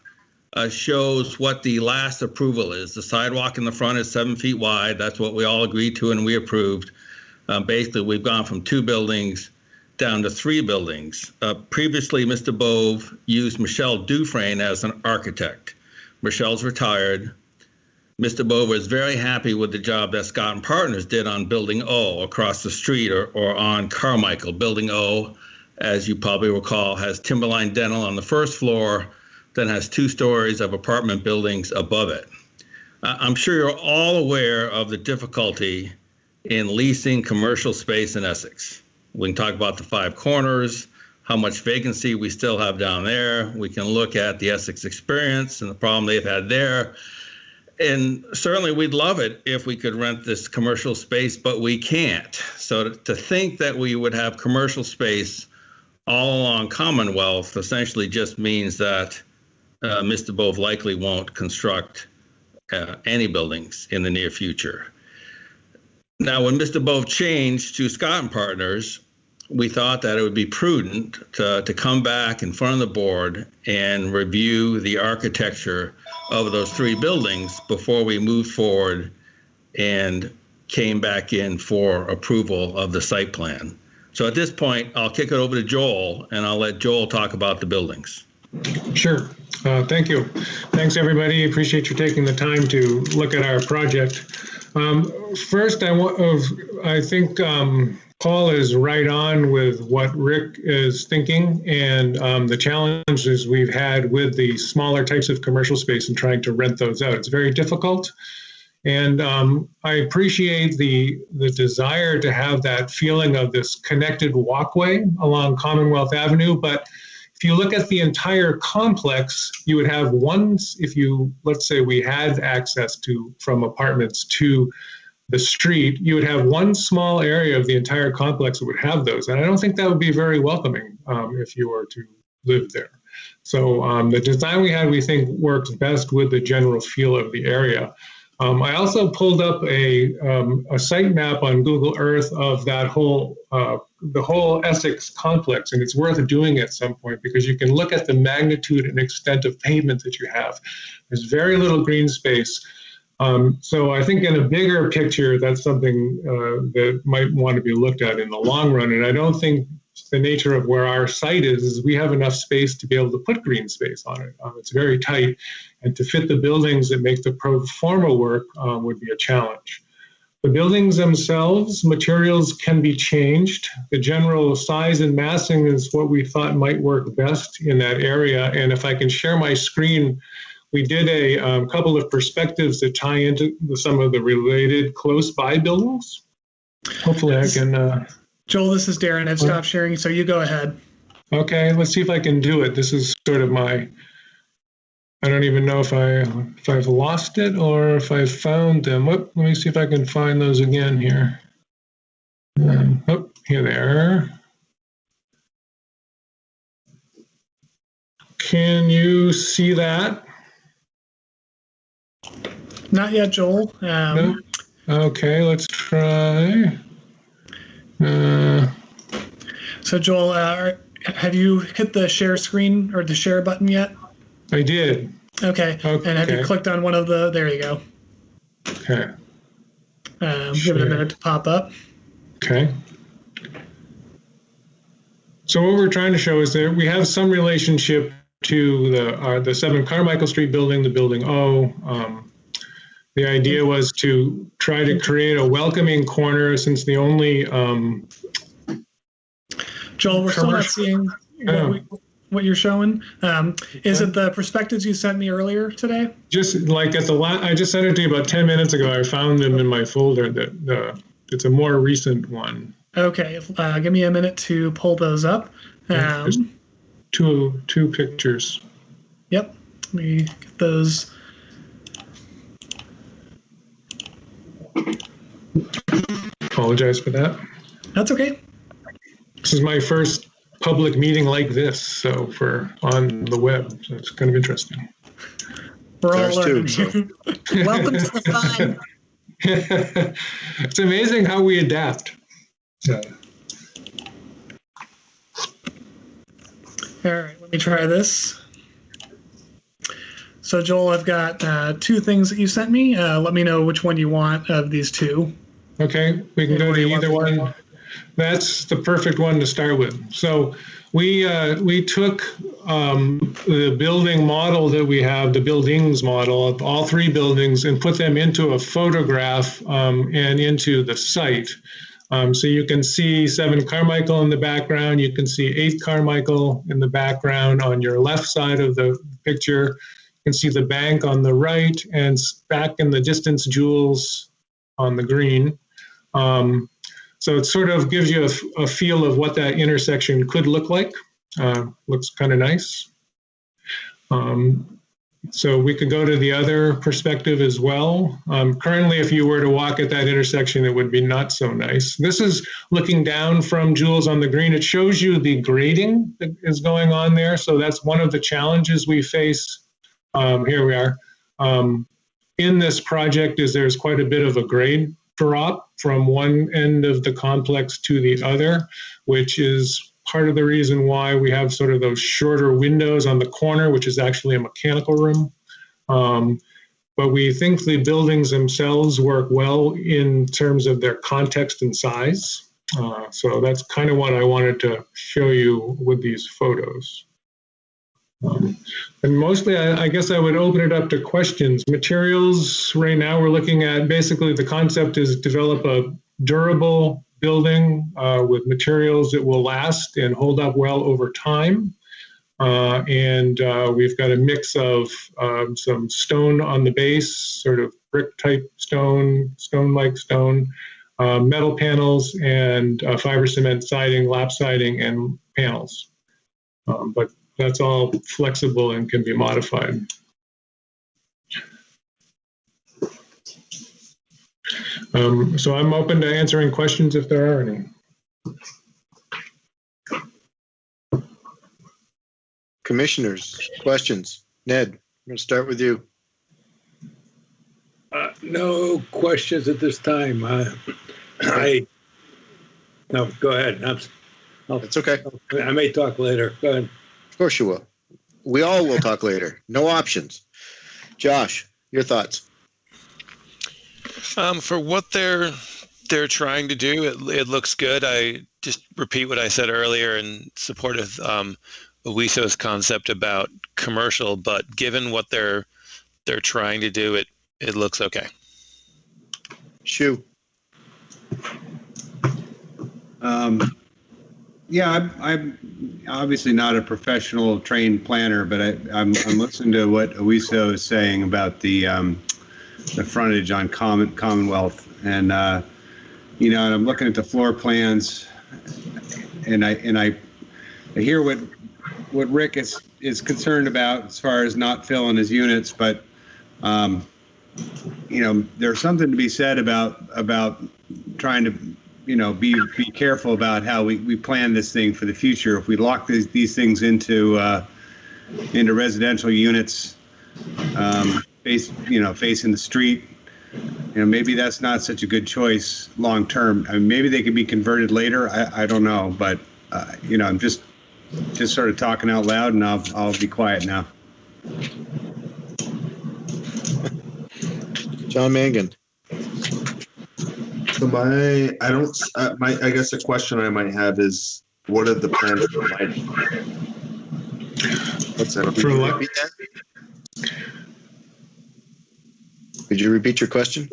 S17: shows what the last approval is. The sidewalk in the front is 7 feet wide. That's what we all agreed to and we approved. Basically, we've gone from 2 buildings down to 3 buildings. Previously, Mr. Bove used Michelle Dufresne as an architect. Michelle's retired. Mr. Bove is very happy with the job that Scott and Partners did on Building O across the street or on Carmichael. Building O, as you probably recall, has Timberline Dental on the first floor, then has 2 stories of apartment buildings above it. I'm sure you're all aware of the difficulty in leasing commercial space in Essex. We can talk about the 5 corners, how much vacancy we still have down there. We can look at the Essex experience and the problem they've had there. And certainly we'd love it if we could rent this commercial space, but we can't. So to think that we would have commercial space all along Commonwealth essentially just means that Mr. Bove likely won't construct any buildings in the near future. Now, when Mr. Bove changed to Scott and Partners, we thought that it would be prudent to come back in front of the board and review the architecture of those 3 buildings before we moved forward and came back in for approval of the site plan. So at this point, I'll kick it over to Joel, and I'll let Joel talk about the buildings.
S16: Sure. Thank you. Thanks, everybody. Appreciate you taking the time to look at our project. First, I think Paul is right on with what Rick is thinking, and the challenges we've had with the smaller types of commercial space and trying to rent those out. It's very difficult. And I appreciate the desire to have that feeling of this connected walkway along Commonwealth Avenue. But if you look at the entire complex, you would have if let's say we had access from apartments to the street, you would have one small area of the entire complex that would have those. And I don't think that would be very welcoming if you were to live there. So the design we had, we think, works best with the general feel of the area. I also pulled up a site map on Google Earth of that the whole Essex complex, and it's worth doing at some point because you can look at the magnitude and extent of pavement that you have. There's very little green space. So I think in a bigger picture, that's something that might want to be looked at in the long run. And I don't think the nature of where our site is we have enough space to be able to put green space on it. It's very tight, and to fit the buildings that make the pro forma work would be a challenge. The buildings themselves, materials can be changed. The general size and massing is what we thought might work best in that area. And if I can share my screen, we did a couple of perspectives that tie into some of the related close by buildings. Hopefully I can...
S1: Joel, this is Darren. I've stopped sharing, so you go ahead.
S16: Okay, let's see if I can do it. This is sort of I don't even know if I've lost it or if I've found them. Let me see if I can find those again here. Here they are. Can you see that?
S1: Not yet, Joel.
S16: No? Okay, let's try.
S1: So Joel, have you hit the share screen or the share button yet?
S16: I did.
S1: Okay. And have you clicked on one of there you go.
S16: Okay.
S1: Give it a minute to pop up.
S16: Okay. So what we're trying to show is that we have some relationship to the 7 Carmichael Street building, the building O. The idea was to try to create a welcoming corner, since the only
S1: Joel, we're still not seeing what you're showing. Is it the perspectives you sent me earlier today?
S16: Just like I just sent it to you about 10 minutes ago. I found them in my folder. It's a more recent one.
S1: Okay, give me a minute to pull those up.
S16: There's two pictures.
S1: Yep, let me get those.
S16: Apologize for that.
S1: That's okay.
S16: This is my first public meeting like this, so on the web, so it's kind of interesting.
S1: We're all learning.
S3: Welcome to the fun.
S16: It's amazing how we adapt. So.
S1: All right, let me try this. So Joel, I've got 2 things that you sent me. Let me know which one you want of these 2.
S16: Okay, we can go to either one. That's the perfect one to start with. So we took the building model that we have, the buildings model of all 3 buildings, and put them into a photograph and into the site. So you can see 7 Carmichael in the background. You can see 8 Carmichael in the background on your left side of the picture. You can see the bank on the right, and back in the distance, Jules on the green. So it sort of gives you a feel of what that intersection could look like. Looks kind of nice. So we could go to the other perspective as well. Currently, if you were to walk at that intersection, it would be not so nice. This is looking down from Jules on the green. It shows you the grading that is going on there. So that's one of the challenges we face. Here we are. In this project there's quite a bit of a grade drop from one end of the complex to the other, which is part of the reason why we have sort of those shorter windows on the corner, which is actually a mechanical room. But we think the buildings themselves work well in terms of their context and size. So that's kind of what I wanted to show you with these photos. And mostly, I guess I would open it up to questions. Materials, right now we're looking at, basically the concept is develop a durable building with materials that will last and hold up well over time. And we've got a mix of some stone on the base, sort of brick type stone, stone-like stone, metal panels, and fiber cement siding, lap siding, and panels. But that's all flexible and can be modified. So I'm open to answering questions if there are any.
S2: Commissioners, questions? Ned, I'm going to start with you.
S9: No questions at this time. No, go ahead.
S2: That's okay.
S9: I may talk later. Go ahead.
S2: Of course you will. We all will talk later. No options. Josh, your thoughts?
S12: For what they're trying to do, it looks good. I just repeat what I said earlier in support of Owiso's concept about commercial, but given what they're trying to do, it looks okay.
S2: Shu.
S11: Yeah, I'm obviously not a professional trained planner, but I'm listening to what Owiso is saying about the frontage on Commonwealth, and and I'm looking at the floor plans, and I hear what Rick is concerned about as far as not filling his units, but there's something to be said about trying to be careful about how we plan this thing for the future. If we lock these things into residential units, facing the street, maybe that's not such a good choice long term. I mean, maybe they could be converted later. I don't know, but I'm just sort of talking out loud, and I'll be quiet now.
S2: John Mangan.
S13: So I guess a question I might have is, what are the plans for lighting? What's that?
S2: Could you repeat your question?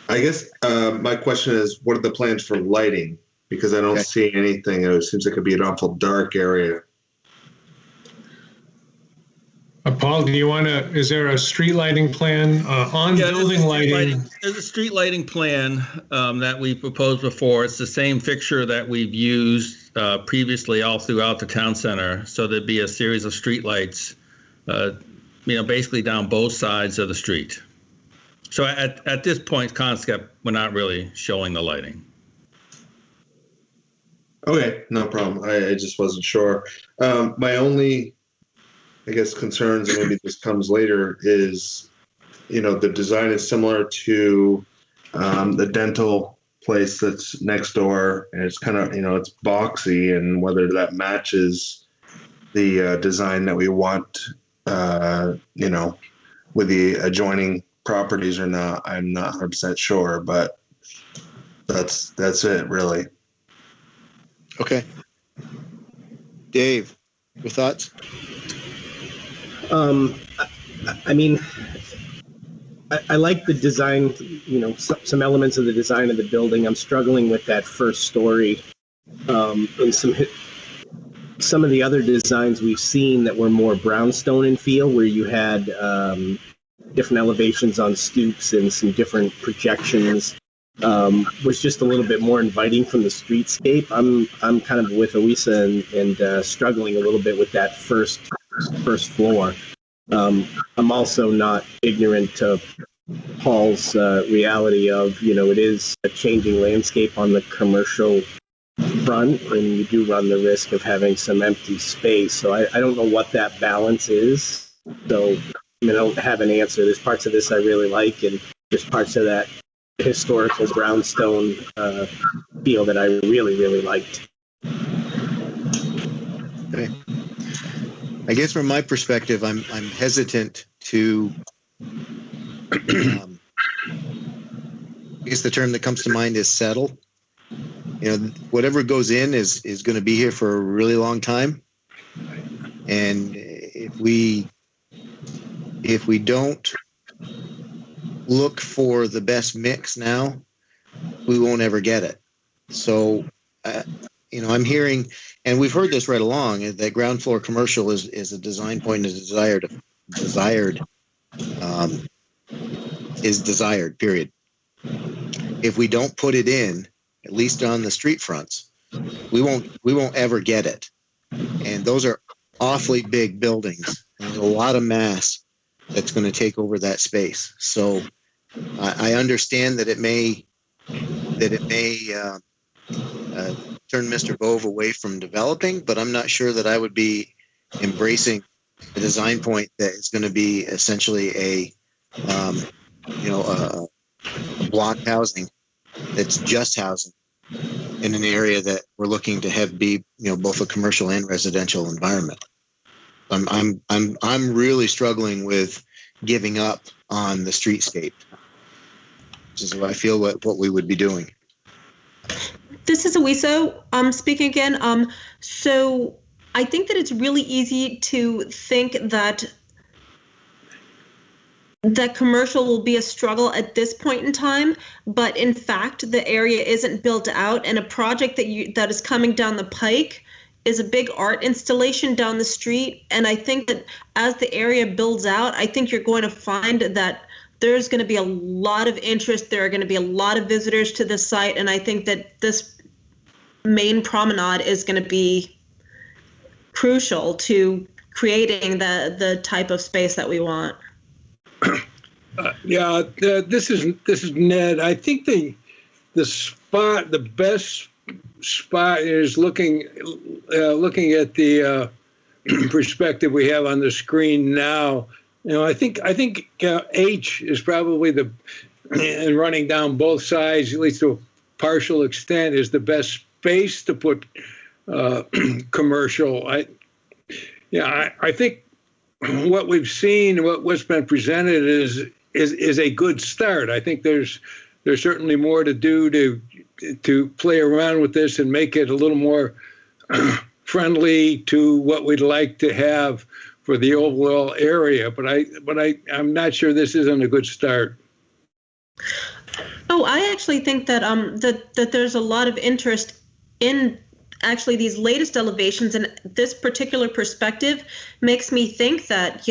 S13: I guess my question is, what are the plans for lighting? Because I don't see anything. It seems like it could be an awful dark area.
S16: Paul, is there a street lighting plan on building lighting?
S17: There's a street lighting plan that we proposed before. It's the same fixture that we've used previously all throughout the town center. So there'd be a series of street lights, basically down both sides of the street. So at this point, concept, we're not really showing the lighting.
S13: Okay, no problem. I just wasn't sure. My only, I guess, concerns, and maybe this comes later, is, the design is similar to the dental place that's next door, and it's kind of, it's boxy, and whether that matches the design that we want, with the adjoining properties or not, I'm not 100% sure, but that's it, really.
S2: Okay. Dave, your thoughts?
S7: I like the design, some elements of the design of the building. I'm struggling with that first story. And some of the other designs we've seen that were more brownstone in feel, where you had different elevations on stoops and some different projections, was just a little bit more inviting from the streetscape. I'm kind of with Owiso and struggling a little bit with that first floor. I'm also not ignorant to Paul's reality of, it is a changing landscape on the commercial front, and you do run the risk of having some empty space. So I don't know what that balance is. So I don't have an answer. There's parts of this I really like, and there's parts of that historical brownstone feel that I really, really liked.
S2: Okay. I guess from my perspective, I'm hesitant to. I guess the term that comes to mind is settle. Whatever goes in is going to be here for a really long time, and if we don't look for the best mix now, we won't ever get it. So, I'm hearing, and we've heard this right along, that ground floor commercial is a design point, is desired, period. If we don't put it in, at least on the street fronts, we won't ever get it. And those are awfully big buildings. And there's a lot of mass that's going to take over that space. So I understand that it may turn Mr. Bove away from developing, but I'm not sure that I would be embracing a design point that is going to be essentially a block housing that's just housing in an area that we're looking to have be both a commercial and residential environment. I'm really struggling with giving up on the streetscape, which is what I feel what we would be doing.
S4: This is Awiso speaking again. So I think that it's really easy to think that commercial will be a struggle at this point in time, but in fact, the area isn't built out, and a project that is coming down the pike is a big art installation down the street. And I think that as the area builds out, I think you're going to find that there's going to be a lot of interest. There are going to be a lot of visitors to the site, and I think that this main promenade is going to be crucial to creating the type of space that we want.
S9: This is Ned. I think the best spot is looking at the perspective we have on the screen now. I think H is probably and running down both sides, at least to a partial extent, is the best space to put commercial. I think what we've seen, what's been presented is a good start. I think there's certainly more to do to play around with this and make it a little more friendly to what we'd like to have for the overall area. But I'm not sure this isn't a good start.
S4: Oh, I actually think that that there's a lot of interest in actually these latest elevations, and this particular perspective makes me think that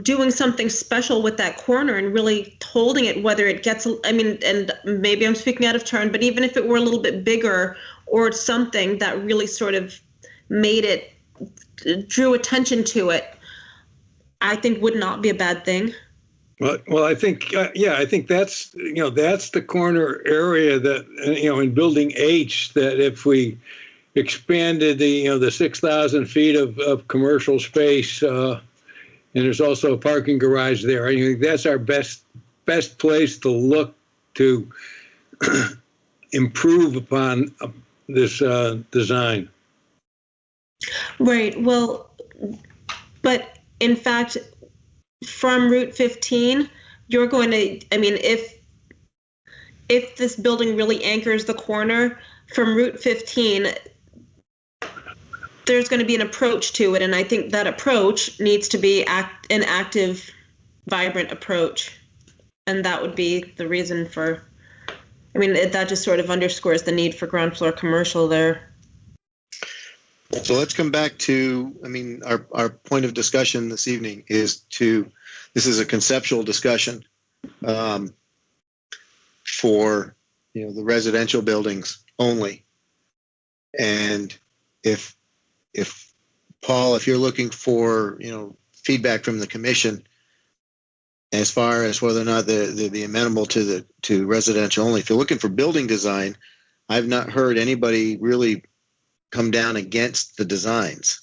S4: doing something special with that corner and really holding it, whether it gets, and maybe I'm speaking out of turn, but even if it were a little bit bigger or something that really sort of drew attention to it, I think would not be a bad thing.
S9: Well, I think I think that's the corner area that in Building H, that if we expanded the 6,000 feet of commercial space, and there's also a parking garage there, I think that's our best place to look to improve upon this design.
S4: Right. Well, but in fact, from Route 15, you're going to, if this building really anchors the corner from Route 15, there's going to be an approach to it. And I think that approach needs to be an active, vibrant approach. And that would be the reason for, that just sort of underscores the need for ground floor commercial there.
S2: So let's come back to, our point of discussion this evening is this is a conceptual discussion for, the residential buildings only. And if Paul, if you're looking for, feedback from the commission as far as whether or not they're amenable to residential only, if you're looking for building design, I've not heard anybody really come down against the designs.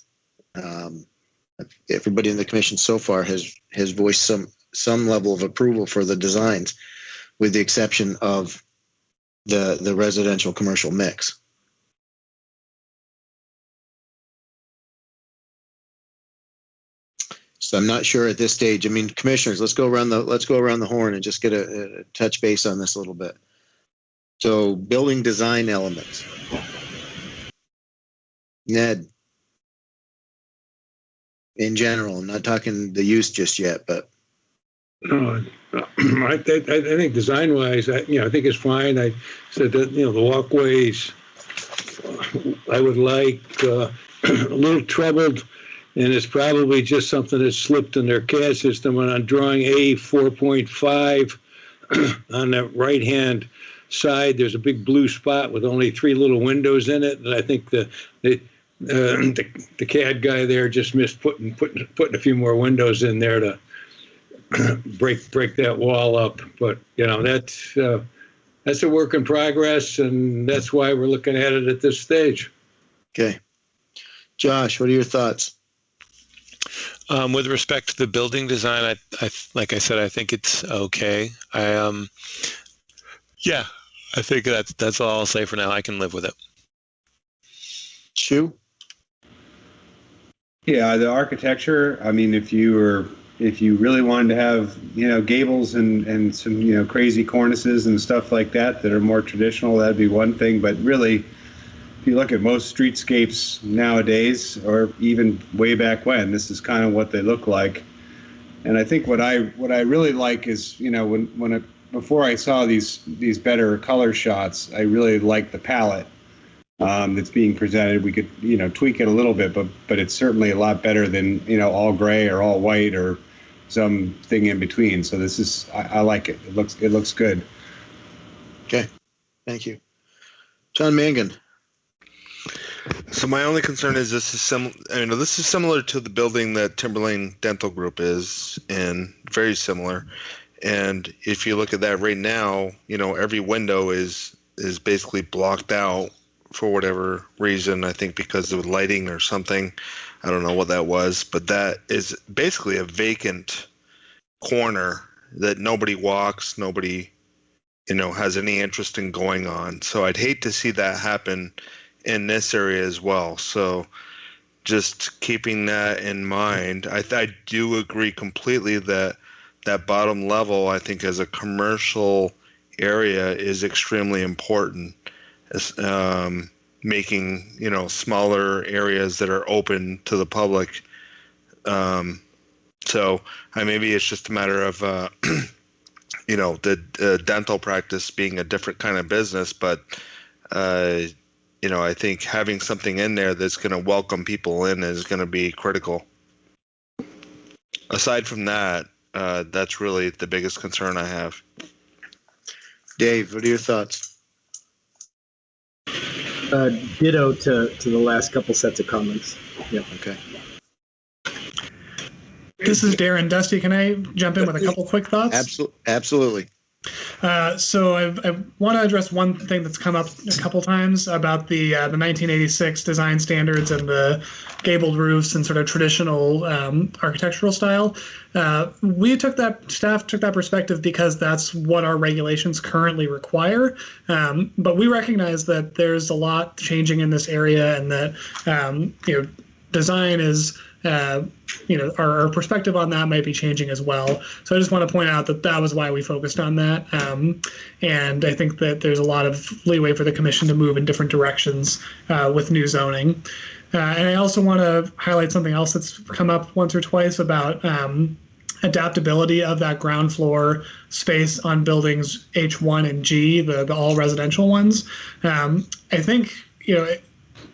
S2: Everybody in the commission so far has voiced some level of approval for the designs, with the exception of the residential commercial mix. So I'm not sure at this stage. Commissioners, let's go around the horn and just get a touch base on this a little bit. So building design elements. Ned, in general, I'm not talking the use just yet, but
S9: I think design-wise, I think it's fine. I said that the walkways, I would like a little troubled, and it's probably just something that slipped in their CAD system. And on drawing A 4.5 on the right-hand side, there's a big blue spot with only 3 little windows in it, and I think the CAD guy there just missed putting a few more windows in there to break that wall up. But that's a work in progress, and that's why we're looking at it at this stage.
S2: Okay, Josh, what are your thoughts?
S12: With respect to the building design, I like I said, I think it's okay. I think that's all I'll say for now. I can live with it.
S2: Shu?
S11: Yeah, the architecture. I mean, if you really wanted to have gables and some crazy cornices and stuff like that are more traditional, that'd be one thing. But really, if you look at most streetscapes nowadays, or even way back when, this is kind of what they look like. And I think what I really like is before I saw these better color shots, I really like the palette that's being presented. We could tweak it a little bit, but it's certainly a lot better than all gray or all white or something in between. So this is I like it. It looks good.
S2: Okay, thank you, John Mangan.
S13: So my only concern is this is similar to the building that Timberlane Dental Group is in, very similar. And if you look at that right now, every window is basically blocked out for whatever reason. I think because of lighting or something. I don't know what that was, but that is basically a vacant corner that nobody walks, nobody, has any interest in going on. So I'd hate to see that happen in this area as well. So just keeping that in mind, I do agree completely that bottom level, I think as a commercial area, is extremely important. Making smaller areas that are open to the public. So maybe it's just a matter of the dental practice being a different kind of business, but I think having something in there that's going to welcome people in is going to be critical. Aside from that, that's really the biggest concern I have.
S2: Dave, what are your thoughts?
S7: Ditto to the last couple sets of comments. Yeah.
S2: Okay.
S1: This is Darren. Dusty, can I jump in with a couple quick thoughts?
S2: Absolutely.
S1: So I want to address one thing that's come up a couple times about the 1986 design standards and the gabled roofs and sort of traditional architectural style. Staff took that perspective because that's what our regulations currently require. But we recognize that there's a lot changing in this area, and that design is. Our perspective on that might be changing as well. So I just want to point out that was why we focused on that. And I think that there's a lot of leeway for the commission to move in different directions with new zoning. And I also want to highlight something else that's come up once or twice about adaptability of that ground floor space on buildings H1 and G, the all residential ones. I think,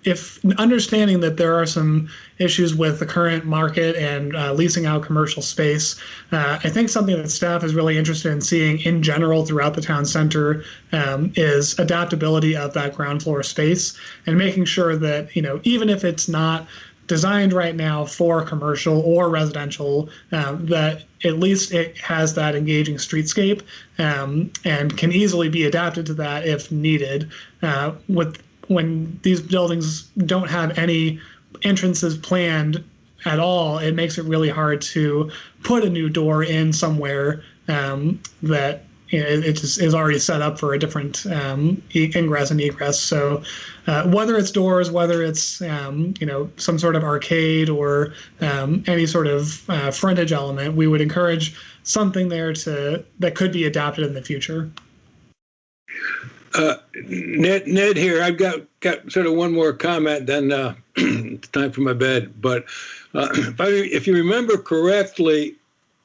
S1: if understanding that there are some issues with the current market and leasing out commercial space, I think something that staff is really interested in seeing in general throughout the town center is adaptability of that ground floor space, and making sure that, even if it's not designed right now for commercial or residential, that at least it has that engaging streetscape and can easily be adapted to that if needed. When these buildings don't have any entrances planned at all, it makes it really hard to put a new door in somewhere that it just is already set up for a different ingress and egress. So whether it's doors, whether it's some sort of arcade or any sort of frontage element, we would encourage something there that could be adapted in the future.
S9: Ned here. I've got sort of one more comment, then it's time for my bed. But if you remember correctly,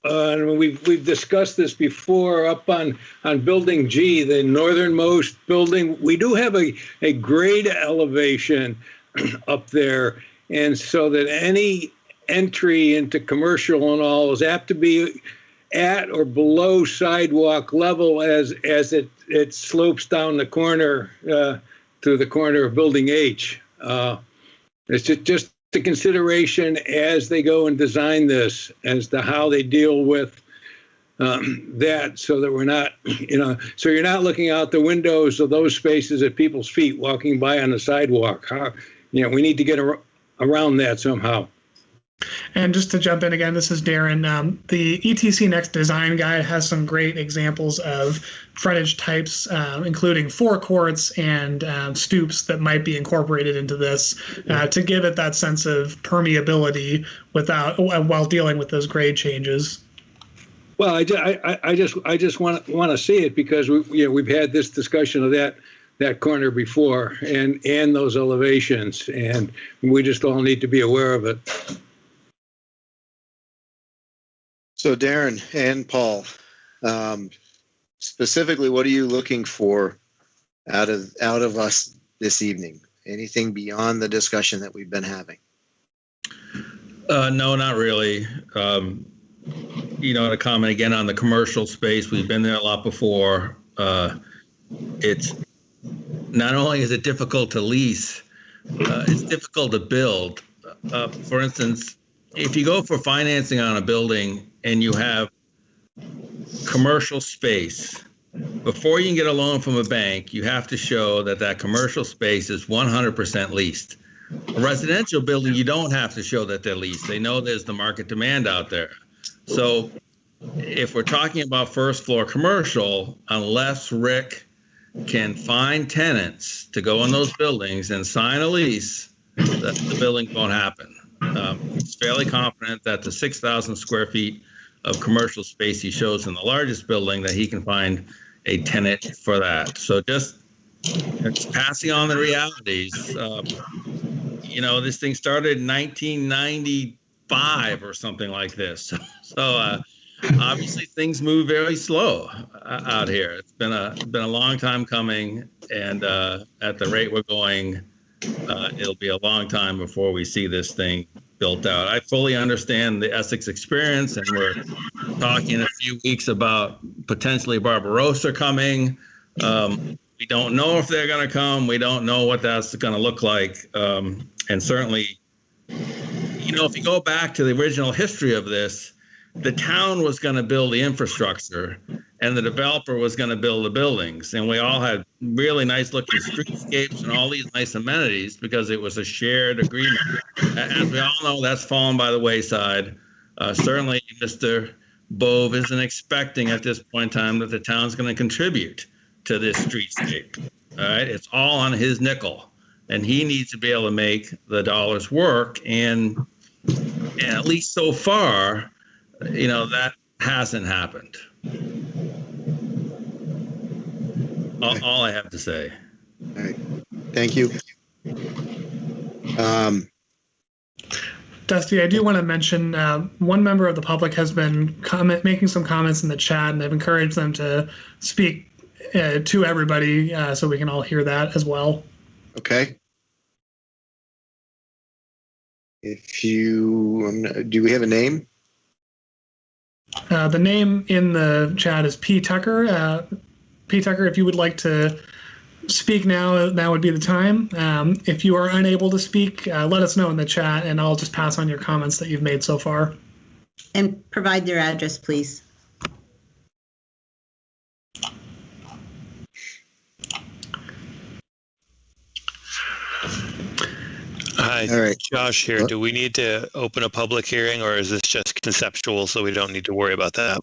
S9: and we've discussed this before, up on Building G, the northernmost building, we do have a grade elevation up there, and so that any entry into commercial and all is apt to be at or below sidewalk level as it slopes down the corner to the corner of Building H. It's just the consideration as they go and design this as to how they deal with that, so that we're not, so you're not looking out the windows of those spaces at people's feet walking by on the sidewalk. We need to get around that somehow.
S1: And just to jump in again, this is Darren. The ETC Next Design Guide has some great examples of frontage types, including forecourts and stoops that might be incorporated into this to give it that sense of permeability while dealing with those grade changes.
S9: Well, I just want to see it because we've had this discussion of that corner before and those elevations, and we just all need to be aware of it.
S2: So Darren and Paul, specifically, what are you looking for out of us this evening? Anything beyond the discussion that we've been having?
S17: No, not really. To comment again on the commercial space, we've been there a lot before. It's not only is it difficult to lease, it's difficult to build. For instance, if you go for financing on a building and you have commercial space, before you can get a loan from a bank, you have to show that commercial space is 100% leased. A residential building, you don't have to show that they're leased. They know there's the market demand out there. So if we're talking about first floor commercial, unless Rick can find tenants to go in those buildings and sign a lease, the building won't happen. He's fairly confident that the 6,000 square feet of commercial space he shows in the largest building, that he can find a tenant for that. So just passing on the realities. This thing started in 1995 or something like this. So obviously things move very slow out here. It's been a long time coming, and at the rate we're going, it'll be a long time before we see this thing built out. I fully understand the Essex experience, and we're talking in a few weeks about potentially Barbarossa coming. We don't know if they're going to come. We don't know what that's going to look like. And certainly, if you go back to the original history of this, the town was going to build the infrastructure and the developer was going to build the buildings. And we all had really nice looking streetscapes and all these nice amenities because it was a shared agreement. As we all know, that's fallen by the wayside. Certainly, Mr. Bove isn't expecting at this point in time that the town's going to contribute to this streetscape. All right, it's all on his nickel, and he needs to be able to make the dollars work. And at least so far, that hasn't happened. All I have to say.
S2: All right. Thank you.
S1: Dusty, I do want to mention one member of the public has been making some comments in the chat, and I've encouraged them to speak to everybody so we can all hear that as well.
S2: Okay. Do we have a name?
S1: The name in the chat is P. Tucker. P. Tucker, if you would like to speak now would be the time. If you are unable to speak, let us know in the chat, and I'll just pass on your comments that you've made so far.
S3: And provide your address, please.
S12: Hi,
S2: all right.
S12: Josh here. Do we need to open a public hearing, or is this just conceptual, so we don't need to worry about that?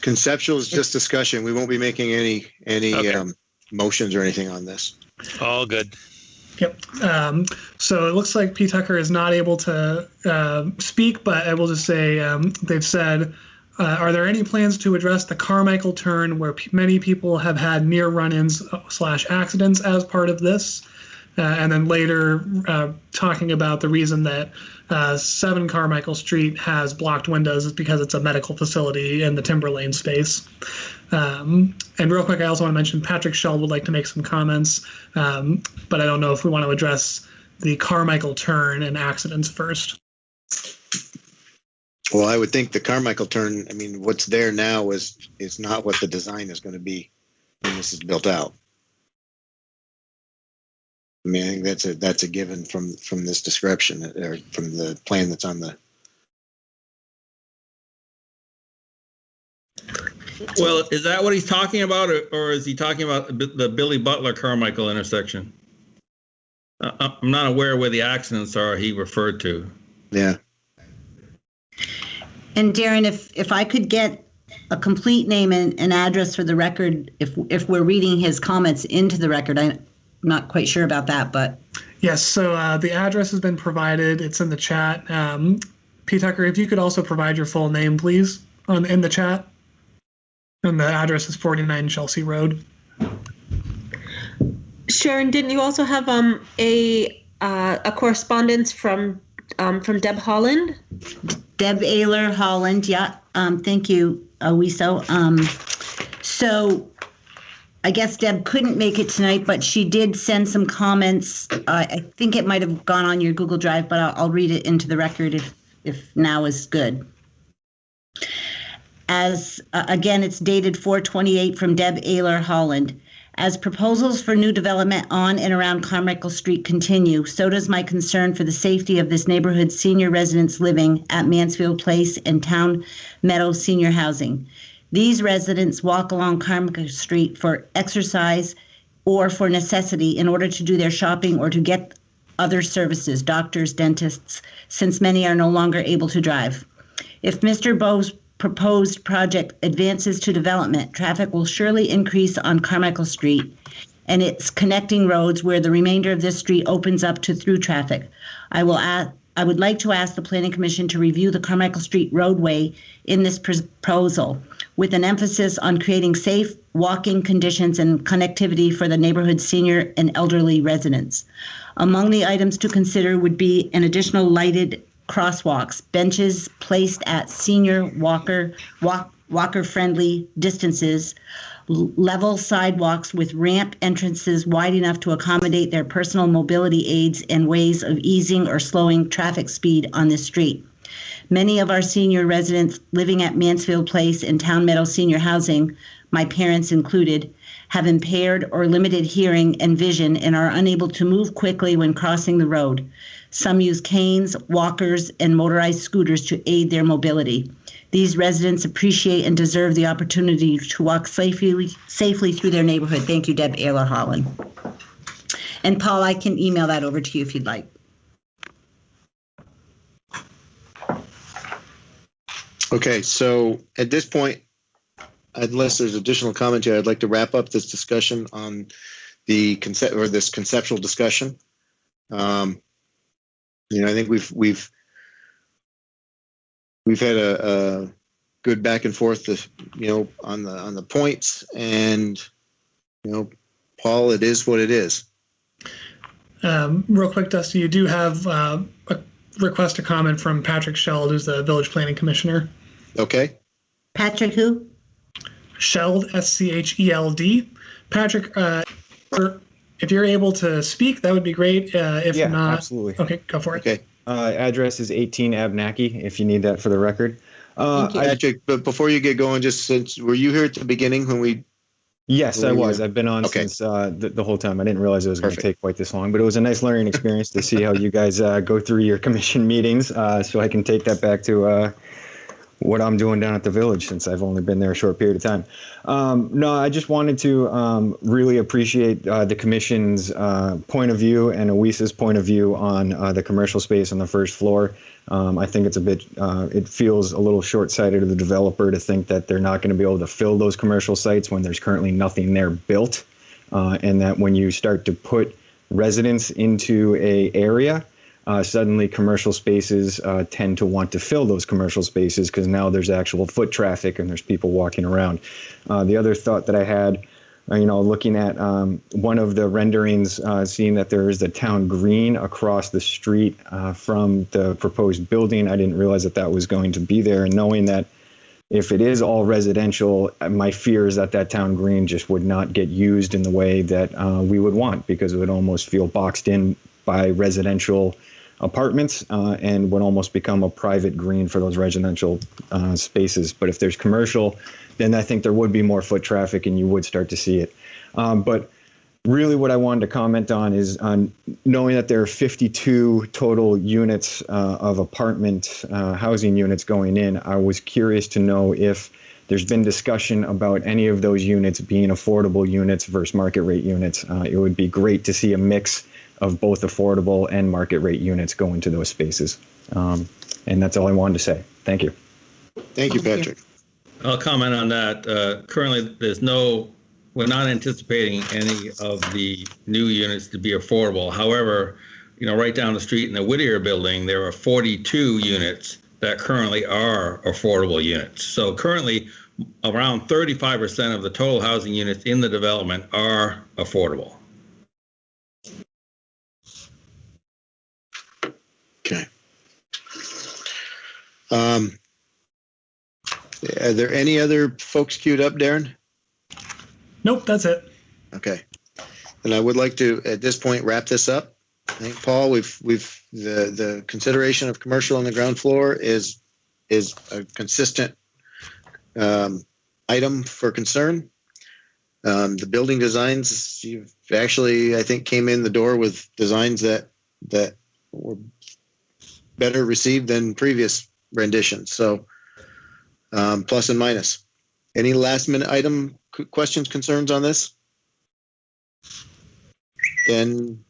S2: Conceptual is just discussion. We won't be making any okay. Motions or anything on this.
S12: All good.
S1: Yep. So it looks like P. Tucker is not able to speak, but I will just say they've said, are there any plans to address the Carmichael turn where many people have had near run-ins / accidents as part of this? and then later talking about the reason that 7 Carmichael Street has blocked windows is because it's a medical facility in the timber lane space. And real quick, I also want to mention Patrick Sheld would like to make some comments, but I don't know if we want to address the Carmichael turn and accidents first.
S2: Well, I would think the Carmichael turn, I mean, what's there now is not what the design is going to be when this is built out. I mean, I think that's a given from this description or from the plan that's on the.
S17: Well, is that what he's talking about, or is he talking about the Billy Butler Carmichael intersection? I'm not aware where the accidents are he referred to.
S2: Yeah.
S3: And Darren, if I could get a complete name and address for the record, if we're reading his comments into the record, I'm not quite sure about that, but.
S1: Yes, so the address has been provided. It's in the chat. P. Tucker, if you could also provide your full name, please, in the chat. And the address is 49 Chelsea Road.
S4: Sharon, didn't you also have a correspondence from Deb Holland?
S3: Deb Ayler Holland, yeah. Thank you, Wiso. So I guess Deb couldn't make it tonight, but she did send some comments. I think it might have gone on your Google Drive, but I'll read it into the record if now is good. As again, it's dated 4/28 from Deb Ayler Holland. As proposals for new development on and around Carmichael Street continue, so does my concern for the safety of this neighborhood's senior residents living at Mansfield Place and Town Meadow Senior Housing. These residents walk along Carmichael Street for exercise or for necessity in order to do their shopping or to get other services, doctors, dentists, since many are no longer able to drive. If Mr. Bowe's proposed project advances to development, traffic will surely increase on Carmichael Street and its connecting roads where the remainder of this street opens up to through traffic. I would like to ask the Planning Commission to review the Carmichael Street roadway in this proposal with an emphasis on creating safe walking conditions and connectivity for the neighborhood's senior and elderly residents. Among the items to consider would be an additional lighted crosswalks, benches placed at senior walker-friendly distances, level sidewalks with ramp entrances wide enough to accommodate their personal mobility aids and ways of easing or slowing traffic speed on this street. Many of our senior residents living at Mansfield Place and Town Meadow Senior Housing, my parents included, have impaired or limited hearing and vision and are unable to move quickly when crossing the road. Some use canes, walkers, and motorized scooters to aid their mobility. These residents appreciate and deserve the opportunity to walk safely through their neighborhood. Thank you, Deb Ayler Holland. And Paul, I can email that over to you if you'd like.
S2: Okay, so at this point, unless there's additional commentary, I'd like to wrap up this discussion on the this conceptual discussion. I think we've had a good back and forth, on the points, and Paul, it is what it is.
S1: Real quick, Dusty, you do have a request to comment from Patrick Sheld, who's the Village Planning Commissioner.
S2: Okay.
S3: Patrick who?
S1: Sheld, S-C-H-E-L-D. Patrick, if you're able to speak, that would be great. If not,
S18: absolutely.
S1: Okay, go for it.
S2: Okay.
S18: Address is 18 Abnaki, if you need that for the record.
S2: Patrick, but before you get going, just since, were you here at the beginning when we?
S18: Yes, I was. I've been on since the whole time. I didn't realize it was going to take quite this long, but it was a nice learning experience to see how you guys go through your commission meetings, so I can take that back to what I'm doing down at the village since I've only been there a short period of time. No, I just wanted to really appreciate the commission's point of view and Awisa's point of view on the commercial space on the first floor. I think it's a bit, it feels a little short-sighted of the developer to think that they're not going to be able to fill those commercial sites when there's currently nothing there built, and that when you start to put residents into a area, suddenly commercial spaces tend to want to fill those commercial spaces because now there's actual foot traffic and there's people walking around. The other thought that I had looking at one of the renderings, seeing that there is a town green across the street from the proposed building. I didn't realize that that was going to be there. And knowing that if it is all residential, my fear is that that town green just would not get used in the way that we would want, because it would almost feel boxed in by residential apartments and would almost become a private green for those residential spaces. But if there's commercial, then I think there would be more foot traffic and you would start to see it. But really what I wanted to comment on is on knowing that there are 52 total units of apartment housing units going in. I was curious to know if there's been discussion about any of those units being affordable units versus market rate units. It would be great to see a mix of both affordable and market rate units go into those spaces. And that's all I wanted to say. Thank you.
S2: Thank you, Patrick.
S17: I'll comment on that. Currently, we're not anticipating any of the new units to be affordable. However, right down the street in the Whittier building, there are 42 units that currently are affordable units. So currently, around 35% of the total housing units in the development are affordable.
S2: Okay. Are there any other folks queued up, Darren?
S1: Nope, that's it.
S2: Okay. And I would like to, at this point, wrap this up. I think, Paul, the consideration of commercial on the ground floor is a consistent item for concern. The building designs, you've actually, I think, came in the door with designs that were better received than previous renditions. So plus and minus. Any last minute item questions, concerns on this? Then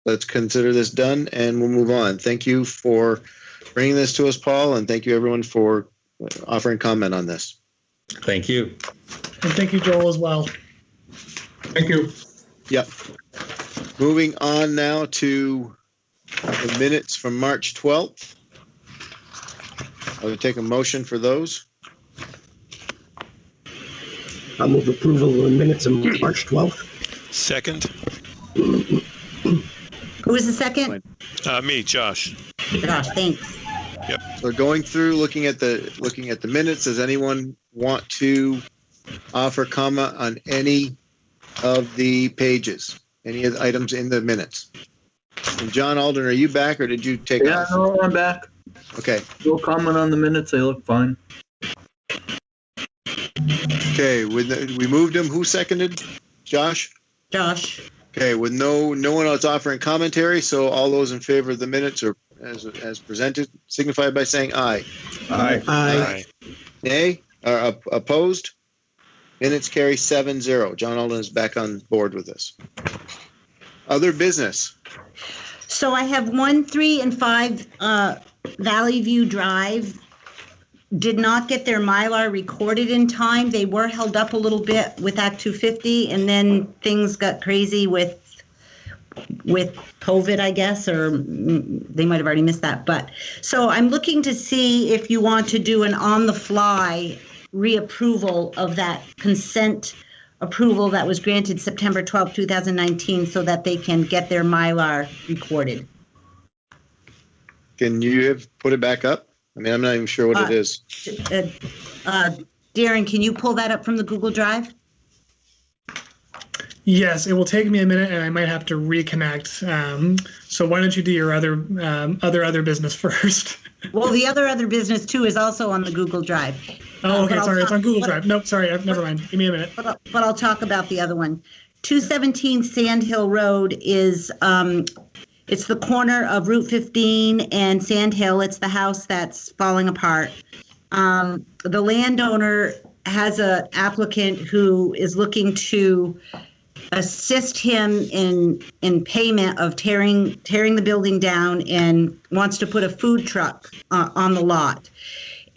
S2: let's consider this done and we'll move on. Thank you for bringing this to us, Paul, and thank you everyone for offering comment on this.
S17: Thank you.
S1: And thank you, Joel, as well.
S16: Thank you.
S2: Yep. Moving on now to the minutes from March 12th. I would take a motion for those.
S7: I'll move approval of the minutes of March 12th.
S12: Second.
S3: Who was the second?
S12: Me, Josh.
S3: Josh, thanks.
S12: Yep.
S2: So going through, looking at the minutes, does anyone want to offer comment on any of the pages, any of the items in the minutes? And John Alden, are you back or did you take off?
S10: Yeah, no, I'm back.
S2: Okay.
S10: No comment on the minutes. They look fine.
S2: Okay, we moved them. Who seconded? Josh?
S3: Josh.
S2: Okay, with no one else offering commentary, so all those in favor of the minutes or as presented signify by saying aye.
S7: Aye.
S2: Aye. Nay? Or opposed? Minutes carry 7-0. John Alden is back on board with this. Other business.
S3: So I have 1, 3, and 5 Valley View Drive did not get their Mylar recorded in time. They were held up a little bit with Act 250, and then things got crazy with COVID, I guess, or they might have already missed that. But so I'm looking to see if you want to do an on-the-fly reapproval of that consent approval that was granted September 12, 2019, so that they can get their Mylar recorded.
S2: Can you put it back up? I mean, I'm not even sure what it is.
S3: Darren, can you pull that up from the Google Drive?
S1: Yes, it will take me a minute, and I might have to reconnect. So why don't you do your other business first?
S3: Well, the other business too is also on the Google Drive.
S1: Oh, okay, sorry, it's on Google Drive. Nope, sorry, never mind. Give me a minute.
S3: But I'll talk about the other one. 217 Sand Hill Road is it's the corner of Route 15 and Sand Hill. It's the house that's falling apart. The landowner has an applicant who is looking to assist him in payment of tearing the building down and wants to put a food truck on the lot.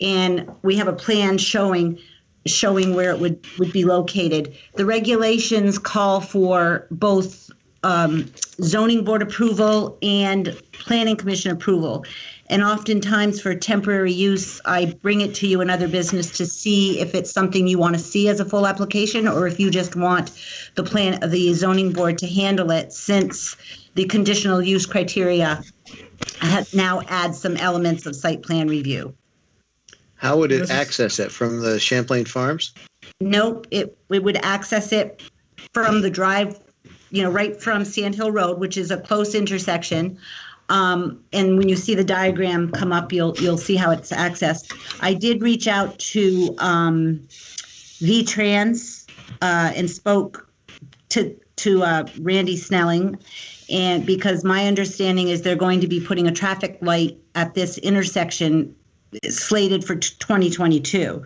S3: And we have a plan showing where it would be located. The regulations call for both zoning board approval and planning commission approval. And oftentimes for temporary use, I bring it to you in other business to see if it's something you want to see as a full application, or if you just want the zoning board to handle it, since the conditional use criteria now adds some elements of site plan review.
S2: How would it access it? From the Champlain Farms?
S3: Nope, it would access it from the drive, right from Sand Hill Road, which is a close intersection. And when you see the diagram come up, you'll see how it's accessed. I did reach out to VTrans and spoke to Randy Snelling, and because my understanding is they're going to be putting a traffic light at this intersection slated for 2022,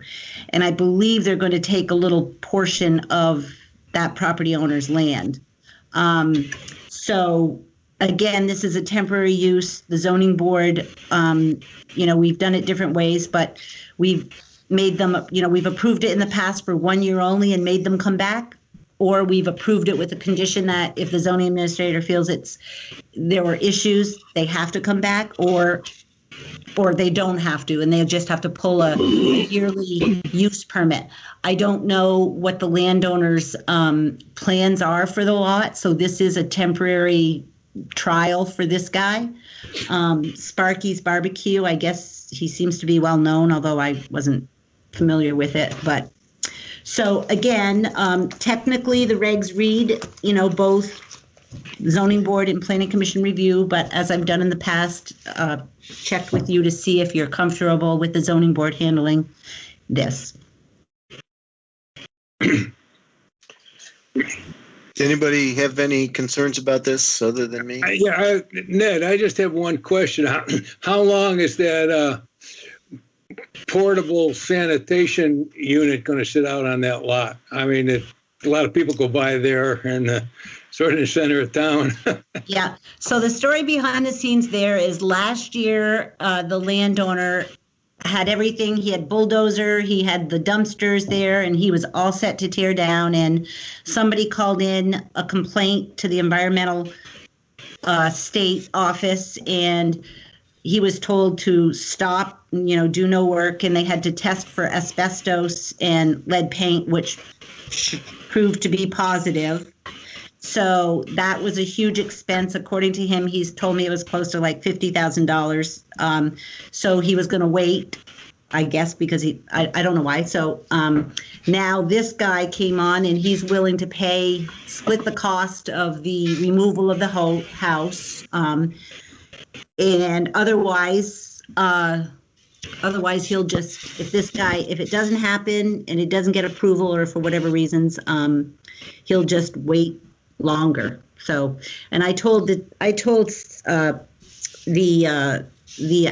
S3: and I believe they're going to take a little portion of that property owner's land. So again, this is a temporary use. The zoning board, we've done it different ways, but we've made them, we've approved it in the past for 1 year only and made them come back, or we've approved it with a condition that if the zoning administrator feels there were issues, they have to come back, or they don't have to, and they just have to pull a yearly use permit. I don't know what the landowner's plans are for the lot, so this is a temporary trial for this guy. Sparky's Barbecue, I guess he seems to be well known, although I wasn't familiar with it. But so again, technically the regs read, both zoning board and planning commission review, but as I've done in the past, checked with you to see if you're comfortable with the zoning board handling this.
S2: Anybody have any concerns about this other than me?
S9: Ned, I just have one question. How long is that portable sanitation unit going to sit out on that lot? I mean, a lot of people go by there and sort of in the center of town.
S3: Yeah. So the story behind the scenes there is last year, the landowner had everything. He had bulldozer, he had the dumpsters there, and he was all set to tear down. And somebody called in a complaint to the environmental state office, and he was told to stop, do no work, and they had to test for asbestos and lead paint, which proved to be positive. So that was a huge expense. According to him, he's told me it was close to like $50,000. So he was going to wait, I guess, because I don't know why. So now this guy came on and he's willing to split the cost of the removal of the house. And otherwise he'll just, if it doesn't happen and it doesn't get approval, or for whatever reasons, he'll just wait longer. So, and I told the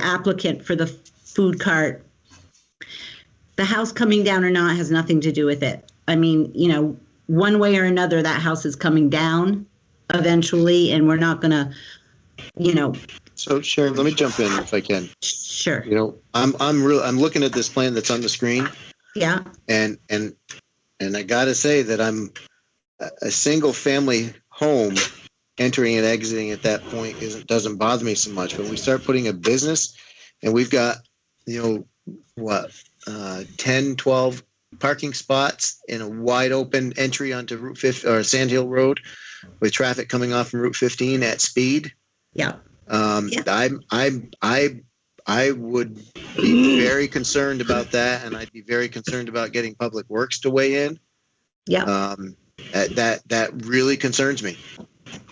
S3: applicant for the food cart, the house coming down or not has nothing to do with it. I mean, one way or another, that house is coming down eventually, and we're not gonna,
S2: So Sharon, let me jump in if I can.
S3: Sure.
S2: I'm looking at this plan that's on the screen.
S3: Yeah.
S2: And I gotta say that I'm a single family home entering and exiting at that point doesn't bother me so much. But we start putting a business, and we've got 10, 12 parking spots in a wide open entry onto Route 50 or Sand Hill Road, with traffic coming off from Route 15 at speed.
S3: Yeah.
S2: I would be very concerned about that, and I'd be very concerned about getting Public Works to weigh in.
S3: Yeah.
S2: That really concerns me.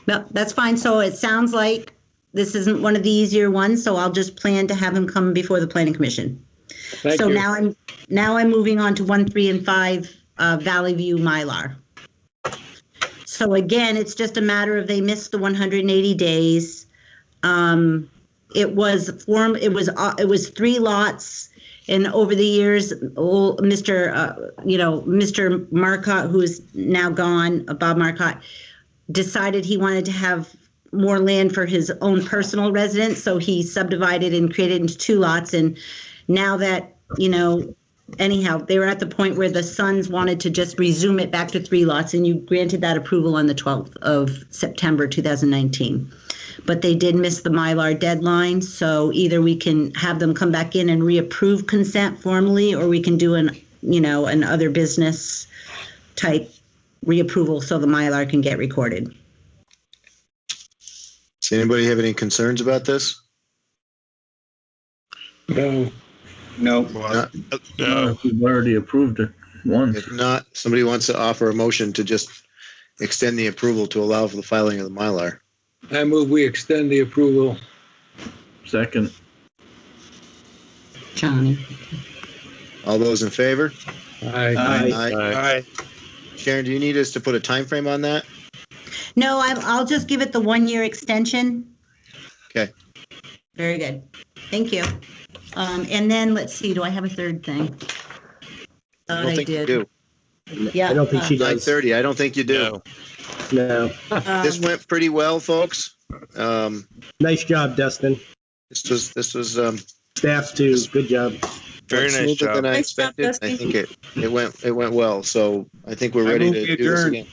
S3: No, that's fine. So it sounds like this isn't one of the easier ones, so I'll just plan to have him come before the planning commission.
S9: Thank you.
S3: Now I'm moving on to 1, 3, and 5 Valley View Mylar. So again, it's just a matter of they missed the 180 days. It was 3 lots, and over the years, Mr. Marcotte, who is now gone, Bob Marcotte, decided he wanted to have more land for his own personal residence, so he subdivided and created into 2 lots. And now that anyhow, they were at the point where the Suns wanted to just resume it back to 3 lots, and you granted that approval on the 12th of September 2019. But they did miss the Mylar deadline, so either we can have them come back in and reapprove consent formally, or we can do an other business type reapproval so the Mylar can get recorded.
S2: Does anybody have any concerns about this?
S9: No.
S11: No.
S13: No.
S10: We've already approved it once.
S2: If not, somebody wants to offer a motion to just extend the approval to allow for the filing of the Mylar.
S9: I move we extend the approval.
S10: Second.
S3: Johnny.
S2: All those in favor?
S9: Aye.
S2: Aye. Sharon, do you need us to put a time frame on that?
S3: No, I'll just give it the 1-year extension.
S2: Okay.
S3: Very good. Thank you. And then let's see, do I have a third thing?
S2: I don't think
S3: did.
S2: you do.
S3: Yeah.
S7: I don't think she does.
S2: 9:30. I don't think you do.
S7: No.
S2: This went pretty well, folks.
S7: Nice job, Dustin.
S2: This was
S7: Staff too. Good job.
S13: Very nice
S2: smoother
S13: job.
S2: than I
S4: Nice job,
S2: expected.
S4: Dustin.
S2: I think it went well. So I think we're ready
S11: move
S2: to
S11: we
S2: do this
S11: adjourn.
S2: again.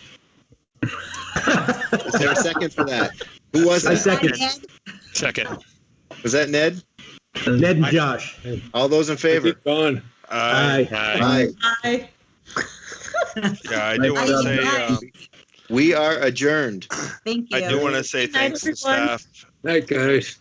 S2: Is there a second for that? Who was
S7: I
S2: that?
S7: second.
S12: Second.
S2: Was that Ned?
S7: Ned and Josh.
S2: All those in favor?
S9: Keep going.
S7: Aye.
S2: Aye.
S4: Aye.
S13: Yeah, I do want to say,
S2: We are adjourned.
S3: Thank you.
S13: I do want to say
S4: Good night,
S13: thanks to
S4: everyone.
S13: staff.
S9: Night, guys.